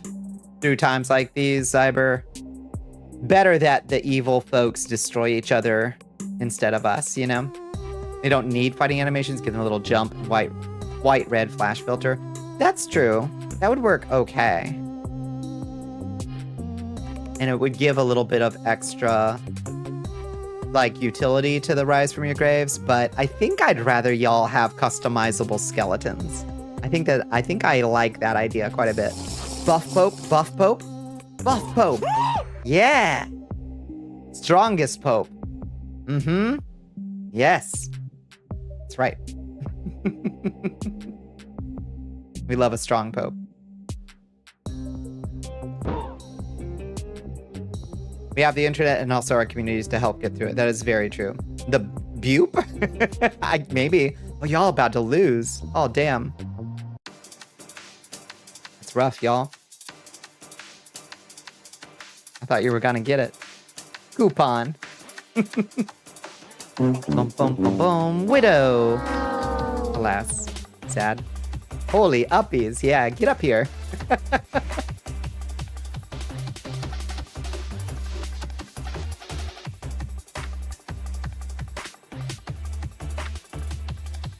through times like these, Cyber, better that the evil folks destroy each other instead of us, you know? They don't need fighting animations. Give them a little jump, white, red flash filter. That's true. That would work okay. And it would give a little bit of extra, like, utility to the Rise from Your Graves, but I think I'd rather y'all have customizable skeletons. I think I like that idea quite a bit. Buff Pope, Buff Pope, Buff Pope. Yeah. Strongest Pope. Mm-hmm. Yes. That's right. We love a strong Pope. We have the internet and also our communities to help get through it. That is very true. The Bupe? Maybe. Oh, y'all about to lose. Oh, damn. It's rough, y'all. I thought you were gonna get it. Coupon. Boom, boom, boom, boom. Widow. Alas. Sad. Holy uppies. Yeah, get up here.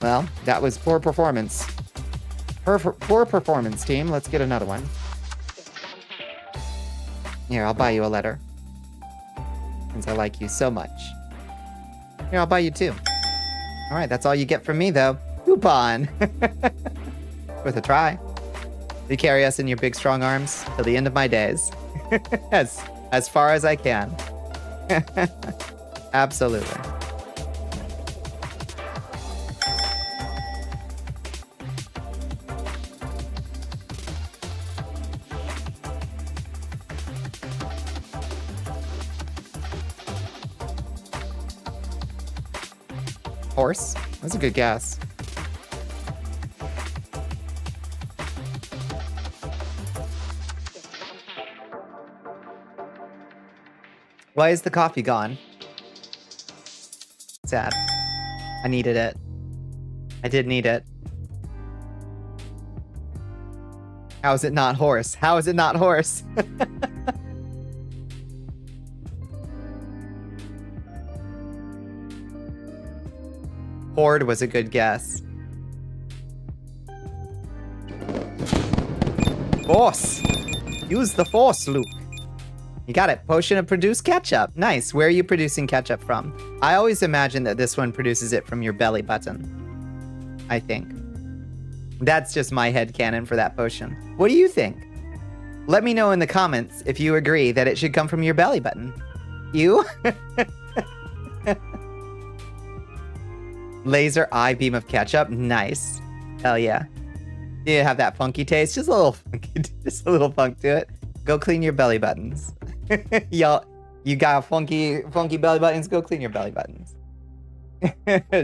Well, that was poor performance. Poor performance, team. Let's get another one. Here, I'll buy you a letter. Since I like you so much. Here, I'll buy you two. All right, that's all you get from me, though. Coupon. Worth a try. You carry us in your big, strong arms till the end of my days. as far as I can. Absolutely. Horse? That's a good guess. Why is the coffee gone? Sad. I needed it. I did need it. How is it not horse? How is it not horse? Horde was a good guess. Force! Use the force, Luke. You got it. Potion of produce ketchup. Nice. Where are you producing ketchup from? I always imagine that this one produces it from your belly button. I think. That's just my headcanon for that potion. What do you think? Let me know in the comments if you agree that it should come from your belly button. You? Laser eye beam of ketchup. Nice. Hell yeah. Do you have that funky taste? Just a little funky, just a little funk to it. Go clean your belly buttons. Y'all, you got funky belly buttons? Go clean your belly buttons.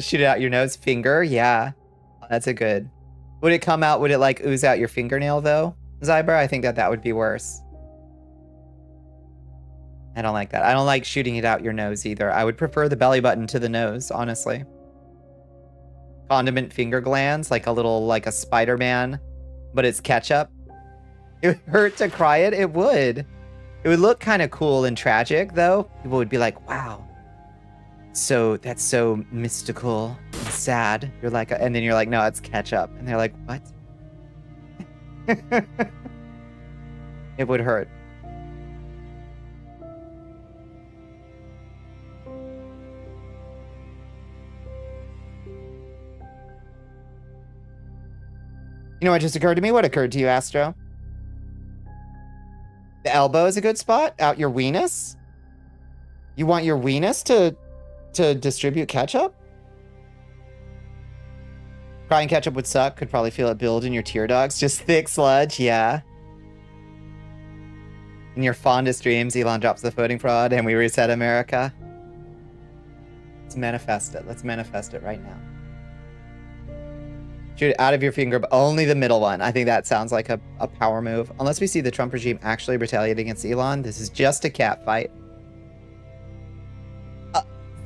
Shoot it out your nose. Finger. Yeah. That's a good. Would it come out? Would it like ooze out your fingernail though? Zyber? I think that would be worse. I don't like that. I don't like shooting it out your nose either. I would prefer the belly button to the nose, honestly. Condiment finger glands, like a Spider-Man, but it's ketchup. It would hurt to cry it. It would. It would look kind of cool and tragic, though. People would be like, wow. So that's so mystical and sad. You're like, and then you're like, no, it's ketchup. And they're like, what? It would hurt. You know what just occurred to me? What occurred to you, Astro? The elbow is a good spot? Out your weenus? You want your weenus to distribute ketchup? Crying ketchup would suck. Could probably feel it build in your tear ducts. Just thick sludge, yeah. In your fondest dreams, Elon drops the voting fraud and we reset America. Let's manifest it. Let's manifest it right now. Shoot it out of your finger, but only the middle one. I think that sounds like a power move. Unless we see the Trump regime actually retaliate against Elon, this is just a cat fight.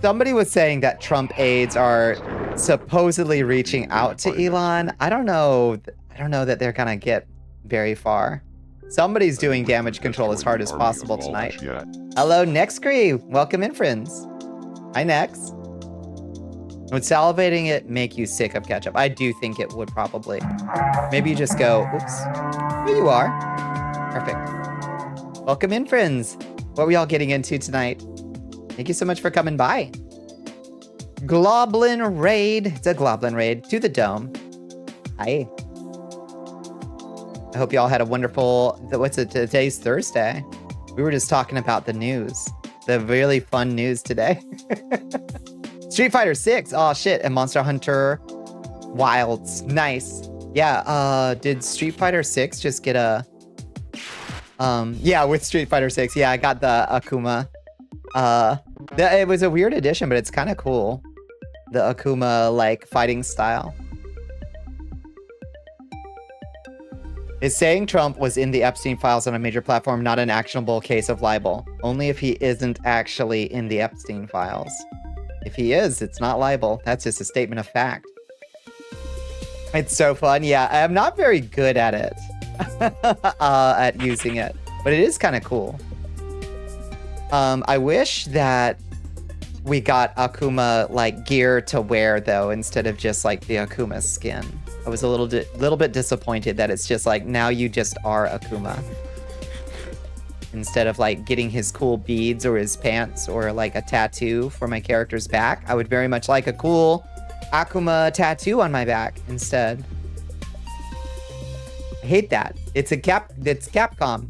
Somebody was saying that Trump aides are supposedly reaching out to Elon. I don't know that they're gonna get very far. Somebody's doing damage control as hard as possible tonight. Hello, Nexcree. Welcome in, friends. Hi, Nex. Would salivating it make you sick of ketchup? I do think it would probably. Maybe you just go, oops. There you are. Perfect. Welcome in, friends. What were y'all getting into tonight? Thank you so much for coming by. Globlin Raid. It's a Globlin Raid to the dome. Hi. I hope y'all had a wonderful, what's it, today's Thursday. We were just talking about the news. The really fun news today. Street Fighter 6. Oh shit. And Monster Hunter Wilds. Nice. Yeah, did Street Fighter 6 just get a yeah, with Street Fighter 6. Yeah, I got the Akuma. It was a weird addition, but it's kind of cool. The Akuma like fighting style. Is saying Trump was in the Epstein files on a major platform not an actionable case of libel? Only if he isn't actually in the Epstein files. If he is, it's not libel. That's just a statement of fact. It's so fun. Yeah, I'm not very good at it. At using it. But it is kind of cool. I wish that we got Akuma like gear to wear though, instead of just like the Akuma skin. I was a little bit disappointed that it's just like, now you just are Akuma. Instead of like getting his cool beads or his pants or like a tattoo for my character's back, I would very much like a cool Akuma tattoo on my back instead. I hate that. It's Capcom.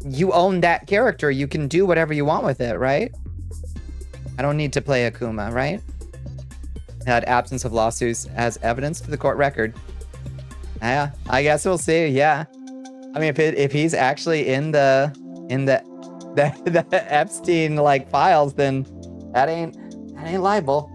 You own that character. You can do whatever you want with it, right? I don't need to play Akuma, right? Had absence of lawsuits as evidence to the court record. Yeah, I guess we'll see. Yeah, I mean, if he's actually in the Epstein like files, then that ain't libel.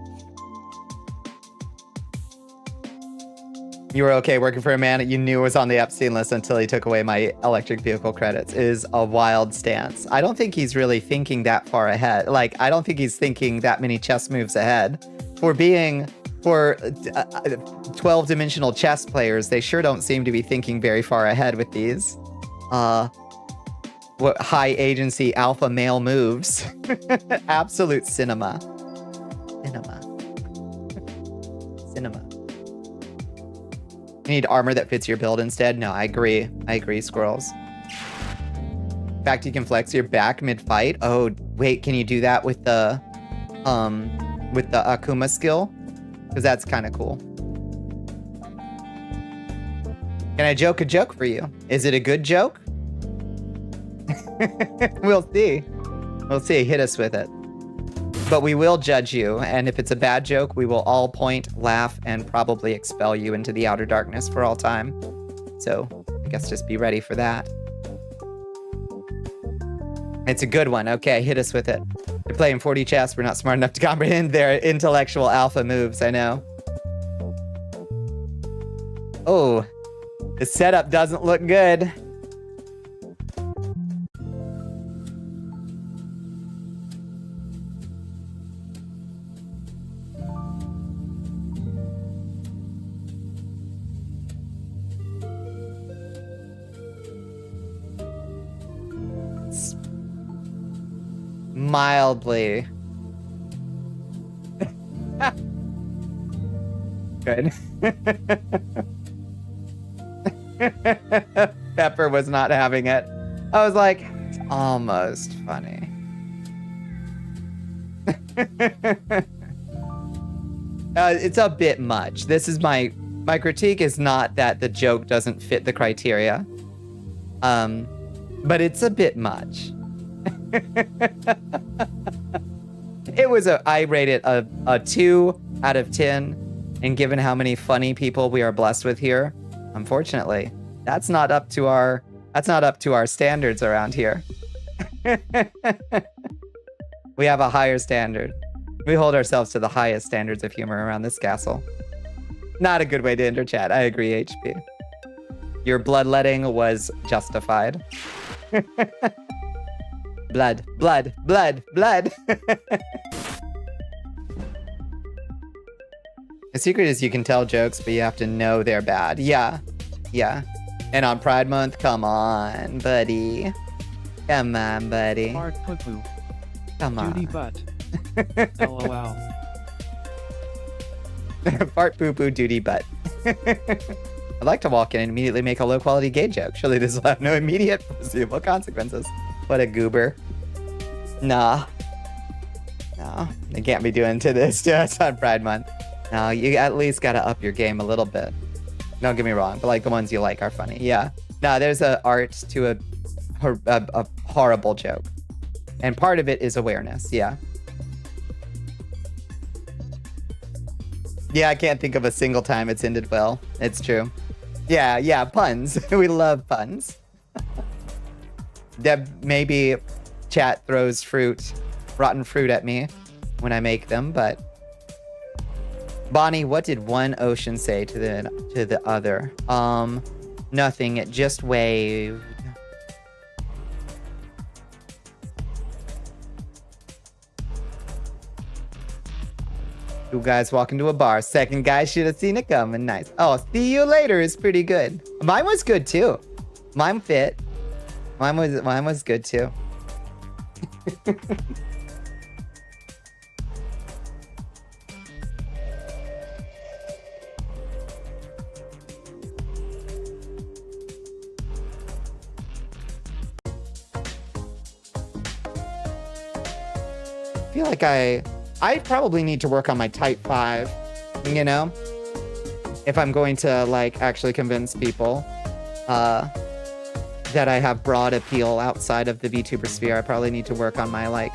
You were okay working for a man that you knew was on the Epstein list until he took away my electric vehicle credits. Is a wild stance. I don't think he's really thinking that far ahead. Like, I don't think he's thinking that many chess moves ahead. For 12-dimensional chess players, they sure don't seem to be thinking very far ahead with these what high agency alpha male moves. Absolute cinema. You need armor that fits your build instead. No, I agree, Squirrels. In fact, you can flex your back mid-fight. Oh wait, can you do that with the Akuma skill? Because that's kind of cool. Can I joke a joke for you? Is it a good joke? We'll see. Hit us with it. but we will judge you, and if it's a bad joke, we will all point, laugh, and probably expel you into the outer darkness for all time. So I guess just be ready for that. It's a good one. Okay, hit us with it. We're playing 40 chess. We're not smart enough to comprehend their intellectual alpha moves, I know. Oh, the setup doesn't look good. Mildly. Good. Pepper was not having it. I was like, it's almost funny. It's a bit much. This is my critique is not that the joke doesn't fit the criteria. But it's a bit much. It was I rate it a 2 out of 10, and given how many funny people we are blessed with here, unfortunately, that's not up to our standards around here. We have a higher standard. We hold ourselves to the highest standards of humor around this castle. Not a good way to enter chat. I agree, HP. Your bloodletting was justified. Blood, blood, blood, blood. The secret is you can tell jokes, but you have to know they're bad. Yeah, yeah. And on Pride Month, come on, buddy. Come on, buddy. Fart poo-poo. Come on. Duty butt. LOL. Fart poo-poo duty butt. I'd like to walk in and immediately make a low-quality gay joke. Surely this will have no immediate foreseeable consequences. What a goober. Nah. No, they can't be doing to this to us on Pride Month. No, you at least gotta up your game a little bit. Don't get me wrong, but like the ones you like are funny. Yeah. No, there's a art to a horrible joke. And part of it is awareness. Yeah. Yeah, I can't think of a single time it's ended well. It's true. Yeah, yeah, puns. We love puns. Deb, maybe chat throws rotten fruit at me when I make them, but Bonnie, what did one ocean say to the other? Nothing. It just waved. Two guys walk into a bar. Second guy should have seen it coming. Nice. Oh, see you later is pretty good. Mine was good too. Mine fit. Mine was good too. I feel like I probably need to work on my type 5, you know? If I'm going to like actually convince people that I have broad appeal outside of the VTuber sphere, I probably need to work on my like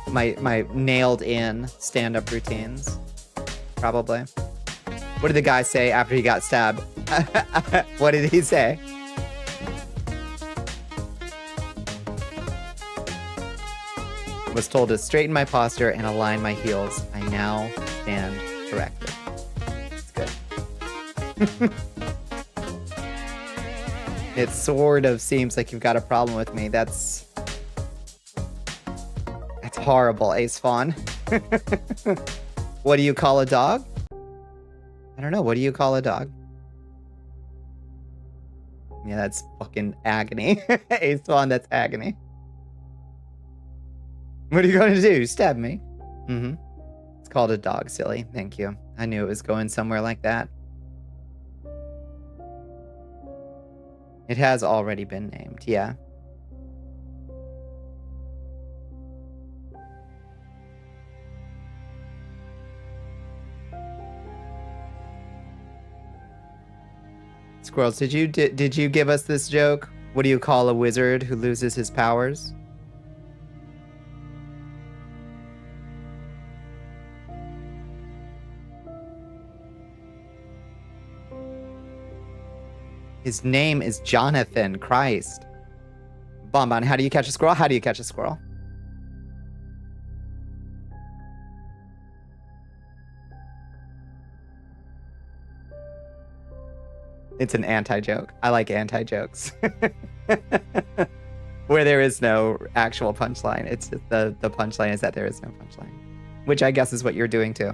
my nailed in stand-up routines. Probably. What did the guy say after he got stabbed? What did he say? Was told to straighten my posture and align my heels. I now stand corrected. It's good. It sort of seems like you've got a problem with me. That's horrible, Ace Fawn. What do you call a dog? I don't know. What do you call a dog? Yeah, that's fucking agony. Ace Fawn, that's agony. What are you going to do? Stab me? Mm-hmm. It's called a dog, silly. Thank you. I knew it was going somewhere like that. It has already been named, yeah. Squirrels, did you give us this joke? What do you call a wizard who loses his powers? His name is Jonathan. Christ. Bonbon, how do you catch a squirrel? How do you catch a squirrel? It's an anti-joke. I like anti-jokes. Where there is no actual punchline. It's just the punchline is that there is no punchline. Which I guess is what you're doing too.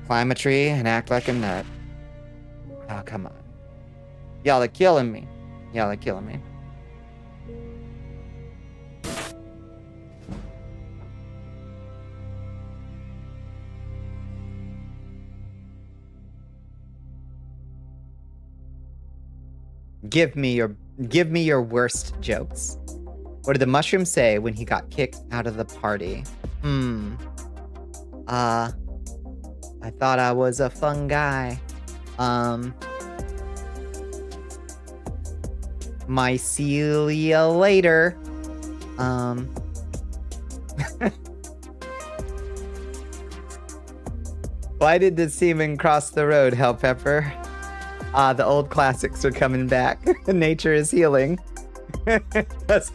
Climb a tree and act like a nut. Oh, come on. Y'all are killing me. Y'all are killing me. Give me your worst jokes. What did the mushroom say when he got kicked out of the party? I thought I was a fun guy. Mycelia later. Why did the seaman cross the road, Hellpepper? The old classics are coming back. Nature is healing. That's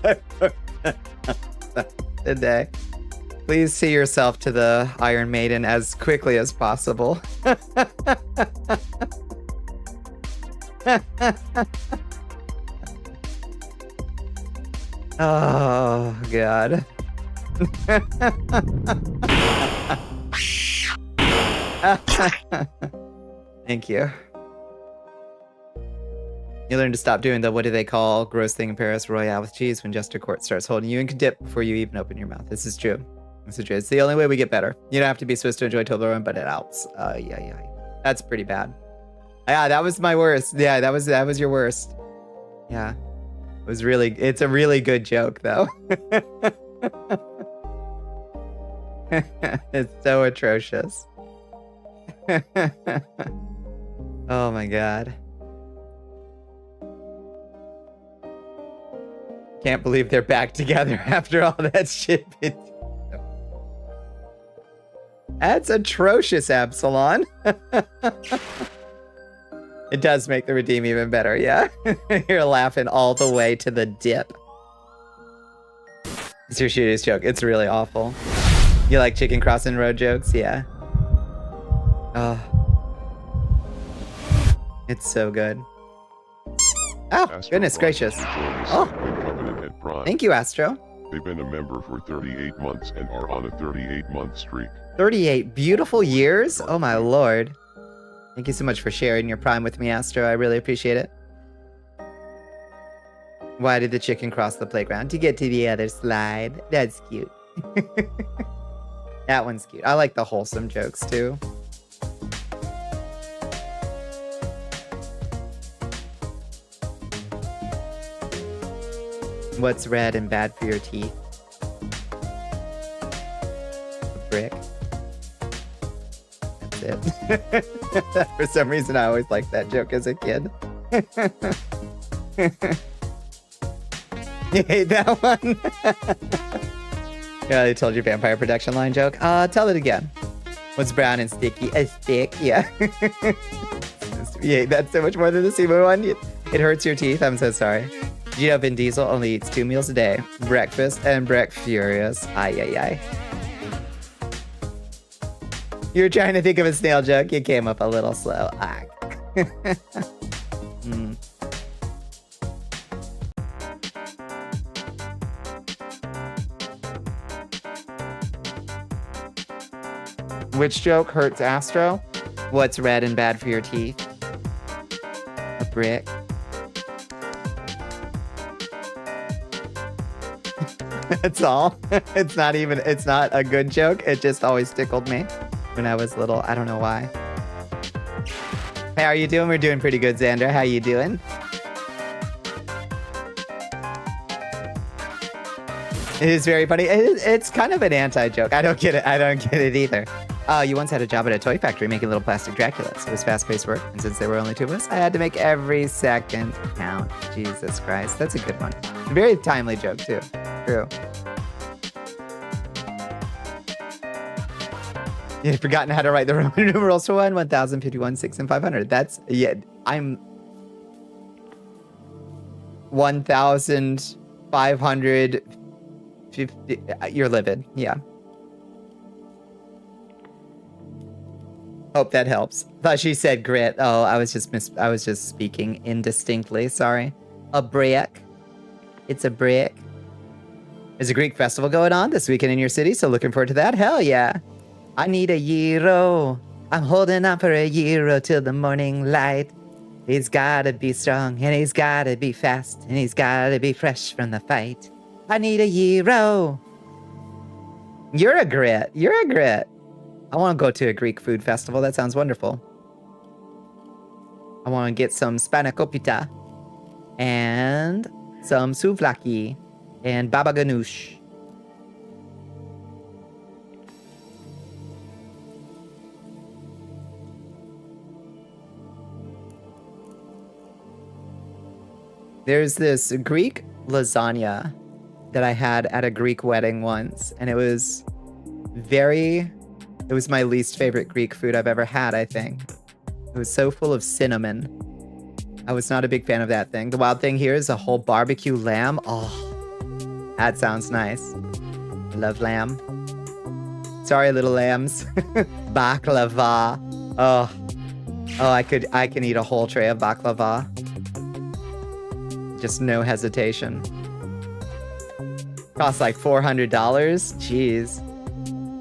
today. Please see yourself to the Iron Maiden as quickly as possible. Oh, God. Thank you. You learn to stop doing the, what do they call, gross thing in Paris, Royale with cheese when Jester Court starts holding you in dip before you even open your mouth. This is true. This is true. It's the only way we get better. You don't have to be Swiss to enjoy Toblerone, but it helps. Yeah. That's pretty bad. Yeah, that was my worst. Yeah, that was your worst. Yeah. It was really, it's a really good joke, though. It's so atrocious. Oh my God. Can't believe they're back together after all that shit. That's atrocious, Absalon. It does make the redeem even better, yeah? You're laughing all the way to the dip. It's your shittiest joke. It's really awful. You like chicken crossing road jokes? Yeah. Oh. It's so good. Oh, Astro goodness gracious. Oh. Thank you, Astro. They've been a member for 38 months and are on a 38-month streak. 38 beautiful years? Oh my lord. Thank you so much for sharing your prime with me, Astro. I really appreciate it. Why did the chicken cross the playground? To get to the other slide. That's cute. That one's cute. I like the wholesome jokes too. What's red and bad for your teeth? A brick. That's it. For some reason, I always liked that joke as a kid. You hate that one? Yeah, they told you vampire production line joke. Tell it again. What's brown and sticky? A stick, yeah. You hate that so much more than the Simu one. It hurts your teeth. I'm so sorry. Did you know Vin Diesel only eats 2 meals a day? Breakfast and Furious. Ay. You were trying to think of a snail joke. You came up a little slow. Which joke hurts Astro? What's red and bad for your teeth? A brick. That's all. It's not a good joke. It just always tickled me when I was little. I don't know why. Hey, how are you doing? We're doing pretty good, Xander. How you doing? It is very funny. It's kind of an anti-joke. I don't get it. I don't get it either. You once had a job at a toy factory making little plastic Draculas. It was fast-paced work, and since there were only 2 of us, I had to make every second count. Jesus Christ. That's a good one. Very timely joke, too. True. You've forgotten how to write the Roman numerals for 1051, 6, and 500. That's, yeah, I'm 1,550. You're livid. Yeah. Hope that helps. Thought she said grit. Oh, I was just speaking indistinctly. Sorry. A brick. It's a brick. There's a Greek festival going on this weekend in your city, so looking forward to that. Hell yeah. I need a gyro. I'm holding on for a gyro till the morning light. He's gotta be strong, and he's gotta be fast, and he's gotta be fresh from the fight. I need a gyro. You're a grit. You're a grit. I want to go to a Greek food festival. That sounds wonderful. I want to get some spanakopita and some souvlaki and baba ganoush. There's this Greek lasagna that I had at a Greek wedding once, and it was my least favorite Greek food I've ever had, I think. It was so full of cinnamon. I was not a big fan of that thing. The wild thing here is a whole barbecue lamb. Oh, that sounds nice. I love lamb. Sorry, little lambs. Baklava. Oh, I can eat a whole tray of baklava. Just no hesitation. Costs like $400. Jeez.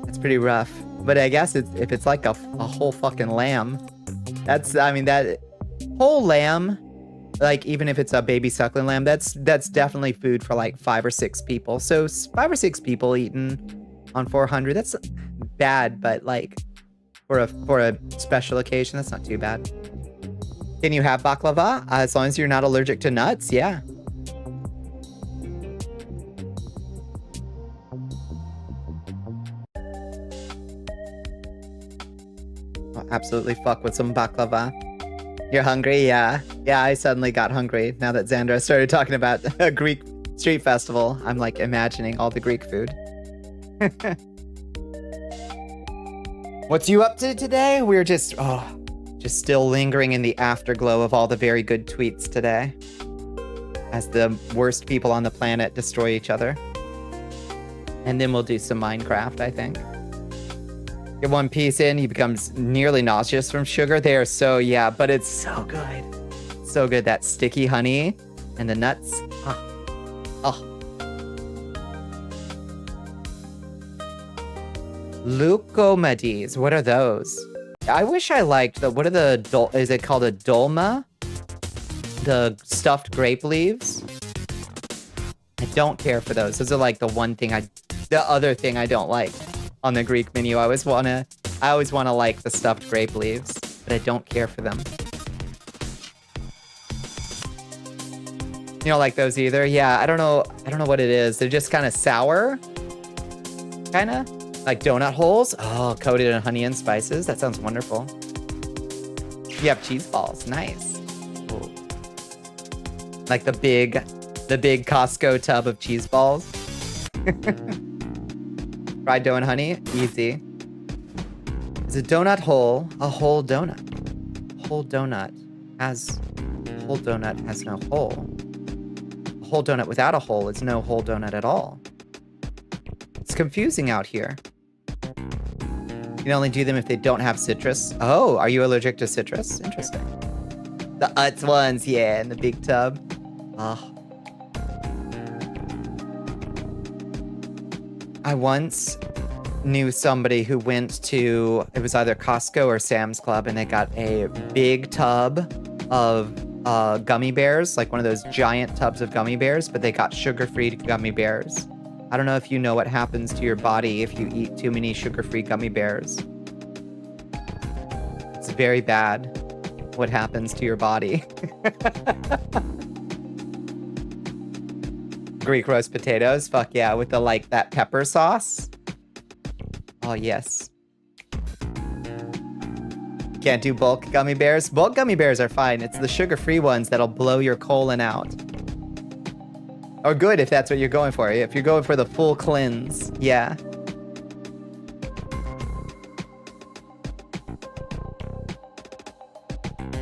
That's pretty rough. But I guess if it's like a whole fucking lamb, that whole lamb, like even if it's a baby suckling lamb, that's definitely food for like 5 or 6 people. So 5 or 6 people eating on 400, that's bad, but like for a special occasion, that's not too bad. Can you have baklava? As long as you're not allergic to nuts, yeah. I'll absolutely fuck with some baklava. You're hungry? Yeah. Yeah, I suddenly got hungry now that Xandra started talking about a Greek street festival. I'm like imagining all the Greek food. What's you up to today? We're just still lingering in the afterglow of all the very good tweets today. As the worst people on the planet destroy each other. And then we'll do some Minecraft, I think. Get one piece in, he becomes nearly nauseous from sugar. They are so, yeah, but it's so good. So good, that sticky honey and the nuts. Leucomades, what are those? I wish I liked what are the, is it called a dolma? The stuffed grape leaves? I don't care for those. Those are like the other thing I don't like on the Greek menu. I always want to like the stuffed grape leaves, but I don't care for them. You don't like those either? Yeah, I don't know what it is. They're just kind of sour. Kinda. Like donut holes? Oh, coated in honey and spices. That sounds wonderful. You have cheese balls. Nice. Ooh. Like the big Costco tub of cheese balls. Fried dough and honey? Easy. Is a donut hole a whole donut? Whole donut has no hole. A whole donut without a hole is no whole donut at all. It's confusing out here. You can only do them if they don't have citrus. Oh, are you allergic to citrus? Interesting. The Utz ones, yeah, in the big tub. Oh. I once knew somebody who went to, it was either Costco or Sam's Club, and they got a big tub of gummy bears, like one of those giant tubs of gummy bears, but they got sugar-free gummy bears. I don't know if you know what happens to your body if you eat too many sugar-free gummy bears. It's very bad what happens to your body. Greek roast potatoes, fuck yeah, with that pepper sauce. Oh yes. Can't do bulk gummy bears. Bulk gummy bears are fine. It's the sugar-free ones that'll blow your colon out. Or good if that's what you're going for. If you're going for the full cleanse, yeah.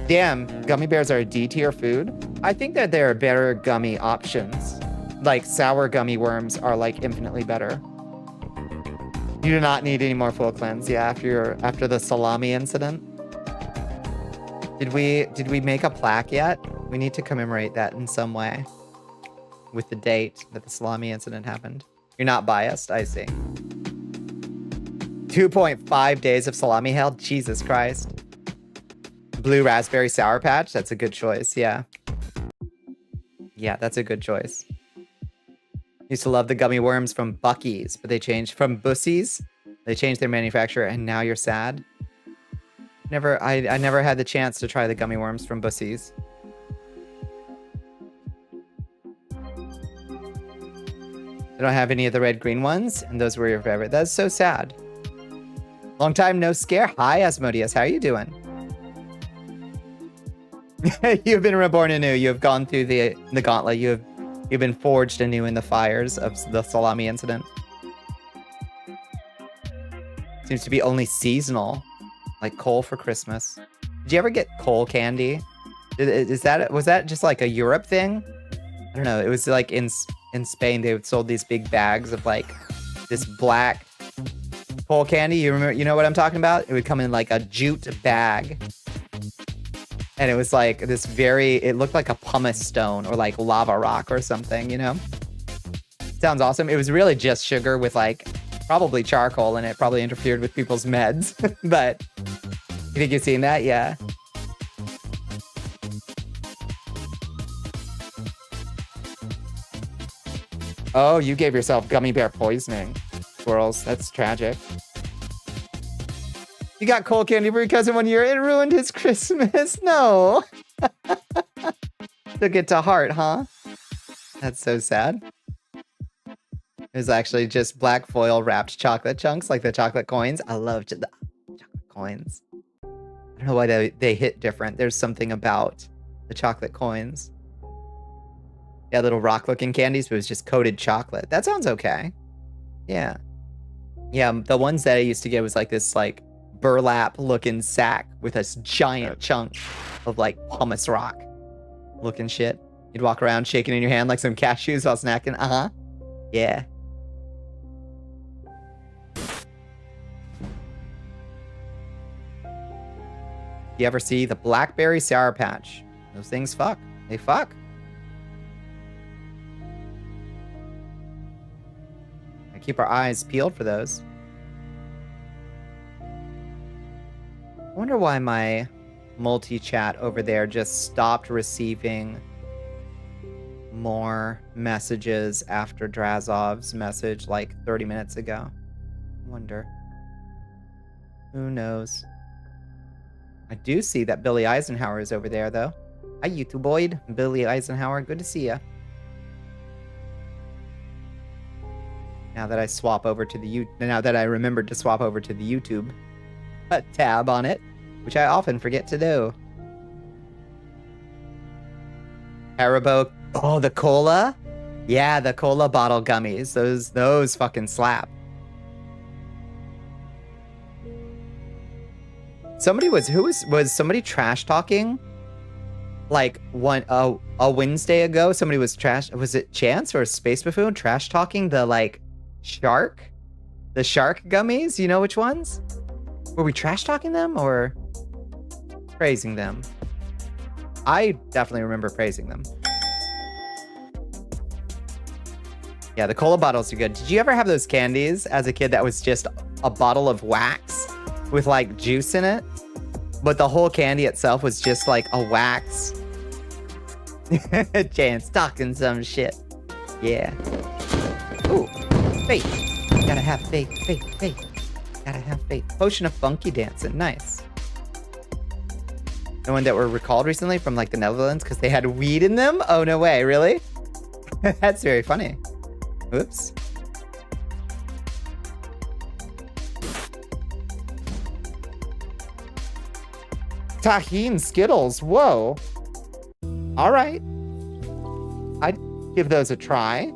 Damn, gummy bears are a D tier food. I think that there are better gummy options. Like sour gummy worms are like infinitely better. You do not need any more full cleanse. Yeah, after the salami incident. Did we make a plaque yet? We need to commemorate that in some way. With the date that the salami incident happened. You're not biased, I see. 2.5 days of salami hell? Jesus Christ. Blue raspberry sour patch? That's a good choice, yeah. Yeah, that's a good choice. Used to love the gummy worms from Buc-ee's, but they changed from Bussies. They changed their manufacturer, and now you're sad. I never had the chance to try the gummy worms from Bussies. I don't have any of the red green ones, and those were your favorite. That's so sad. Long time no scare. Hi, Asmodeus. How are you doing? You've been reborn anew. You have gone through the gauntlet. You've been forged anew in the fires of the salami incident. Seems to be only seasonal, like coal for Christmas. Did you ever get coal candy? Was that just like a Europe thing? I don't know. It was like in Spain they sold these big bags of like this black coal candy. You know what I'm talking about? It would come in like a jute bag. And it was like this it looked like a pumice stone or like lava rock or something, you know? Sounds awesome. It was really just sugar with like probably charcoal in it. Probably interfered with people's meds. But you think you've seen that? Yeah. Oh, you gave yourself gummy bear poisoning. Squirrels, that's tragic. You got coal candy for your cousin one year. It ruined his Christmas. No. Took it to heart, huh? That's so sad. It was actually just black foil wrapped chocolate chunks, like the chocolate coins. I love the chocolate coins. I don't know why they hit different. There's something about the chocolate coins. Yeah, little rock-looking candies, but it was just coated chocolate. That sounds okay. Yeah. Yeah, the ones that I used to get was like this like burlap-looking sack with a giant chunk of like pumice rock looking shit. You'd walk around shaking in your hand like some cashews while snacking. Uh-huh. Yeah. You ever see the blackberry sour patch? Those things fuck. They fuck. I keep our eyes peeled for those. I wonder why my multi-chat over there just stopped receiving more messages after Drazov's message like 30 minutes ago. I wonder. Who knows? I do see that Billy Eisenhower is over there, though. Hi, YouTube Boyd. Billy Eisenhower, good to see ya. Now that I swap over to the now that I remembered to swap over to the YouTube tab on it, which I often forget to do. Haribo. Oh, the cola? Yeah, the cola bottle gummies. Those fucking slap. Was somebody trash talking? Like a Wednesday ago, somebody was was it Chance or Space Buffoon trash talking the like shark? The shark gummies? You know which ones? Were we trash talking them or praising them? I definitely remember praising them. Yeah, the cola bottles are good. Did you ever have those candies as a kid that was just a bottle of wax with like juice in it? But the whole candy itself was just like a wax. Chance talking some shit. Yeah. Ooh, faith. Gotta have faith. Gotta have faith. Potion of funky dancing. Nice. The one that were recalled recently from like the Netherlands because they had weed in them? Oh, no way. Really? That's very funny. Oops. Tajin Skittles. Whoa. All right. I'd give those a try.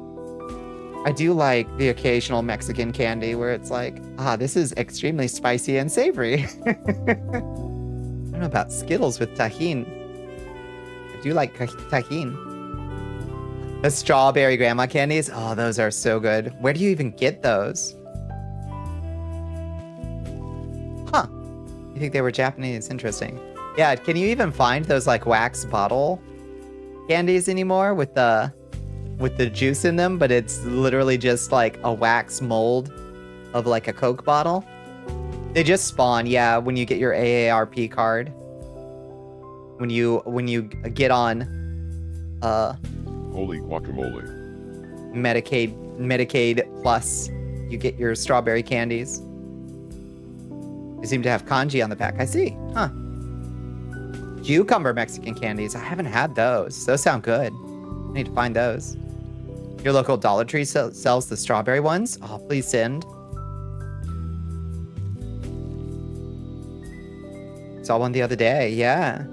I do like the occasional Mexican candy where it's like, this is extremely spicy and savory. don't know about Skittles with tahini. I do like tahini. The strawberry grandma candies. Oh, those are so good. Where do you even get those? Huh. You think they were Japanese? Interesting. Yeah, can you even find those like wax bottle candies anymore with the juice in them, but it's literally just like a wax mold of like a Coke bottle? They just spawn, yeah, when you get your AARP card. When you get on Holy guacamole. Medicaid Plus, you get your strawberry candies. They seem to have kanji on the back. I see. Huh. Cucumber Mexican candies. I haven't had those. Those sound good. I need to find those. Your local Dollar Tree sells the strawberry ones. Oh, please send. Saw one the other day. Yeah.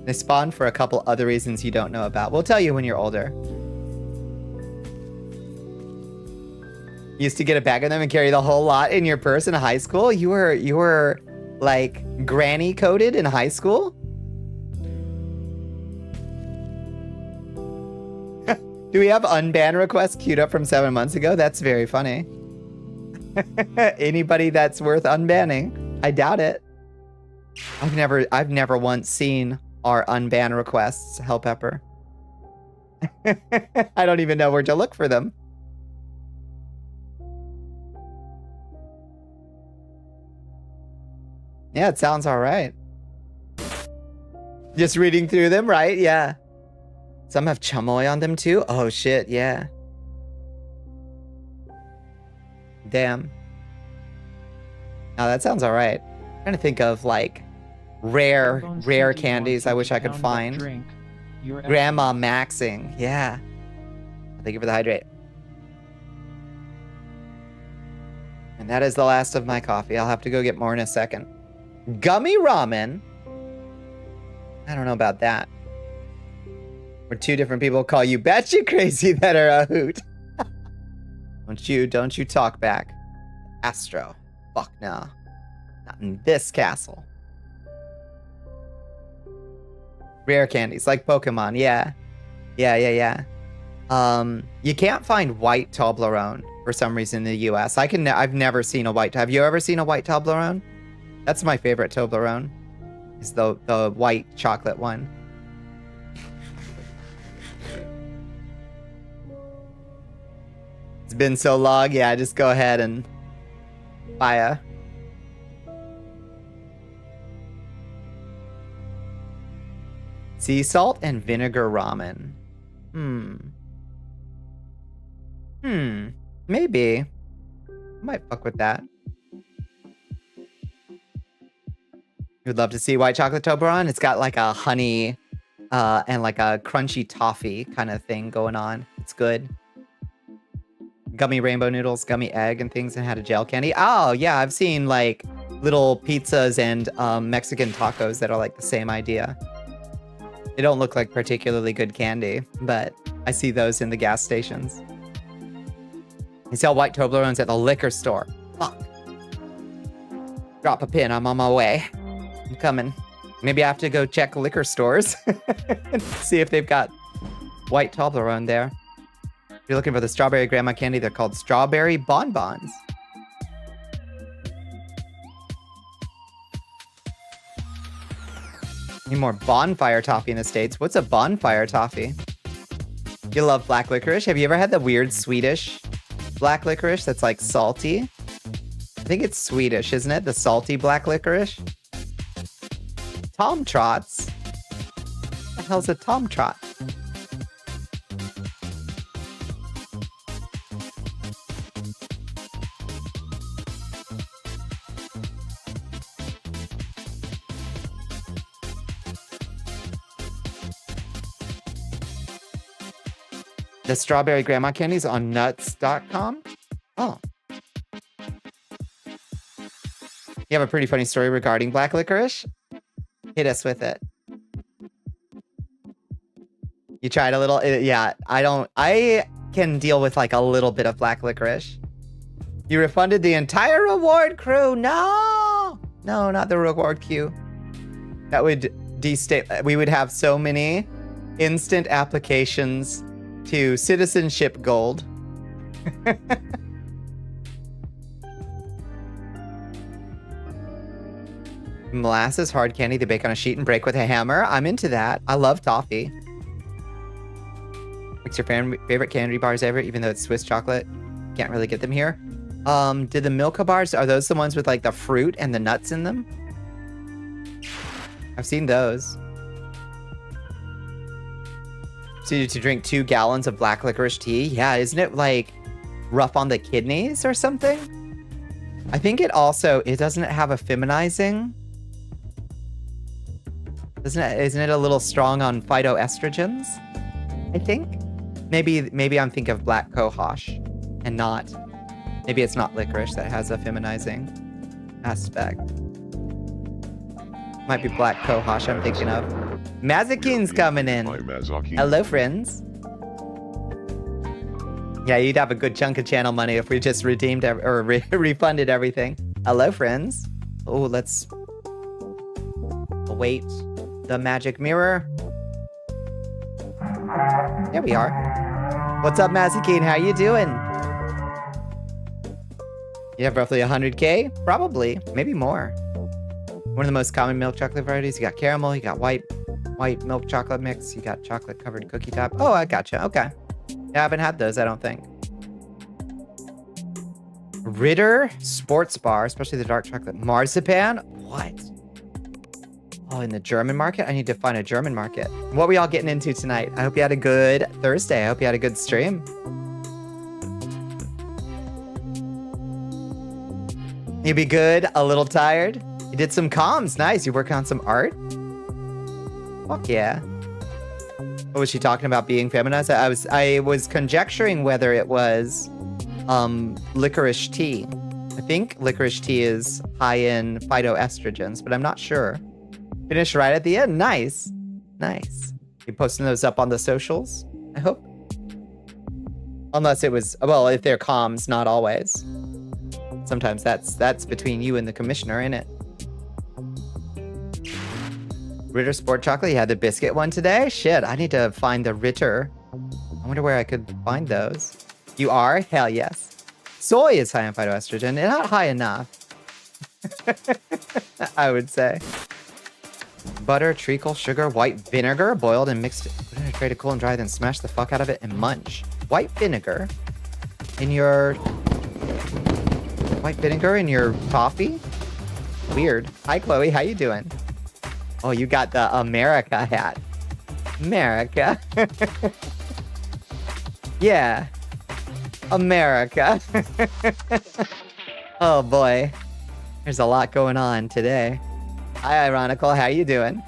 They spawn for a couple other reasons you don't know about. We'll tell you when you're older. Used to get a bag of them and carry the whole lot in your purse in high school? You were like granny coded in high school? Do we have unban requests queued up from 7 months ago? That's very funny. Anybody that's worth unbanning? I doubt it. I've never once seen our unban requests, Hell Pepper. I don't even know where to look for them. Yeah, it sounds all right. Just reading through them, right? Yeah. Some have chamoy on them too. Oh shit, yeah. Damn. Now that sounds all right. I'm trying to think of like rare candies I wish I could find. Grandma Maxing, yeah. Thank you for the hydrate. And that is the last of my coffee. I'll have to go get more in a second. Gummy ramen? I don't know about that. Where two different people call you batshit crazy that are a hoot. Don't you talk back. Astro. Fuck no. Not in this castle. Rare candies, like Pokemon, yeah. Yeah. You can't find white Toblerone for some reason in the US. I've never seen a white. Have you ever seen a white Toblerone? That's my favorite Toblerone. Is the white chocolate one. It's been so long, yeah, just go ahead and buy a sea salt and vinegar ramen. Maybe. I might fuck with that. You'd love to see white chocolate Toblerone. It's got like a honey and like a crunchy toffee kind of thing going on. It's good. Gummy rainbow noodles, gummy egg and things, and had a gel candy. Oh yeah, I've seen like little pizzas and Mexican tacos that are like the same idea. They don't look like particularly good candy, but I see those in the gas stations. They sell white Toblerones at the liquor store. Fuck. Drop a pin, I'm on my way. I'm coming. Maybe I have to go check liquor stores and see if they've got white Toblerone there. If you're looking for the strawberry grandma candy, they're called strawberry bonbons. Need more bonfire toffee in the States. What's a bonfire toffee? You love black licorice? Have you ever had the weird Swedish black licorice that's like salty? I think it's Swedish, isn't it? The salty black licorice? Tom Trots? What the hell's a Tom Trot? The strawberry grandma candies on nuts.com? Oh. You have a pretty funny story regarding black licorice? Hit us with it. You tried a little? Yeah, I can deal with like a little bit of black licorice. You refunded the entire reward crew. No! No, not the reward queue. That would we would have so many instant applications to citizenship gold. Molasses, hard candy, they bake on a sheet and break with a hammer. I'm into that. I love toffee. What's your favorite candy bars ever, even though it's Swiss chocolate? Can't really get them here. Did the Milka bars, are those the ones with like the fruit and the nuts in them? I've seen those. So you to drink 2 gallons of black licorice tea? Yeah, isn't it like rough on the kidneys or something? I think it doesn't it have a feminizing? Isn't it a little strong on phytoestrogens? I think. Maybe I'm thinking of black cohosh and not. Maybe it's not licorice that has a feminizing aspect. Might be black cohosh I'm thinking of. Mazakin's coming in. Hello, friends. Yeah, you'd have a good chunk of channel money if we just redeemed or refunded everything. Hello, friends. Oh, let's await the magic mirror. There we are. What's up, Mazakin? How you doing? You have roughly 100K? Probably. Maybe more. One of the most common milk chocolate varieties. You got caramel, you got white milk chocolate mix, you got chocolate covered cookie top. Oh, I gotcha. Okay. Yeah, I haven't had those, I don't think. Ritter sports bar, especially the dark chocolate. Marzipan? What? Oh, in the German market? I need to find a German market. What are we all getting into tonight? I hope you had a good Thursday. I hope you had a good stream. You be good? A little tired? You did some comms. Nice. You working on some art? Fuck yeah. What was she talking about being feminized? I was conjecturing whether it was licorice tea. I think licorice tea is high in phytoestrogens, but I'm not sure. Finished right at the end. Nice. Nice. You posting those up on the socials, I hope? Unless it was, well, if they're comms, not always. Sometimes that's between you and the commissioner, innit? Ritter Sport Chocolate, you had the biscuit one today? Shit, I need to find the Ritter. I wonder where I could find those. You are? Hell yes. Soy is high in phytoestrogen. Not high enough. I would say. Butter, treacle, sugar, white vinegar, boiled and mixed. Put in a tray to cool and dry, then smash the fuck out of it and munch. White vinegar in your... White vinegar in your coffee? Weird. Hi, Chloe. How you doing? Oh, you got the America hat. America. Yeah. America. Oh, boy. There's a lot going on today. Hi, Ironical. How you doing?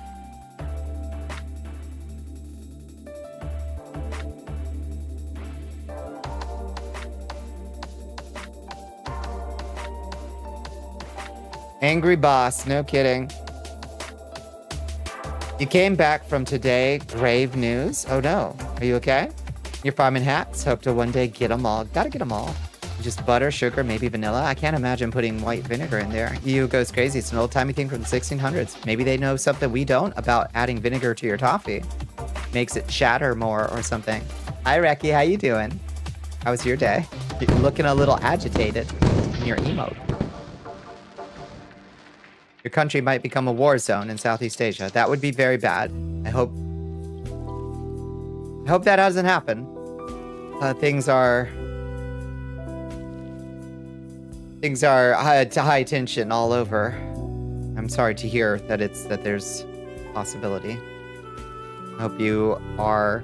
Angry boss. No kidding. You came back from today. Grave news. Oh, no. Are you okay? You're farming hats. Hope to one day get them all. Gotta get them all. Just butter, sugar, maybe vanilla. I can't imagine putting white vinegar in there. EU goes crazy. It's an old-timey thing from the 1600s. Maybe they know something we don't about adding vinegar to your toffee. Makes it shatter more or something. Hi, Reki. How you doing? How was your day? You're looking a little agitated in your emote. Your country might become a war zone in Southeast Asia. That would be very bad. I hope that doesn't happen. Things are high tension all over. I'm sorry to hear that there's possibility. I hope you are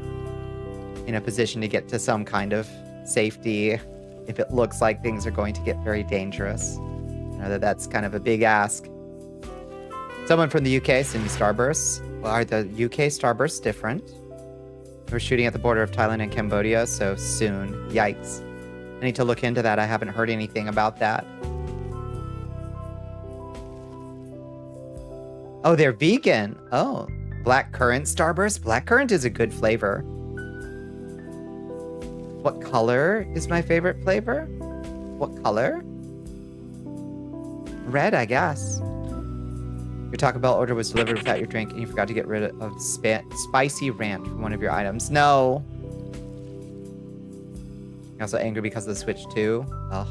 in a position to get to some kind of safety if it looks like things are going to get very dangerous. I know that's kind of a big ask. Someone from the UK, Cindy Starburst. Well, are the UK Starbursts different? We're shooting at the border of Thailand and Cambodia so soon. Yikes. I need to look into that. I haven't heard anything about that. Oh, they're vegan. Oh, blackcurrant Starburst. Blackcurrant is a good flavor. What color is my favorite flavor? What color? Red, I guess. Your Taco Bell order was delivered without your drink, and you forgot to get rid of spicy ranch from one of your items. No. You're also angry because of the Switch too. Oh,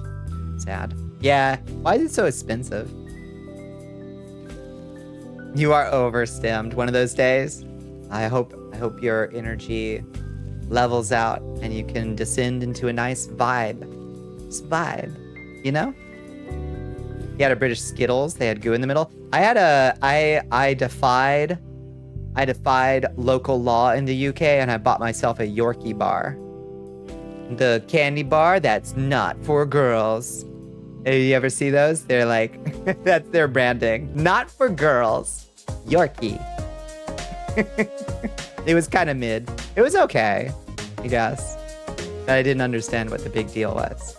sad. Yeah. Why is it so expensive? You are overstimmed one of those days. I hope your energy levels out and you can descend into a nice vibe. Just vibe, you know? You had a British Skittles. They had goo in the middle. I defied local law in the UK and I bought myself a Yorkie bar. The candy bar that's not for girls. Have you ever see those? They're like, that's their branding. Not for girls. Yorkie. It was kind of mid. It was okay, I guess. But I didn't understand what the big deal was.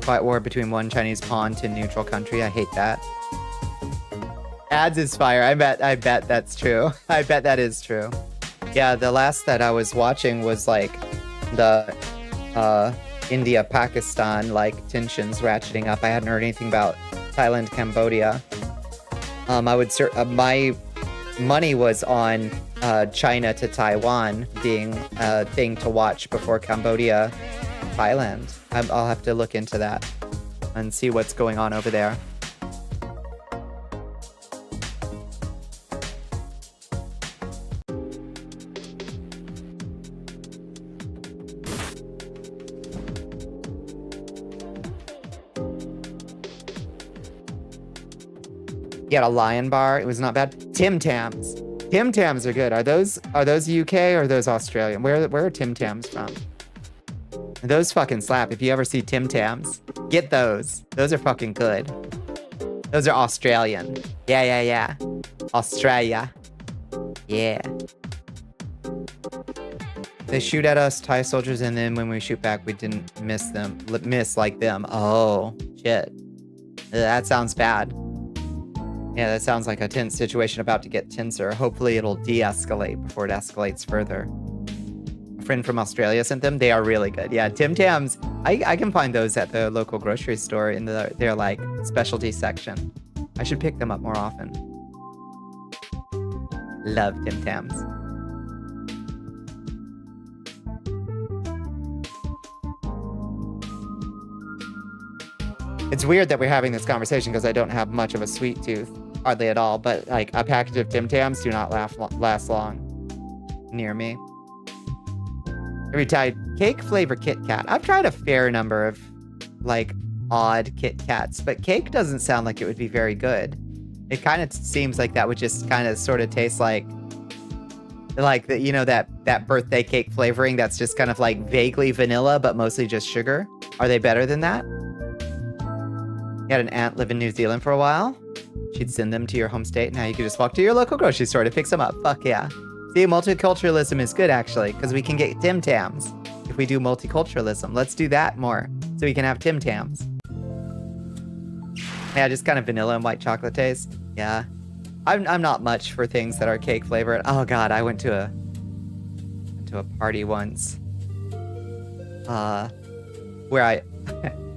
Fight war between one Chinese pawn to neutral country. I hate that. Ads is fire. I bet that's true. I bet that is true. Yeah, the last that I was watching was like the India-Pakistan like tensions ratcheting up. I hadn't heard anything about Thailand, Cambodia. I would my money was on China to Taiwan being a thing to watch before Cambodia, Thailand. I'll have to look into that and see what's going on over there. You had a Lion Bar. It was not bad. Tim Tams. Tim Tams are good. Are those UK or are those Australian? Where are Tim Tams from? Those fucking slap. If you ever see Tim Tams, get those. Those are fucking good. Those are Australian. Yeah. Australia. Yeah. They shoot at us, Thai soldiers, and then when we shoot back, we didn't miss like them. Oh, shit. That sounds bad. Yeah, that sounds like a tense situation about to get tenser. Hopefully it'll de-escalate before it escalates further. A friend from Australia sent them. They are really good. Yeah, Tim Tams. I can find those at the local grocery store in their like specialty section. I should pick them up more often. Love Tim Tams. It's weird that we're having this conversation because I don't have much of a sweet tooth. Hardly at all, but like a package of Tim Tams do not last long near me. Every time cake flavor Kit Kat. I've tried a fair number of like odd Kit Kats, but cake doesn't sound like it would be very good. It kind of seems like that would just kind of sort of taste like the, you know, that birthday cake flavoring that's just kind of like vaguely vanilla but mostly just sugar. Are they better than that? You had an aunt live in New Zealand for a while. She'd send them to your home state. Now you can just walk to your local grocery store to pick some up. Fuck yeah. See, multiculturalism is good, actually, because we can get Tim Tams if we do multiculturalism. Let's do that more so we can have Tim Tams. Yeah, just kind of vanilla and white chocolate taste. Yeah. I'm not much for things that are cake flavored. Oh, God, I went to a party once where I...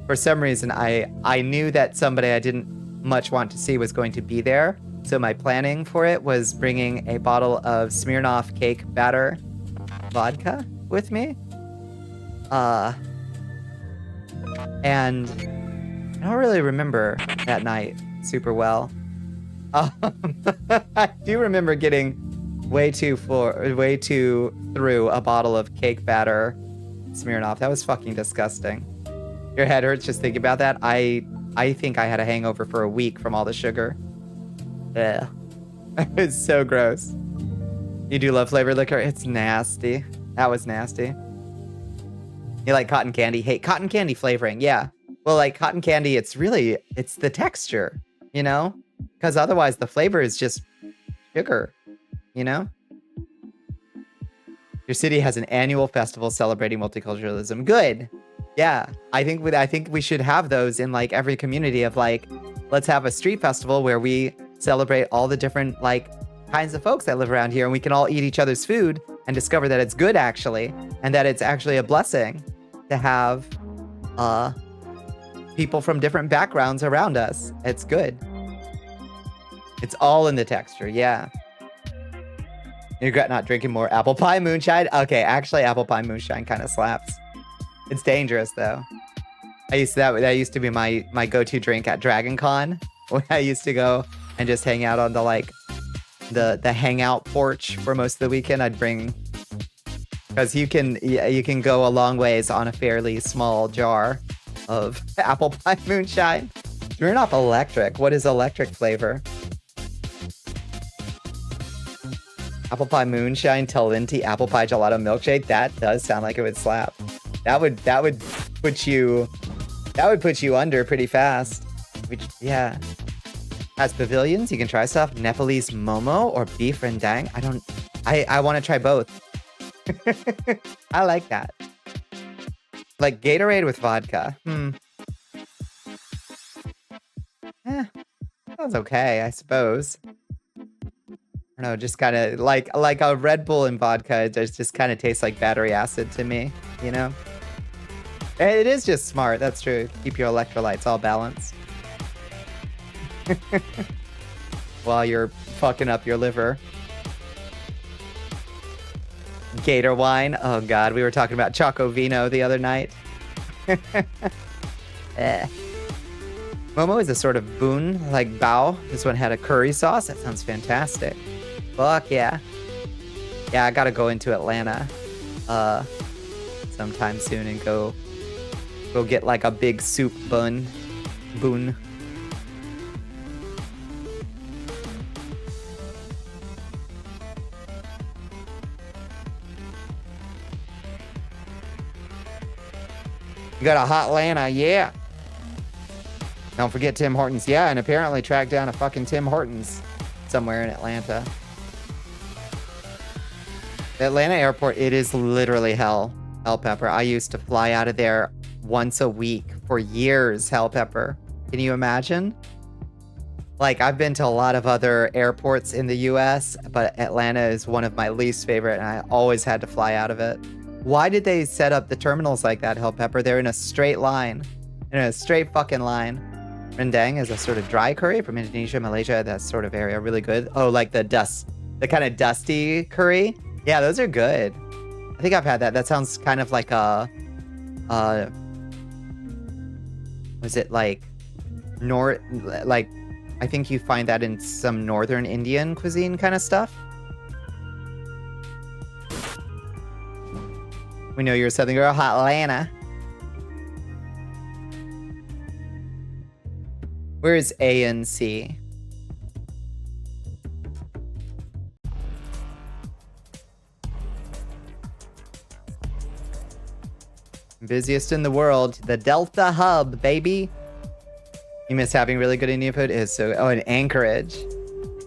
For some reason, I knew that somebody I didn't much want to see was going to be there. So my planning for it was bringing a bottle of Smirnoff cake batter vodka with me. And I don't really remember that night super well. I do remember getting way too through a bottle of cake batter Smirnoff. That was fucking disgusting. Your head hurts just thinking about that. I think I had a hangover for a week from all the sugar. Ugh. It's so gross. You do love flavored liquor? It's nasty. That was nasty. You like cotton candy? Hate cotton candy flavoring. Yeah. Well, like cotton candy, it's the texture, you know? Because otherwise the flavor is just sugar, you know? Your city has an annual festival celebrating multiculturalism. Good. Yeah, I think we should have those in like every community of like, let's have a street festival where we celebrate all the different like kinds of folks that live around here and we can all eat each other's food and discover that it's good actually and that it's actually a blessing to have people from different backgrounds around us. It's good. It's all in the texture, yeah. You regret not drinking more apple pie moonshine? Okay, actually, apple pie moonshine kind of slaps. It's dangerous, though. That used to be my go-to drink at Dragon Con, when I used to go and just hang out on the hangout porch for most of the weekend. I'd bring, because you can go a long ways on a fairly small jar of apple pie moonshine. Turn off electric. What is electric flavor? Apple pie moonshine, Talenti, apple pie gelato milkshake. That does sound like it would slap. That would put you under pretty fast. Yeah. As pavilions, you can try stuff. Nepalese momo or beef rendang. I want to try both. I like that. Like Gatorade with vodka. Sounds okay, I suppose. I don't know, just kind of like a Red Bull and vodka. It just kind of tastes like battery acid to me, you know? It is just smart, that's true. Keep your electrolytes all balanced. While you're fucking up your liver. Gator wine. Oh god, we were talking about Choco Vino the other night. Momo is a sort of boon, like bao. This one had a curry sauce. That sounds fantastic. Fuck yeah. Yeah, I gotta go into Atlanta sometime soon and go get like a big soup boon. You got a hot Atlanta, yeah. Don't forget Tim Hortons. Yeah, and apparently track down a fucking Tim Hortons somewhere in Atlanta. The Atlanta airport, it is literally hell. Hell Pepper. I used to fly out of there once a week for years, Hell Pepper. Can you imagine? Like, I've been to a lot of other airports in the US, but Atlanta is one of my least favorite, and I always had to fly out of it. Why did they set up the terminals like that, Hell Pepper? They're in a straight line. In a straight fucking line. Rendang is a sort of dry curry from Indonesia, Malaysia, that sort of area. Really good. Oh, like the kind of dusty curry? Yeah, those are good. I think I've had that. That sounds kind of like a... was it like... like, I think you find that in some northern Indian cuisine kind of stuff. We know you're a Southern girl. Hot Atlanta. Where is ANC? Busiest in the world. The Delta Hub, baby. You miss having really good Indian food? Is so... Oh, and Anchorage.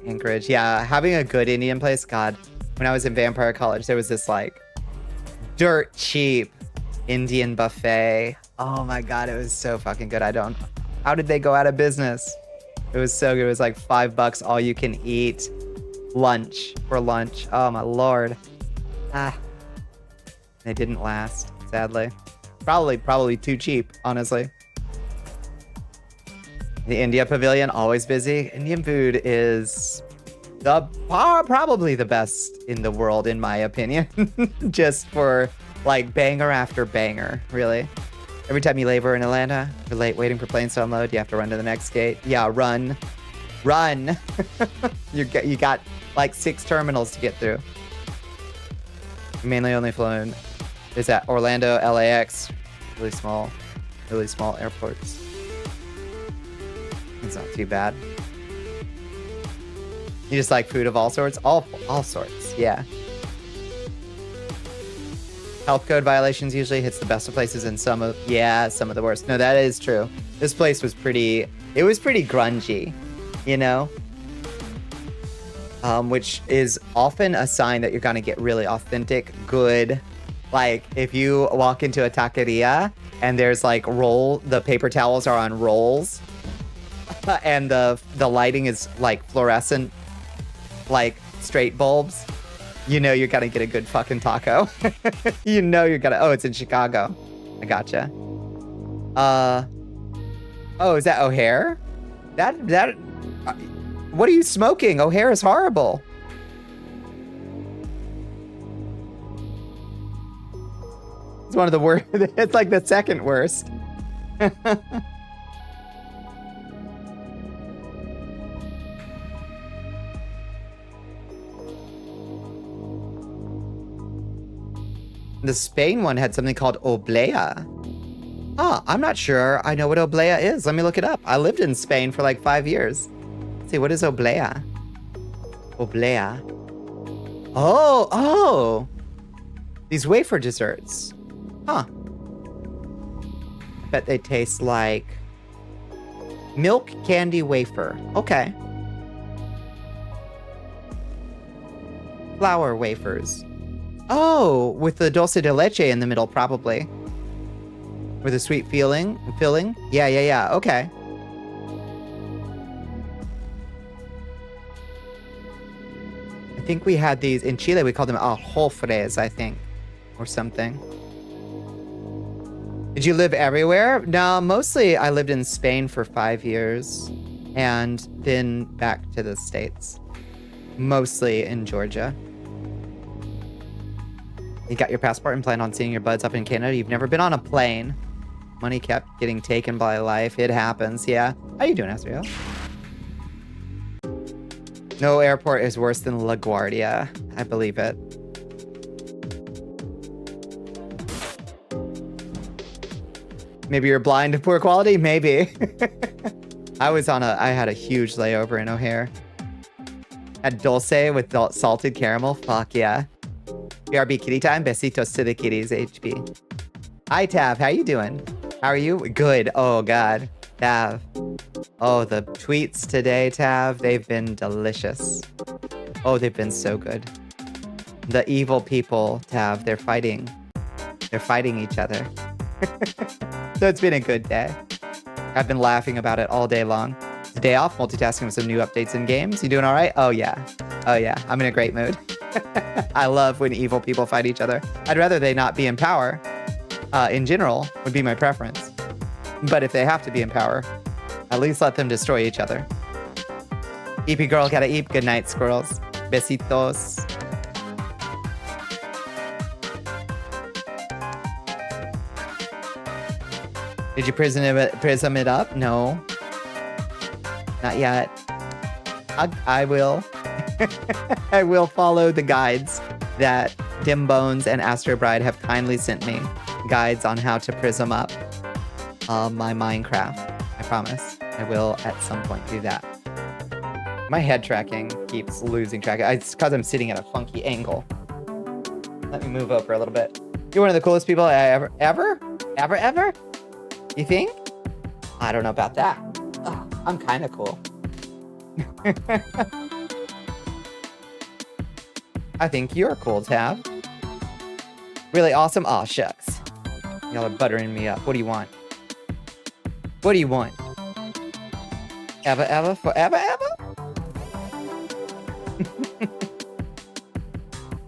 Anchorage. Yeah, having a good Indian place. God, when I was in Vampire College, there was this, like, dirt cheap Indian buffet. Oh my god, it was so fucking good. How did they go out of business? It was so good. It was like $5 all you can eat lunch for lunch. Oh my lord. They didn't last, sadly. Probably too cheap, honestly. The India Pavilion, always busy. Indian food is probably the best in the world, in my opinion. Just for like banger after banger, really. Every time you labor in Atlanta, you're late waiting for planes to unload, you have to run to the next gate. Yeah, run. You got like 6 terminals to get through. You mainly only flown is at Orlando, LAX. Really small airports. It's not too bad. You just like food of all sorts? All sorts, yeah. Health code violations usually hits the best of places and some of the worst. No, that is true. This place was pretty grungy, you know? Which is often a sign that you're gonna get really authentic, good. Like, if you walk into a taqueria and there's like the paper towels are on rolls and the lighting is like fluorescent, like straight bulbs, you know you're gonna get a good fucking taco. You know you're gonna... Oh, it's in Chicago. I gotcha. Oh, is that O'Hare? What are you smoking? O'Hare is horrible. It's one of the worst. It's like the second worst. The Spain one had something called oblea. Huh, I'm not sure I know what oblea is. Let me look it up. I lived in Spain for like 5 years. Let's see, what is oblea? Oblea. Oh! These wafer desserts. Huh. I bet they taste like milk candy wafer. Okay. Flour wafers. Oh, with the dulce de leche in the middle, probably. With a sweet filling? Yeah. Okay. I think we had these in Chile. We called them alfajores, I think, or something. Did you live everywhere? No, mostly I lived in Spain for 5 years and then back to the States. Mostly in Georgia. You got your passport and plan on seeing your buds up in Canada. You've never been on a plane. Money kept getting taken by life. It happens, yeah. How you doing, Asriel? No airport is worse than LaGuardia. I believe it. Maybe you're blind to poor quality? Maybe. I had a huge layover in O'Hare. Had dulce with salted caramel. Fuck yeah. BRB kitty time. Besitos to the kitties, HB. Hi, Tav. How you doing? How are you? Good. Oh, God. Tav. Oh, the tweets today, Tav. They've been delicious. Oh, they've been so good. The evil people, Tav, they're fighting. They're fighting each other. So it's been a good day. I've been laughing about it all day long. It's a day off, multitasking with some new updates in games. You doing all right? Oh, yeah. Oh, yeah. I'm in a great mood. I love when evil people fight each other. I'd rather they not be in power. In general, would be my preference. But if they have to be in power, at least let them destroy each other. EP girl gotta eat. Good night, squirrels. Besitos. Did you prism it up? No. Not yet. I will. I will follow the guides that Dimbones and Astro Bride have kindly sent me. Guides on how to prism up my Minecraft. I promise. I will at some point do that. My head tracking keeps losing track. It's because I'm sitting at a funky angle. Let me move over a little bit. You're one of the coolest people I ever? You think? I don't know about that. Oh, I'm kind of cool. I think you're cool, Tab. Really awesome. Aw, shucks. Y'all are buttering me up. What do you want? What do you want? Ever, forever?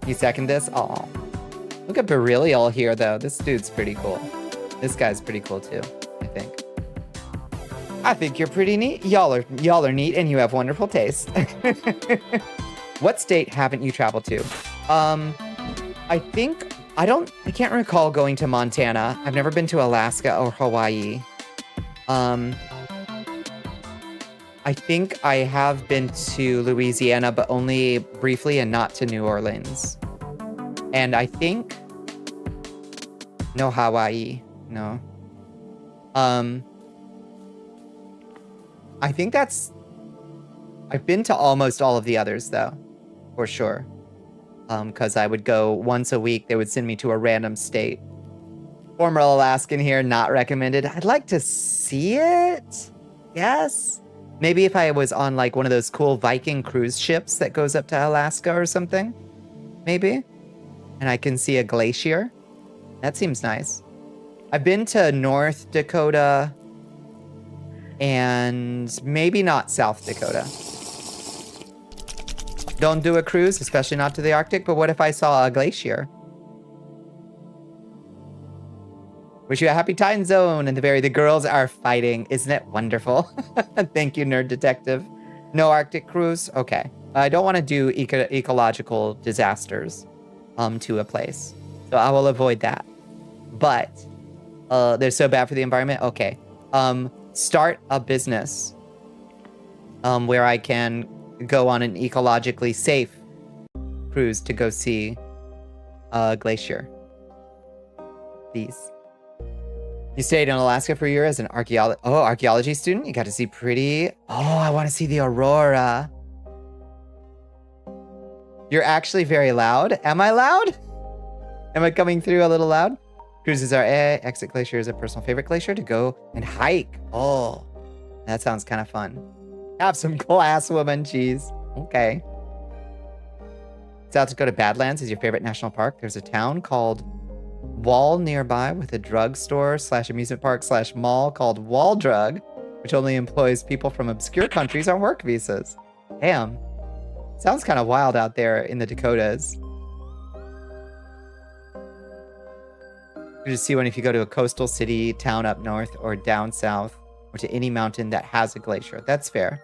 You second this? Aw. Look at Beryllial here, though. This dude's pretty cool. This guy's pretty cool, too, I think. I think you're pretty neat. Y'all are neat, and you have wonderful taste. What state haven't you traveled to? I can't recall going to Montana. I've never been to Alaska or Hawaii. I think I have been to Louisiana, but only briefly and not to New Orleans. And I think... No Hawaii. No. I think that's... I've been to almost all of the others, though. For sure. Because I would go once a week. They would send me to a random state. Former Alaskan here, not recommended. I'd like to see it. Yes. Maybe if I was on like one of those cool Viking cruise ships that goes up to Alaska or something. Maybe. And I can see a glacier. That seems nice. I've been to North Dakota and maybe not South Dakota. Don't do a cruise, especially not to the Arctic, but what if I saw a glacier? Wish you a happy time zone. And the girls are fighting. Isn't it wonderful? Thank you, Nerd Detective. No Arctic cruise? Okay. I don't want to do ecological disasters to a place. So I will avoid that. But they're so bad for the environment? Okay. Start a business where I can go on an ecologically safe cruise to go see a glacier. Please. You stayed in Alaska for a year as an archaeology student? You got to see pretty... Oh, I want to see the aurora. You're actually very loud. Am I loud? Am I coming through a little loud? Cruises are exit glacier is a personal favorite glacier to go and hike. Oh, that sounds kind of fun. Have some class, woman. Jeez. Okay. South Dakota Badlands is your favorite national park. There's a town called Wall nearby with a drugstore / amusement park / mall called Wall Drug, which only employs people from obscure countries on work visas. Damn. Sounds kind of wild out there in the Dakotas. You just see one if you go to a coastal city, town up north, or down south, or to any mountain that has a glacier. That's fair.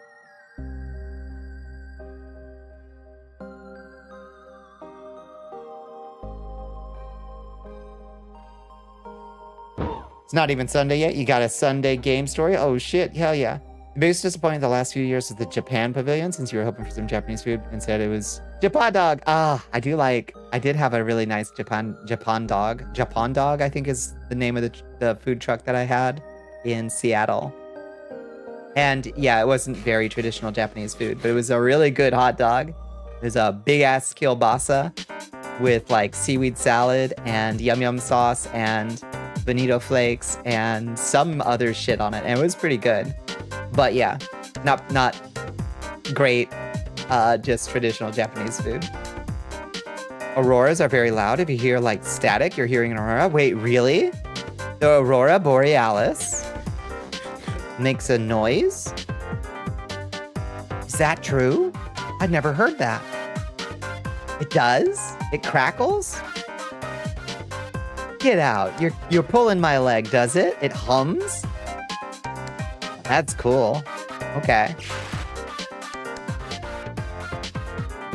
It's not even Sunday yet. You got a Sunday game story? Oh shit, hell yeah. The biggest disappointment the last few years was the Japan pavilion, since you were hoping for some Japanese food. Instead it was Japan dog. Ah, I did have a really nice Japan dog. Japan dog, I think is the name of the food truck that I had in Seattle. And yeah, it wasn't very traditional Japanese food, but it was a really good hot dog. It was a big ass kielbasa with like seaweed salad and yum yum sauce and bonito flakes and some other shit on it, and it was pretty good. But yeah, not great, just traditional Japanese food. Auroras are very loud. If you hear like static, you're hearing an aurora. Wait, really? The aurora borealis makes a noise? Is that true? I've never heard that. It does? It crackles? Get out. You're pulling my leg, does it? It hums? That's cool. Okay.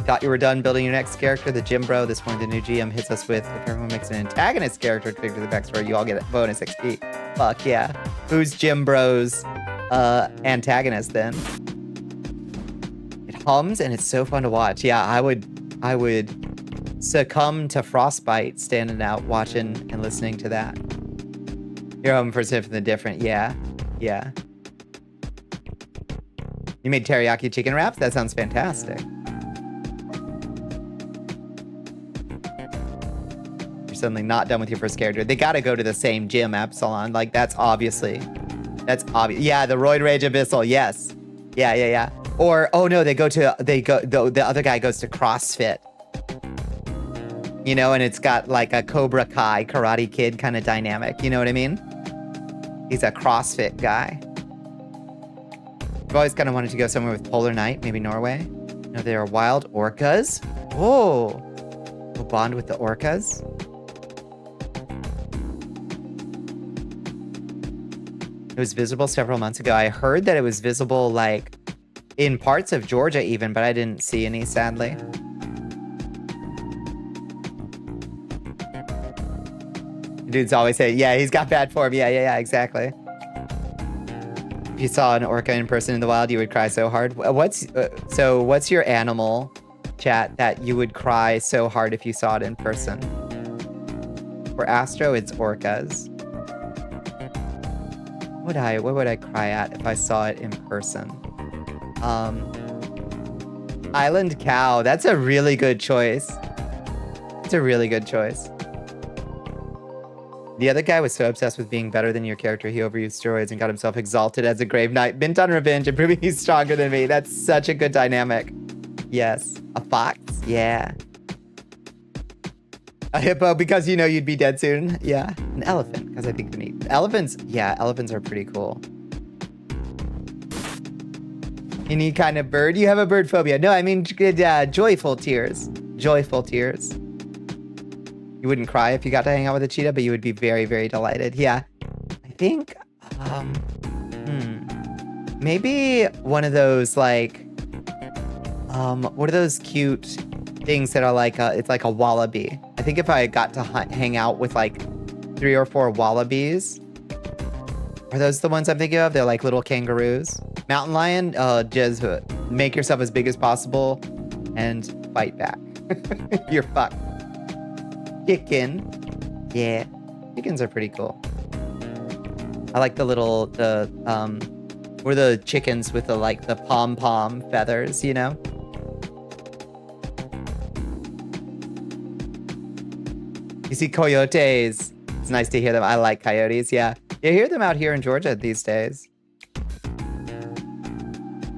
Thought you were done building your next character, the Gym Bro. This point, the new GM hits us with, if everyone makes an antagonist character to figure the backstory, you all get a bonus XP. Fuck yeah. Who's Gym Bro's antagonist then? It hums and it's so fun to watch. Yeah, I would succumb to frostbite standing out watching and listening to that. You're home for something different. Yeah. Yeah. You made teriyaki chicken wraps? That sounds fantastic. You're suddenly not done with your first character. They gotta go to the same gym, Epsilon. Like, that's obvious. Yeah, the Roid Rage Abyssal, yes. Yeah. Or, oh no, the other guy goes to CrossFit. You know, and it's got like a Cobra Kai, Karate Kid kind of dynamic. You know what I mean? He's a CrossFit guy. I've always kind of wanted to go somewhere with polar night, maybe Norway. You know, there are wild orcas. Oh, we'll bond with the orcas. It was visible several months ago. I heard that it was visible like in parts of Georgia even, but I didn't see any, sadly. Dudes always say, yeah, he's got bad form. Yeah, exactly. If you saw an orca in person in the wild, you would cry so hard. What's your animal, chat, that you would cry so hard if you saw it in person? For Astro, it's orcas. What would I cry at if I saw it in person? Island cow. That's a really good choice. It's a really good choice. The other guy was so obsessed with being better than your character, he overused steroids and got himself exalted as a grave knight, bent on revenge and proving he's stronger than me. That's such a good dynamic. Yes. A fox? Yeah. A hippo, because you know you'd be dead soon. Yeah. An elephant, because I think they're neat. Elephants, yeah, elephants are pretty cool. Any kind of bird? You have a bird phobia. No, I mean joyful tears. Joyful tears. You wouldn't cry if you got to hang out with a cheetah, but you would be very, very delighted. Yeah. I think, maybe one of those, like, what are those cute things that are like, it's like a wallaby. I think if I got to hang out with like 3 or 4 wallabies, are those the ones I'm thinking of? They're like little kangaroos. Mountain lion, just make yourself as big as possible and fight back. You're fucked. Chicken. Yeah. Chickens are pretty cool. I like the little, or the chickens with the, like, the pom-pom feathers, you know? You see coyotes. It's nice to hear them. I like coyotes, yeah. You hear them out here in Georgia these days.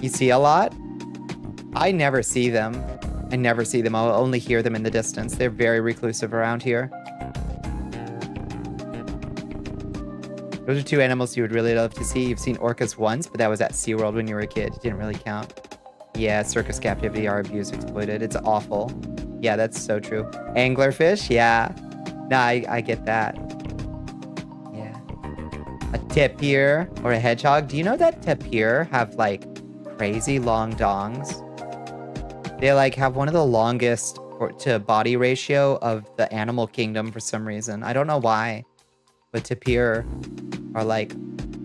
You see a lot? I never see them. I never see them. I'll only hear them in the distance. They're very reclusive around here. Those are 2 animals you would really love to see. You've seen orcas once, but that was at SeaWorld when you were a kid. It didn't really count. Yeah, circus captivity are abused, exploited. It's awful. Yeah, that's so true. Anglerfish? Yeah. Nah, I get that. Yeah. A tapir or a hedgehog. Do you know that tapir have, like, crazy long dongs? They, like, have one of the longest to body ratio of the animal kingdom for some reason. I don't know why, but tapir are, like,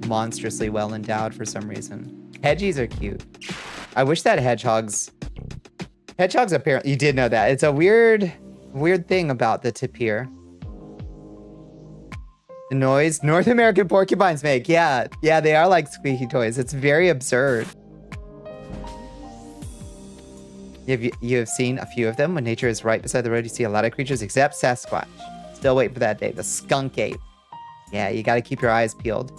monstrously well endowed for some reason. Hedgies are cute. I wish that hedgehogs apparently, you did know that. It's a weird thing about the tapir. The noise North American porcupines make. Yeah, they are like squeaky toys. It's very absurd. You have seen a few of them. When nature is right beside the road, you see a lot of creatures except Sasquatch. Still waiting for that day. The skunk ape. Yeah, you got to keep your eyes peeled.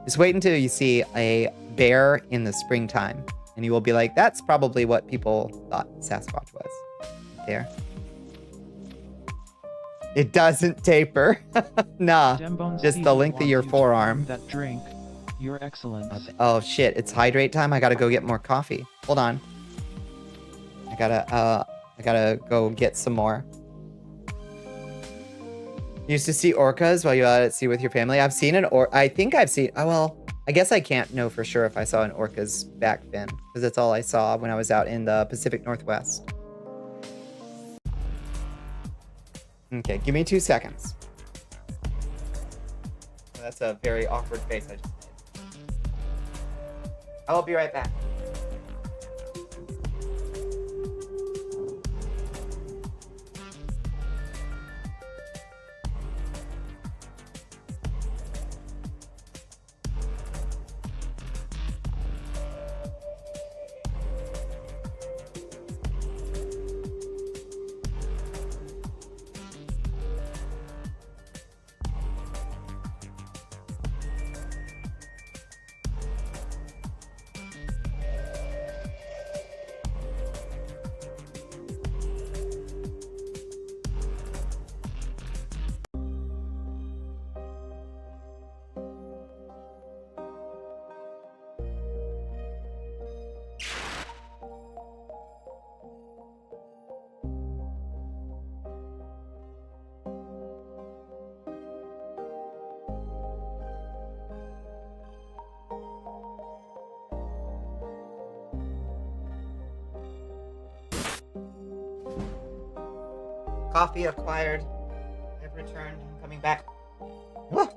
Just wait until you see a bear in the springtime, and you will be like, that's probably what people thought Sasquatch was. There. It doesn't taper. Nah, just the length of your forearm. That drink, your excellence. Oh shit, it's hydrate time. I gotta go get more coffee. Hold on. I gotta go get some more. You used to see orcas while you were out at sea with your family. I've seen I think I've seen, oh well, I guess I can't know for sure if I saw an orcas back then, because that's all I saw when I was out in the Pacific Northwest. Okay, give me 2 seconds. That's a very awkward face I just made. I will be right back. Coffee acquired. I've returned. I'm coming back. Whoa!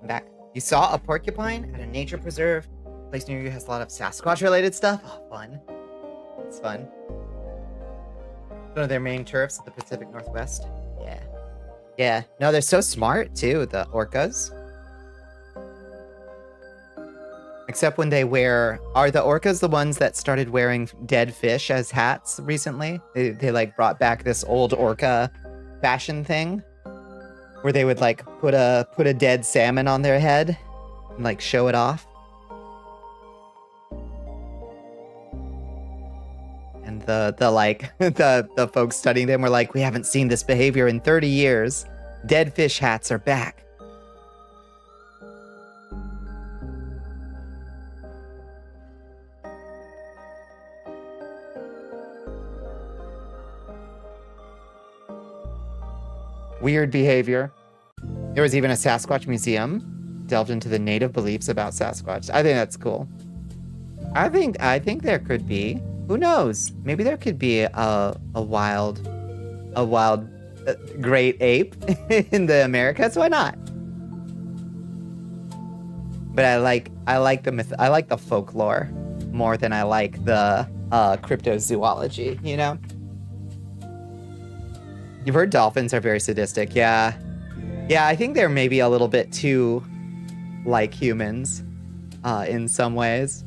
I'm back. You saw a porcupine at a nature preserve. Place near you has a lot of Sasquatch-related stuff. Oh, fun. It's fun. One of their main turfs at the Pacific Northwest. Yeah. Yeah. No, they're so smart, too, the orcas. Except when they wear... Are the orcas the ones that started wearing dead fish as hats recently? They like, brought back this old orca fashion thing? Where they would, like, put a dead salmon on their head and, like, show it off? And the folks studying them were like, we haven't seen this behavior in 30 years. Dead fish hats are back. Weird behavior. There was even a Sasquatch museum, delved into the native beliefs about Sasquatch. I think that's cool. I think there could be. Who knows? Maybe there could be a wild great ape in the Americas. Why not? But I like the folklore more than I like the cryptozoology, you know? You've heard dolphins are very sadistic. Yeah. Yeah, I think they're maybe a little bit too like humans in some ways.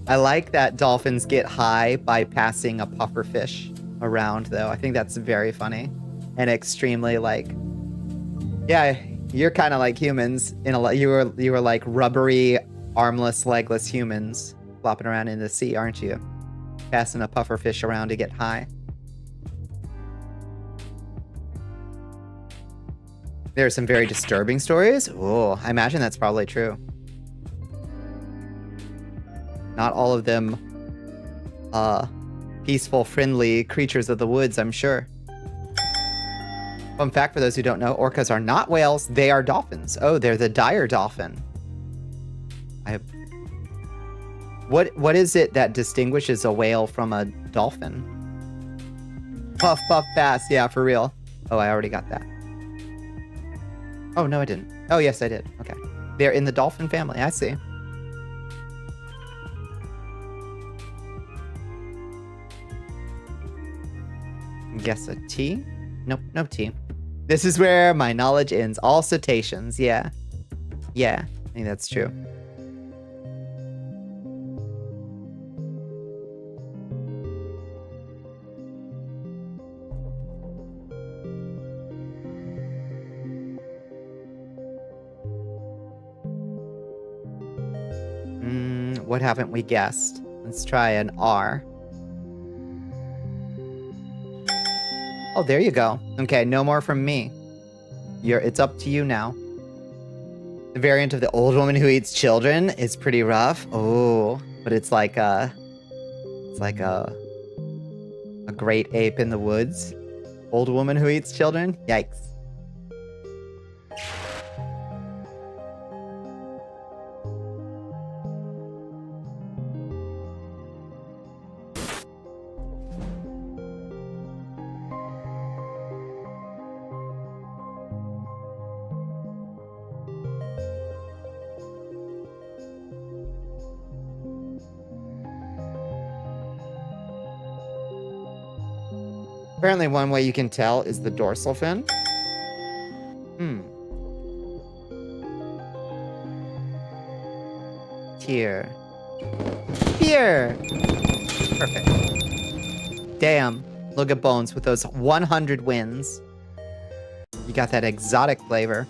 I like that dolphins get high by passing a pufferfish around, though. I think that's very funny and extremely like, yeah, you're kind of like humans in a you were like rubbery, armless, legless humans flopping around in the sea, aren't you? Passing a pufferfish around to get high. There are some very disturbing stories. Oh, I imagine that's probably true. Not all of them peaceful, friendly creatures of the woods, I'm sure. Fun fact for those who don't know, orcas are not whales, they are dolphins. Oh, they're the dire dolphin. What is it that distinguishes a whale from a dolphin? Puff, puff, pass. Yeah, for real. Oh, I already got that. Oh, no, I didn't. Oh, yes, I did. Okay. They're in the dolphin family. I see. Guess a T? Nope, no T. This is where my knowledge ends. All cetaceans, yeah. Yeah, I think that's true. What haven't we guessed? Let's try an R. Oh, there you go. Okay, no more from me. It's up to you now. The variant of the old woman who eats children is pretty rough. Oh, but it's like a great ape in the woods. Old woman who eats children? Yikes. Apparently one way you can tell is the dorsal fin. Here. Here! Perfect. Damn. Look at Bones with those 100 wins. You got that exotic flavor.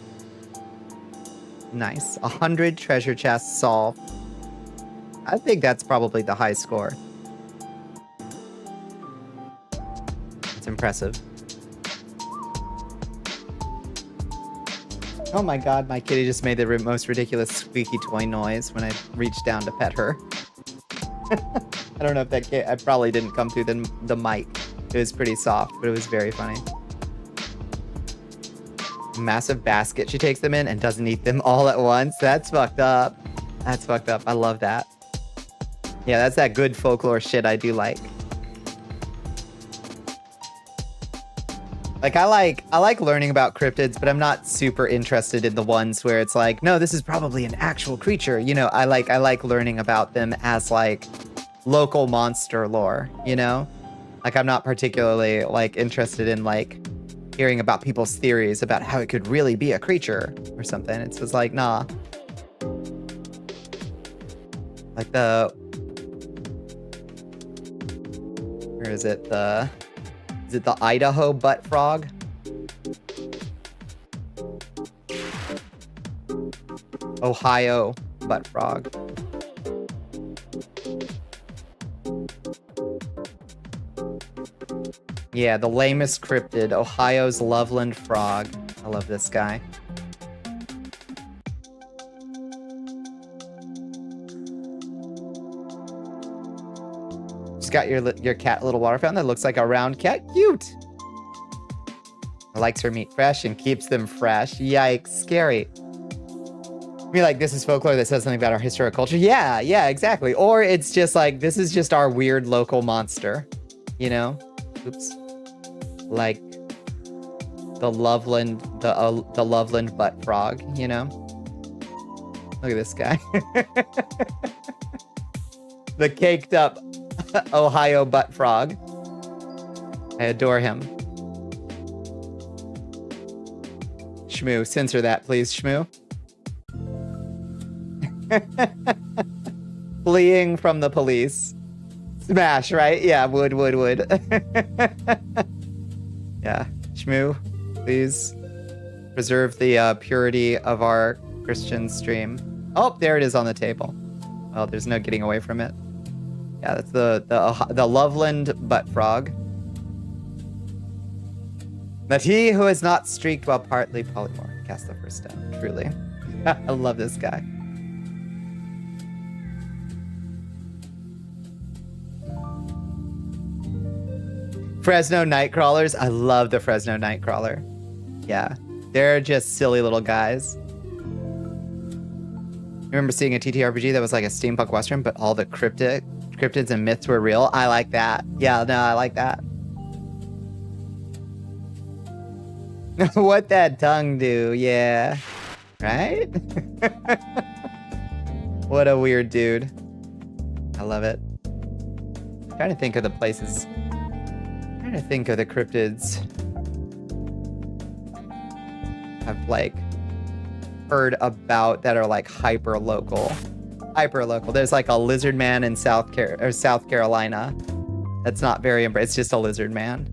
Nice. 100 treasure chests solved. I think that's probably the high score. It's impressive. Oh my god, my kitty just made the most ridiculous squeaky toy noise when I reached down to pet her. I don't know if that I probably didn't come through the mic. It was pretty soft, but it was very funny. Massive basket she takes them in and doesn't eat them all at once. That's fucked up. That's fucked up. I love that. Yeah, that's that good folklore shit I do like. Like I like learning about cryptids, but I'm not super interested in the ones where it's like, no, this is probably an actual creature. You know, I like learning about them as like local monster lore, you know? Like I'm not particularly like interested in like hearing about people's theories about how it could really be a creature or something. It's just like, nah. Like where is it? Is it the Idaho butt frog? Ohio butt frog. Yeah, the lamest cryptid, Ohio's Loveland frog. I love this guy. got your cat little water fountain that looks like a round cat. Cute. Likes her meat fresh and keeps them fresh. Yikes, scary. Be like, this is folklore that says something about our history or culture. Yeah, exactly. Or it's just like, this is just our weird local monster, you know? Oops. Like the Loveland, the Loveland butt frog, you know? Look at this guy. The caked up Ohio butt frog. I adore him. Shmoo, censor that, please, Shmoo. Fleeing from the police. Smash, right? Yeah, would. Yeah, Shmoo, please preserve the purity of our Christian stream. Oh, there it is on the table. Well, there's no getting away from it. Yeah, that's the Loveland butt frog. But he who is not streaked while partly polymorph cast the first stone. Truly. I love this guy. Fresno Nightcrawlers. I love the Fresno Nightcrawler. Yeah, they're just silly little guys. Remember seeing a TTRPG that was like a steampunk western, but all the cryptids and myths were real? I like that. Yeah, no, I like that. What that tongue do? Yeah. Right? What a weird dude. I love it. I'm trying to think of the places. I'm trying to think of the cryptids I've like heard about that are like hyper local. There's like a lizard man in South Carolina. That's not very it's just a lizard man.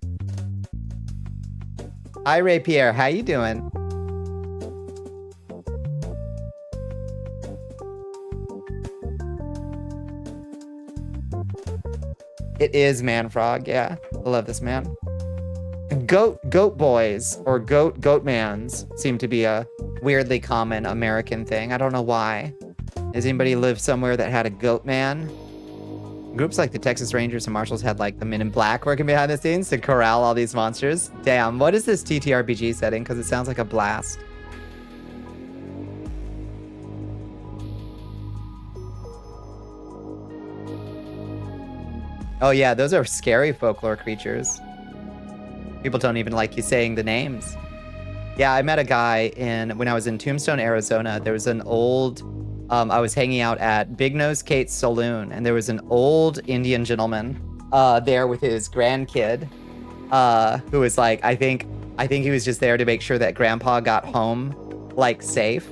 Hi Ray Pierre, how you doing? It is Man Frog, yeah. I love this man. Goat boys or goat mans seem to be a weirdly common American thing. I don't know why. Does anybody live somewhere that had a goat man? Groups like the Texas Rangers and Marshals had like the Men in Black working behind the scenes to corral all these monsters. Damn, what is this TTRPG setting? Because it sounds like a blast. Oh yeah, those are scary folklore creatures. People don't even like you saying the names. Yeah, I met a guy when I was in Tombstone, Arizona. There was an old, I was hanging out at Big Nose Kate's Saloon, and there was an old Indian gentleman there with his grandkid, who was like, I think he was just there to make sure that Grandpa got home, like, safe.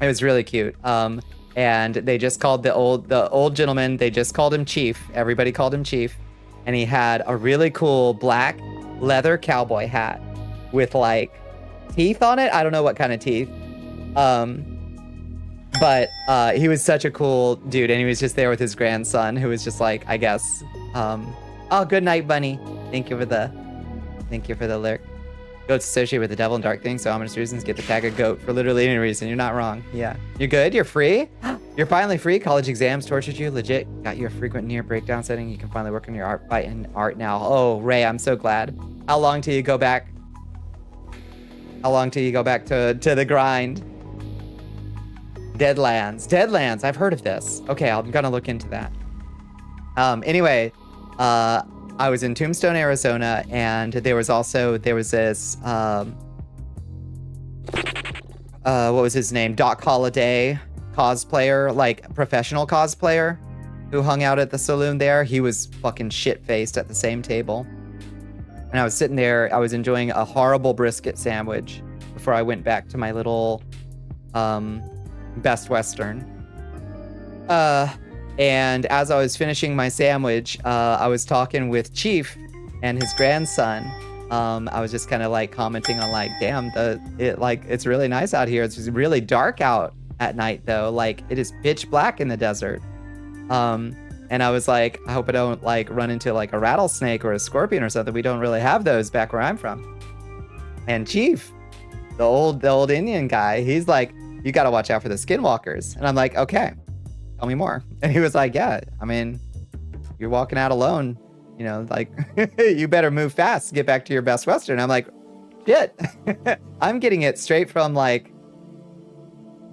It was really cute. And they just called the old gentleman, they just called him Chief. Everybody called him Chief. And he had a really cool black leather cowboy hat with like teeth on it. I don't know what kind of teeth. But he was such a cool dude, and he was just there with his grandson, who was just like, I guess, oh, good night, Bunny. Thank you for the lyric. Goats associated with the devil and dark things, so ominous reasons get the tag of goat for literally any reason. You're not wrong. Yeah. You're good? You're free? You're finally free? College exams tortured you? Legit? Got you a frequent near breakdown setting? You can finally work on your art now. Oh, Ray, I'm so glad. How long till you go back? How long till you go back to the grind? Deadlands. I've heard of this. Okay, I'm gonna look into that. Anyway, I was in Tombstone, Arizona, and there was this, what was his name? Doc Holliday cosplayer, like professional cosplayer, who hung out at the saloon there. He was fucking shit-faced at the same table. And I was sitting there, I was enjoying a horrible brisket sandwich before I went back to my little, Best Western. And as I was finishing my sandwich, I was talking with Chief and his grandson. I was just kind of like commenting on like, damn, it's really nice out here. It's really dark out at night though. Like it is pitch black in the desert. And I was like, I hope I don't like run into like a rattlesnake or a scorpion or something. We don't really have those back where I'm from. And Chief, the old Indian guy, he's like, you got to watch out for the skinwalkers. And I'm like, okay. Tell me more. And he was like, yeah, I mean, you're walking out alone. You know, like, you better move fast to get back to your Best Western. I'm like, shit. I'm getting it straight from, like,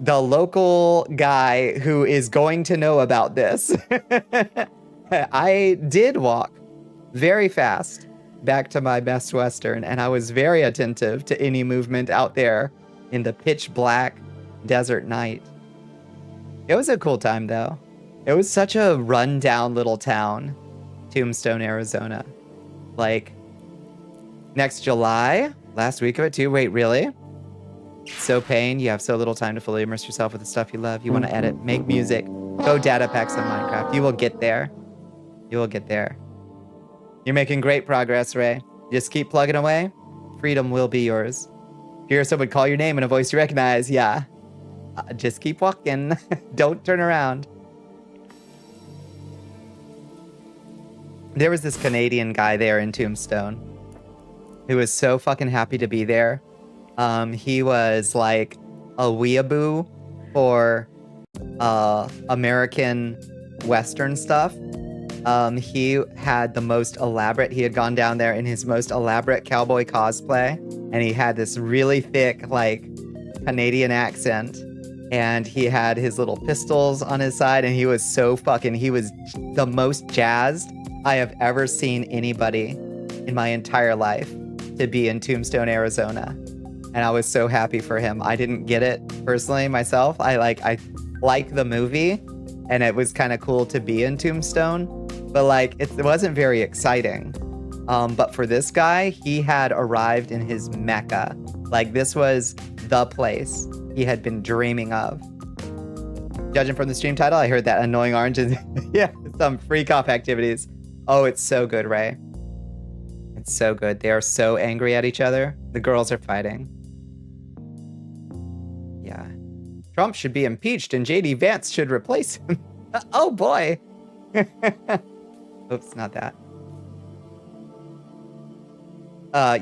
the local guy who is going to know about this. I did walk very fast back to my Best Western, and I was very attentive to any movement out there in the pitch black desert night. It was a cool time, though. It was such a rundown little town, Tombstone, Arizona. Like, next July, last week of it too. Wait, really? So pain, you have so little time to fully immerse yourself with the stuff you love. You want to edit, make music, go data packs on Minecraft. You will get there. You will get there. You're making great progress, Ray. Just keep plugging away. Freedom will be yours. Hear someone call your name in a voice you recognize. Yeah. Just keep walking. Don't turn around. There was this Canadian guy there in Tombstone who was so fucking happy to be there. He was like a weeaboo for American Western stuff. He had the most elaborate, he had gone down there in his most elaborate cowboy cosplay, and he had this really thick, like, Canadian accent, and he had his little pistols on his side, and he was so fucking, he was the most jazzed I have ever seen anybody in my entire life to be in Tombstone, Arizona. And I was so happy for him. I didn't get it personally myself. I like the movie, and it was kind of cool to be in Tombstone, but like it wasn't very exciting. But for this guy, he had arrived in his Mecca. Like, this was the place he had been dreaming of. Judging from the stream title, I heard that annoying orange is yeah, some freak off activities. Oh, it's so good, Ray. It's so good. They are so angry at each other. The girls are fighting. Yeah. Trump should be impeached and JD Vance should replace him. Oh boy. Oops, not that.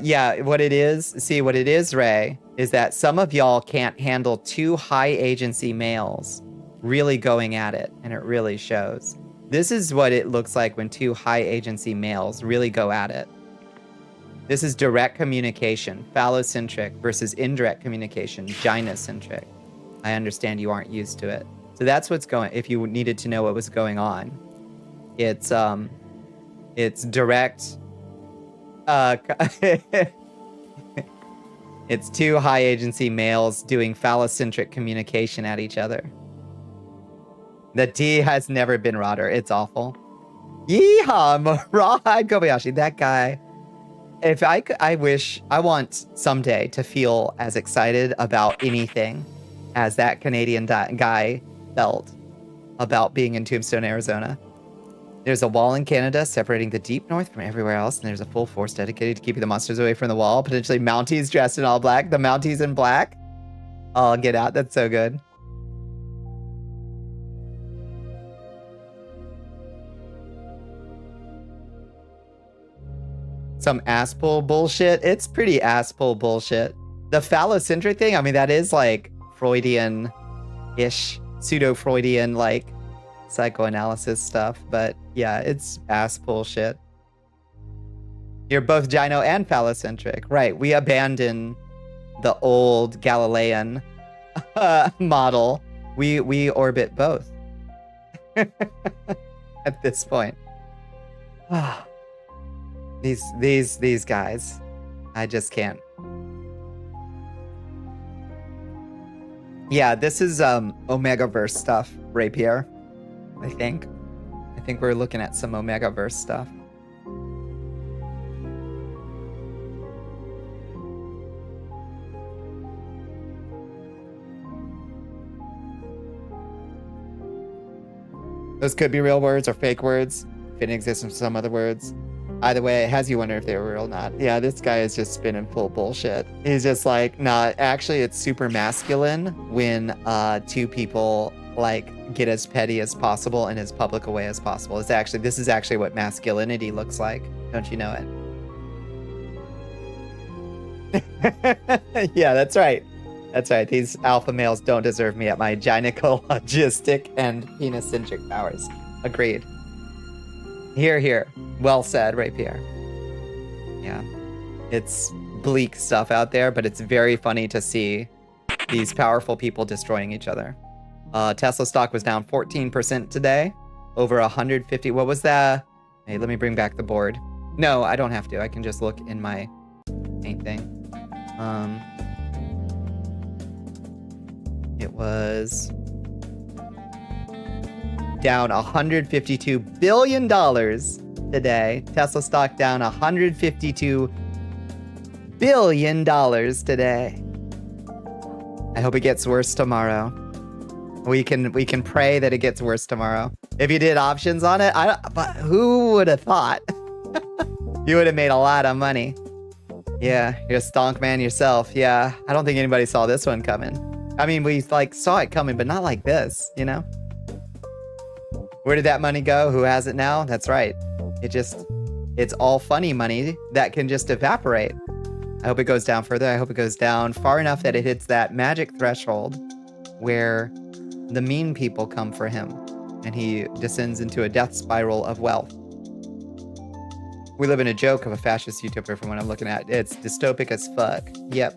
Yeah, what it is, Ray, is that some of y'all can't handle two high agency males really going at it, and it really shows. This is what it looks like when two high agency males really go at it. This is direct communication, phallocentric, versus indirect communication, gynocentric. I understand you aren't used to it. So that's what's going, if you needed to know what was going on. It's direct, it's two high agency males doing phallocentric communication at each other. The D has never been Rodder. It's awful. Yeehaw, Rawhide Kobayashi. That guy. If I want someday to feel as excited about anything as that Canadian guy felt about being in Tombstone, Arizona. There's a wall in Canada separating the deep north from everywhere else, and there's a full force dedicated to keeping the monsters away from the wall, potentially Mounties dressed in all black. The Mounties in black? Oh, get out. That's so good. Some ass pull bullshit. It's pretty ass pull bullshit. The phallocentric thing, I mean, that is like Freudian-ish, pseudo-Freudian, like, psychoanalysis stuff, but yeah, it's ass bullshit. You're both gyno and phallocentric. Right, we abandon the old Galilean model. We orbit both at this point. These guys, I just can't. Yeah, this is Omegaverse stuff, Rapier. I think we're looking at some Omegaverse stuff. Those could be real words or fake words. If it exists in some other words. Either way, it has you wonder if they were real or not. Yeah, this guy is just spinning full bullshit. He's just like, nah, actually it's super masculine when two people like get as petty as possible and as public a way as possible. This is actually what masculinity looks like. Don't you know it? Yeah, that's right. That's right. These alpha males don't deserve me at my gynecologistic and penis-centric powers. Agreed. Here. Well said, Ray Pierre. Yeah. It's bleak stuff out there, but it's very funny to see these powerful people destroying each other. Tesla stock was down 14% today. Over 150. What was that? Hey, let me bring back the board. No, I don't have to. I can just look in my thing. It was down $152 billion today. Tesla stock down $152 billion today. I hope it gets worse tomorrow. We can pray that it gets worse tomorrow. If you did options on it, but who would have thought? You would have made a lot of money. Yeah, you're a stonk man yourself. Yeah, I don't think anybody saw this one coming. I mean, we like saw it coming, but not like this, you know? Where did that money go? Who has it now? That's right. It's all funny money that can just evaporate. I hope it goes down further. I hope it goes down far enough that it hits that magic threshold where the mean people come for him and he descends into a death spiral of wealth. We live in a joke of a fascist Vtuber from what I'm looking at. It's dystopic as fuck. Yep.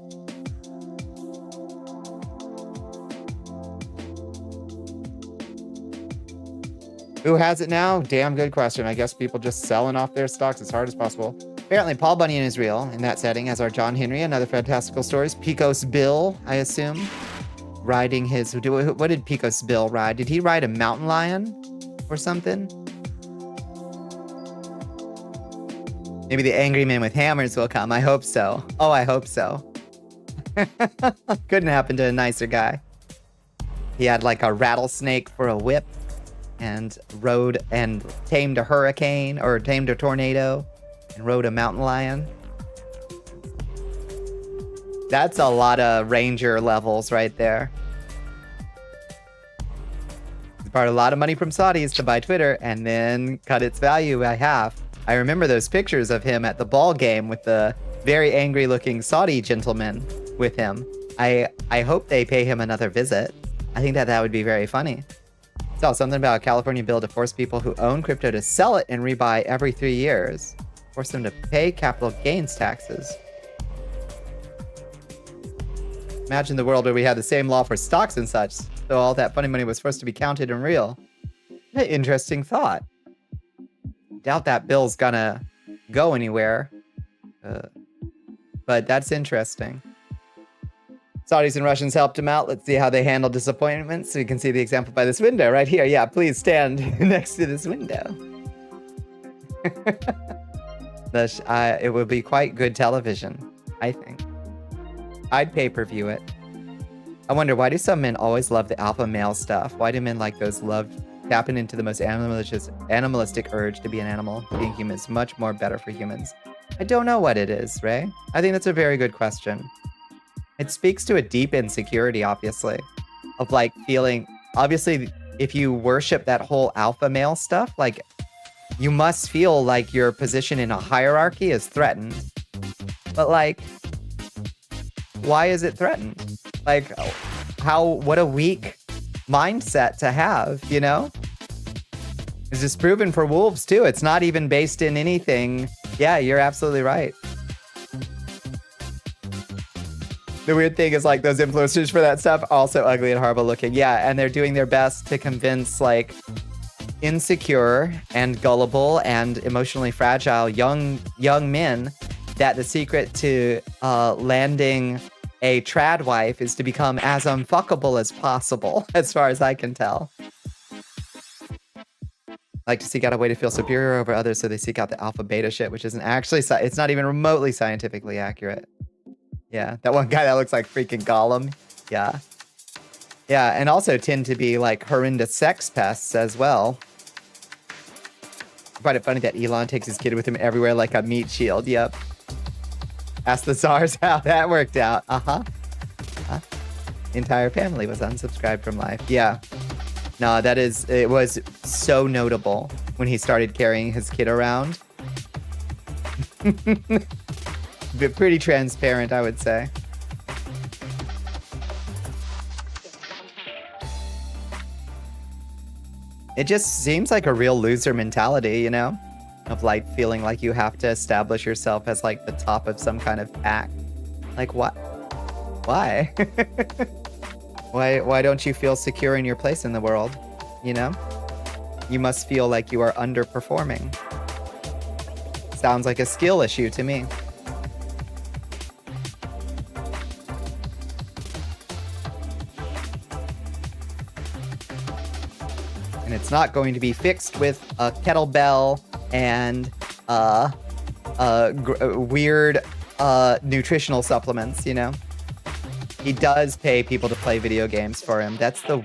Who has it now? Damn good question. I guess people just selling off their stocks as hard as possible. Apparently, Paul Bunyan is real in that setting, as are John Henry and other fantastical stories. Pecos Bill, I assume, riding his... What did Pecos Bill ride? Did he ride a mountain lion or something? Maybe the angry men with hammers will come. I hope so. Oh, I hope so. Couldn't happen to a nicer guy. He had like a rattlesnake for a whip and rode and tamed a hurricane or tamed a tornado and rode a mountain lion. That's a lot of ranger levels right there. He borrowed a lot of money from Saudis to buy Twitter and then cut its value by half. I remember those pictures of him at the ball game with the very angry looking Saudi gentleman with him. I hope they pay him another visit. I think that would be very funny. Saw something about a California bill to force people who own crypto to sell it and rebuy every 3 years. Force them to pay capital gains taxes. Imagine the world where we had the same law for stocks and such, so all that funny money was supposed to be counted and real. An interesting thought. Doubt that bill's gonna go anywhere. But that's interesting. Saudis and Russians helped him out. Let's see how they handle disappointments. So you can see the example by this window right here. Yeah, please stand next to this window. It would be quite good television, I think. I'd pay-per-view it. I wonder, why do some men always love the alpha male stuff? Why do men like those tapping into the most animalistic urge to be an animal? Being human is much more better for humans. I don't know what it is, Ray. I think that's a very good question. It speaks to a deep insecurity, obviously, of like feeling, obviously, if you worship that whole alpha male stuff, like you must feel like your position in a hierarchy is threatened. But like, why is it threatened? Like, what a weak mindset to have, you know? It's just proven for wolves too. It's not even based in anything. Yeah, you're absolutely right. The weird thing is like those influencers for that stuff, also ugly and horrible looking. Yeah, and they're doing their best to convince like insecure and gullible and emotionally fragile young men that the secret to landing a trad wife is to become as unfuckable as possible, as far as I can tell. Like to seek out a way to feel superior over others, so they seek out the alpha beta shit, which isn't actually, it's not even remotely scientifically accurate. Yeah, that one guy that looks like freaking Gollum. Yeah. Yeah, and also tend to be like horrendous sex pests as well. I find it funny that Elon takes his kid with him everywhere like a meat shield. Yep. Ask the SARS how that worked out. Entire family was unsubscribed from life. Yeah. No, it was so notable when he started carrying his kid around. But pretty transparent, I would say. It just seems like a real loser mentality, you know? of like feeling like you have to establish yourself as like the top of some kind of pack. Like what? Why? Why don't you feel secure in your place in the world? You know? You must feel like you are underperforming. Sounds like a skill issue to me. And it's not going to be fixed with a kettlebell and weird nutritional supplements, you know? He does pay people to play video games for him. That's so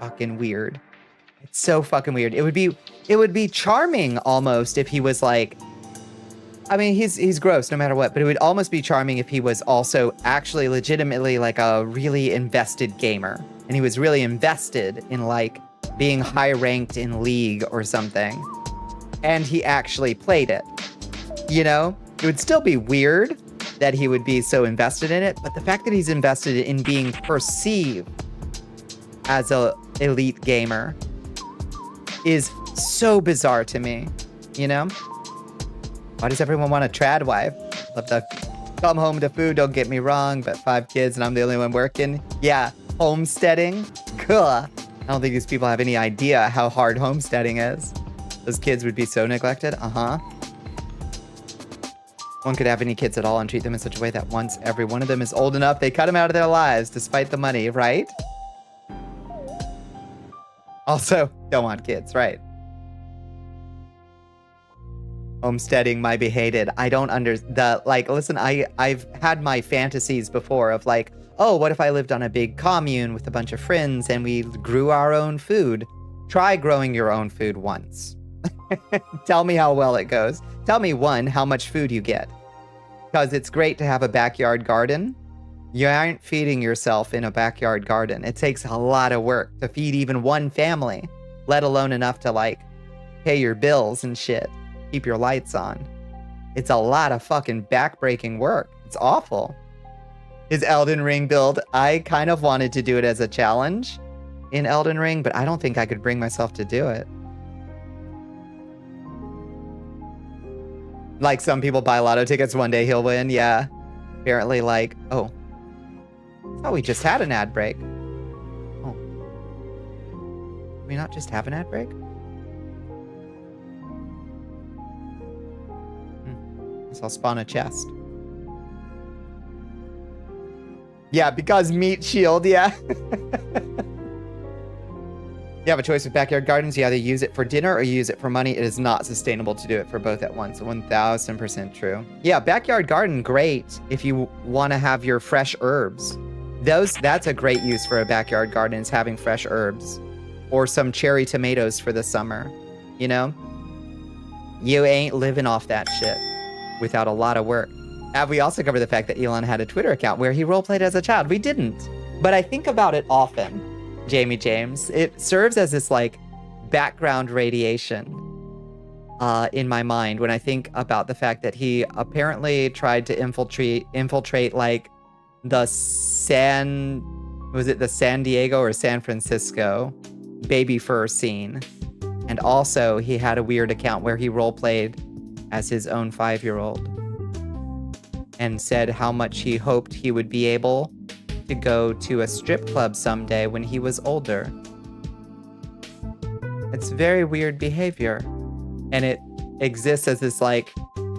fucking weird. It's so fucking weird. It would be charming almost if he was like, I mean, he's gross no matter what, but it would almost be charming if he was also actually legitimately like a really invested gamer. And he was really invested in like being high ranked in League or something. And he actually played it. You know? It would still be weird that he would be so invested in it, but the fact that he's invested in being perceived as a elite gamer is so bizarre to me, you know? Why does everyone want a trad wife? Love to come home to food, don't get me wrong, but 5 kids and I'm the only one working. Yeah, homesteading. Cool. I don't think these people have any idea how hard homesteading is. Those kids would be so neglected. Uh-huh. One could have any kids at all and treat them in such a way that once every one of them is old enough, they cut them out of their lives despite the money, right? Also, don't want kids, right? Homesteading might be hated. I don't listen, I've had my fantasies before of like, oh, what if I lived on a big commune with a bunch of friends and we grew our own food? Try growing your own food once. Tell me how well it goes. Tell me, one, how much food you get. Because it's great to have a backyard garden. You aren't feeding yourself in a backyard garden. It takes a lot of work to feed even one family, let alone enough to like pay your bills and shit, keep your lights on. It's a lot of fucking backbreaking work. It's awful. His Elden Ring build, I kind of wanted to do it as a challenge in Elden Ring, but I don't think I could bring myself to do it. Like some people buy lotto tickets, one day he'll win. Yeah. Apparently like, oh. I thought we just had an ad break. Oh. Did we not just have an ad break? Guess I'll spawn a chest. Yeah, because meat shield, yeah. You have a choice with backyard gardens. You either use it for dinner or you use it for money. It is not sustainable to do it for both at once. 1000% true. Yeah, backyard garden, great if you want to have your fresh herbs. That's a great use for a backyard garden, is having fresh herbs. Or some cherry tomatoes for the summer. You know? You ain't living off that shit without a lot of work. Have we also covered the fact that Elon had a Twitter account where he roleplayed as a child? We didn't. But I think about it often. Jamie James. It serves as this like background radiation in my mind when I think about the fact that he apparently tried to infiltrate like the San Diego or San Francisco baby fur scene. And also he had a weird account where he roleplayed as his own 5-year-old and said how much he hoped he would be able to go to a strip club someday when he was older. It's very weird behavior. And it exists as this like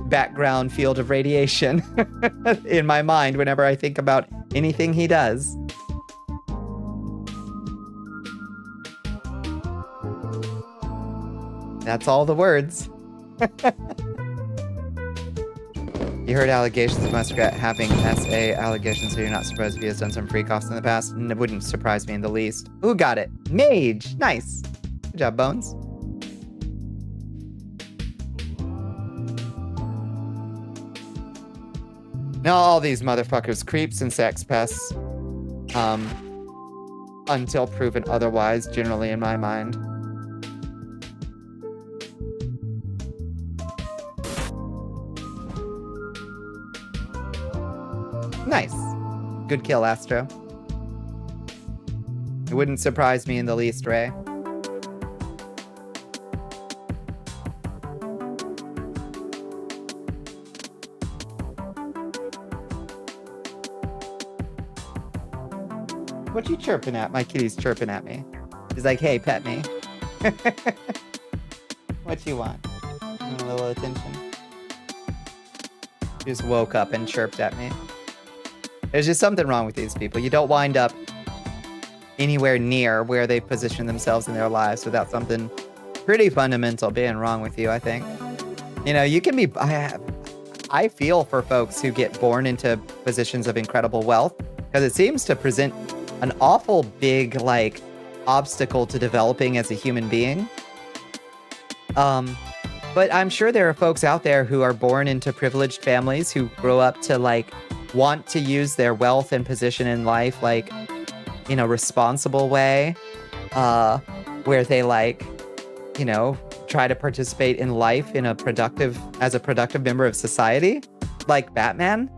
background field of radiation in my mind whenever I think about anything he does. That's all the words. You heard allegations of Muskrat having SA allegations, so you're not surprised if he has done some freak offs in the past? And it wouldn't surprise me in the least. Who got it? Mage! Nice. Good job, Bones. Now all these motherfuckers creeps and sex pests. Until proven otherwise, generally in my mind. Nice. Good kill, Astro. It wouldn't surprise me in the least, Ray. What you chirping at? My kitty's chirping at me. He's like, hey, pet me. What you want? You want a little attention? She just woke up and chirped at me. There's just something wrong with these people. You don't wind up anywhere near where they position themselves in their lives without something pretty fundamental being wrong with you, I think. You know, you can be... I feel for folks who get born into positions of incredible wealth, because it seems to present an awful big, like, obstacle to developing as a human being. But I'm sure there are folks out there who are born into privileged families who grow up to, like, want to use their wealth and position in life, like, in a responsible way, where they, like, you know, try to participate in life in as a productive member of society, like Batman.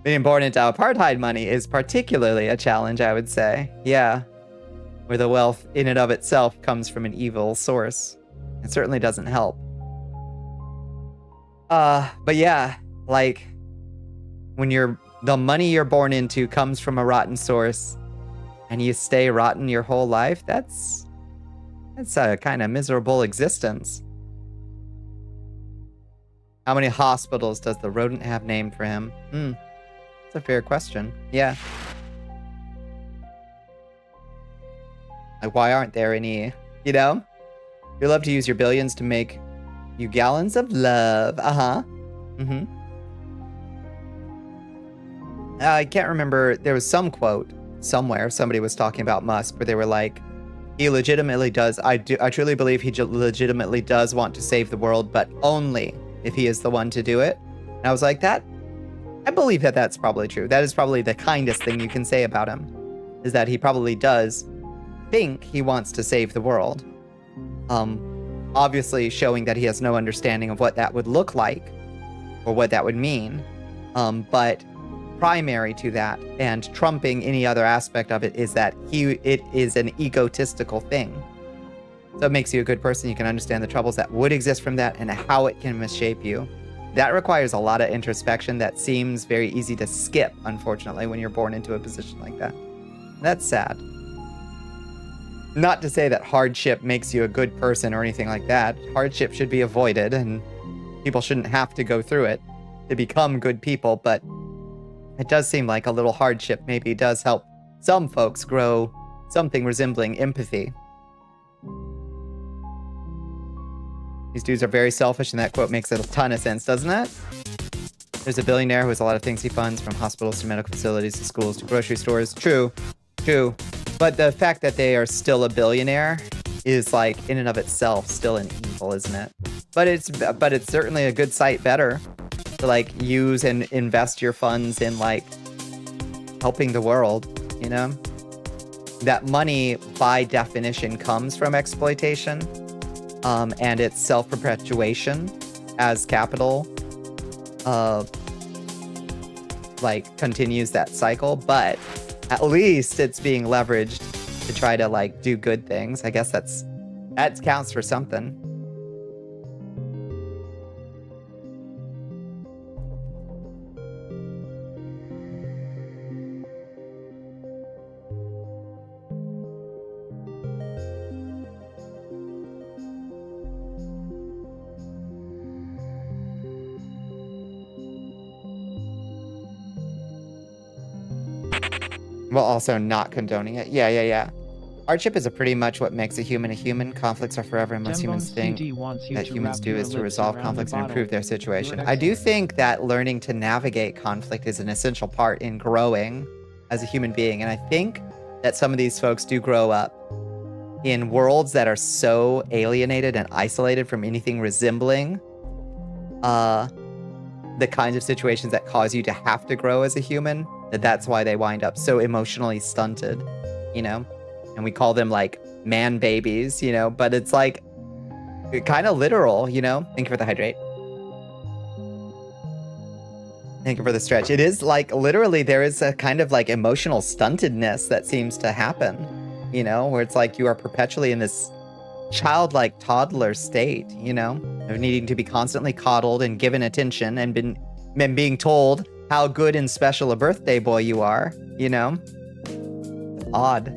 Being born into apartheid money is particularly a challenge, I would say. Yeah. Where the wealth in and of itself comes from an evil source. It certainly doesn't help. But yeah, like, when the money you're born into comes from a rotten source and you stay rotten your whole life, that's a kind of miserable existence. How many hospitals does the rodent have named for him? That's a fair question. Yeah. Like, why aren't there any, you know? You love to use your billions to make you gallons of love. I can't remember. There was some quote somewhere. Somebody was talking about Musk, where they were like, he legitimately does. I truly believe he legitimately does want to save the world, but only if he is the one to do it. And I was like, I believe that that's probably true. That is probably the kindest thing you can say about him, is that he probably does think he wants to save the world. Obviously showing that he has no understanding of what that would look like or what that would mean. But primary to that and trumping any other aspect of it is that it is an egotistical thing. So it makes you a good person. You can understand the troubles that would exist from that and how it can misshape you. That requires a lot of introspection that seems very easy to skip, unfortunately, when you're born into a position like that. That's sad. Not to say that hardship makes you a good person or anything like that. Hardship should be avoided and people shouldn't have to go through it to become good people, but it does seem like a little hardship maybe does help some folks grow something resembling empathy. These dudes are very selfish, and that quote makes a ton of sense, doesn't it? There's a billionaire who has a lot of things he funds, from hospitals to medical facilities to schools to grocery stores. True. But the fact that they are still a billionaire is, like, in and of itself still an evil, isn't it? But it's certainly a good sight better to, like, use and invest your funds in, like, helping the world, you know? That money, by definition, comes from exploitation, and its self-perpetuation as capital, like, continues that cycle, but at least it's being leveraged to try to, like, do good things. I guess that counts for something. While also not condoning it. Yeah. Hardship is pretty much what makes a human a human. Conflicts are forever, and most humans think that humans do is to resolve conflicts and improve their situation. I do think that learning to navigate conflict is an essential part in growing as a human being, and I think that some of these folks do grow up in worlds that are so alienated and isolated from anything resembling the kinds of situations that cause you to have to grow as a human, that's why they wind up so emotionally stunted, you know? And we call them, like, man babies, you know? But it's, like, kind of literal, you know? Thank you for the hydrate. Thank you for the stretch. It is, like, literally there is a kind of, like, emotional stuntedness that seems to happen, you know? Where it's like you are perpetually in this childlike toddler state, you know? Of needing to be constantly coddled and given attention and being told how good and special a birthday boy you are, you know? Odd.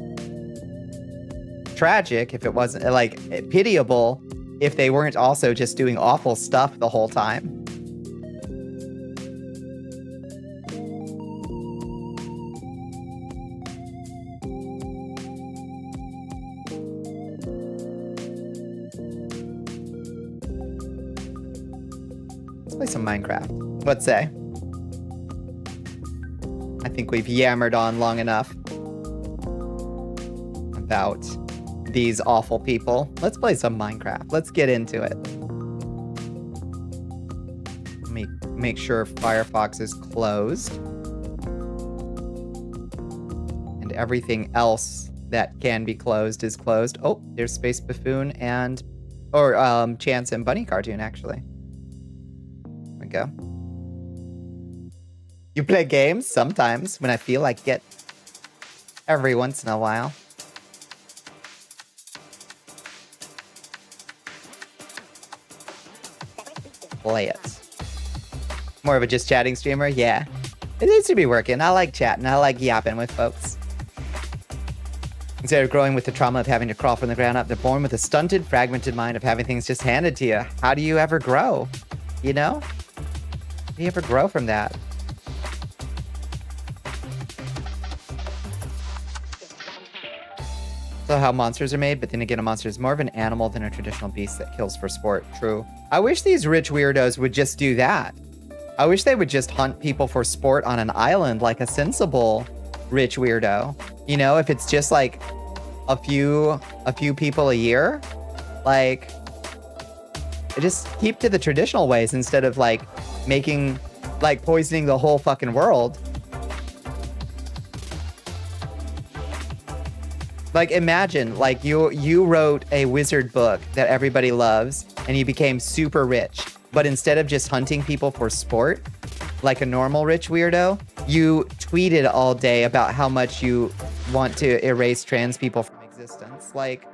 Tragic if it wasn't, like, pitiable if they weren't also just doing awful stuff the whole time. Let's play some Minecraft. What say? I think we've yammered on long enough about these awful people. Let's play some Minecraft. Let's get into it. Let me make sure Firefox is closed. And everything else that can be closed is closed. Oh, there's Space Buffoon and... Or, Chance and Bunny Cartoon, actually. There we go. You play games? Sometimes, when I feel like it. Every once in a while. Play it. More of a just chatting streamer? Yeah. It needs to be working. I like chatting. I like yapping with folks. Instead of growing with the trauma of having to crawl from the ground up, they're born with a stunted, fragmented mind of having things just handed to you. How do you ever grow? You know? How do you ever grow from that? So how monsters are made, but then again, a monster is more of an animal than a traditional beast that kills for sport. True. I wish these rich weirdos would just do that. I wish they would just hunt people for sport on an island like a sensible rich weirdo. You know, if it's just like a few people a year, like just keep to the traditional ways instead of like poisoning the whole fucking world. Like, imagine, like, you wrote a wizard book that everybody loves, and you became super rich. But instead of just hunting people for sport, like a normal rich weirdo, you tweeted all day about how much you want to erase trans people from existence. Like,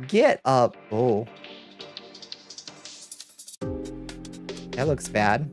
get up. Oh. That looks bad.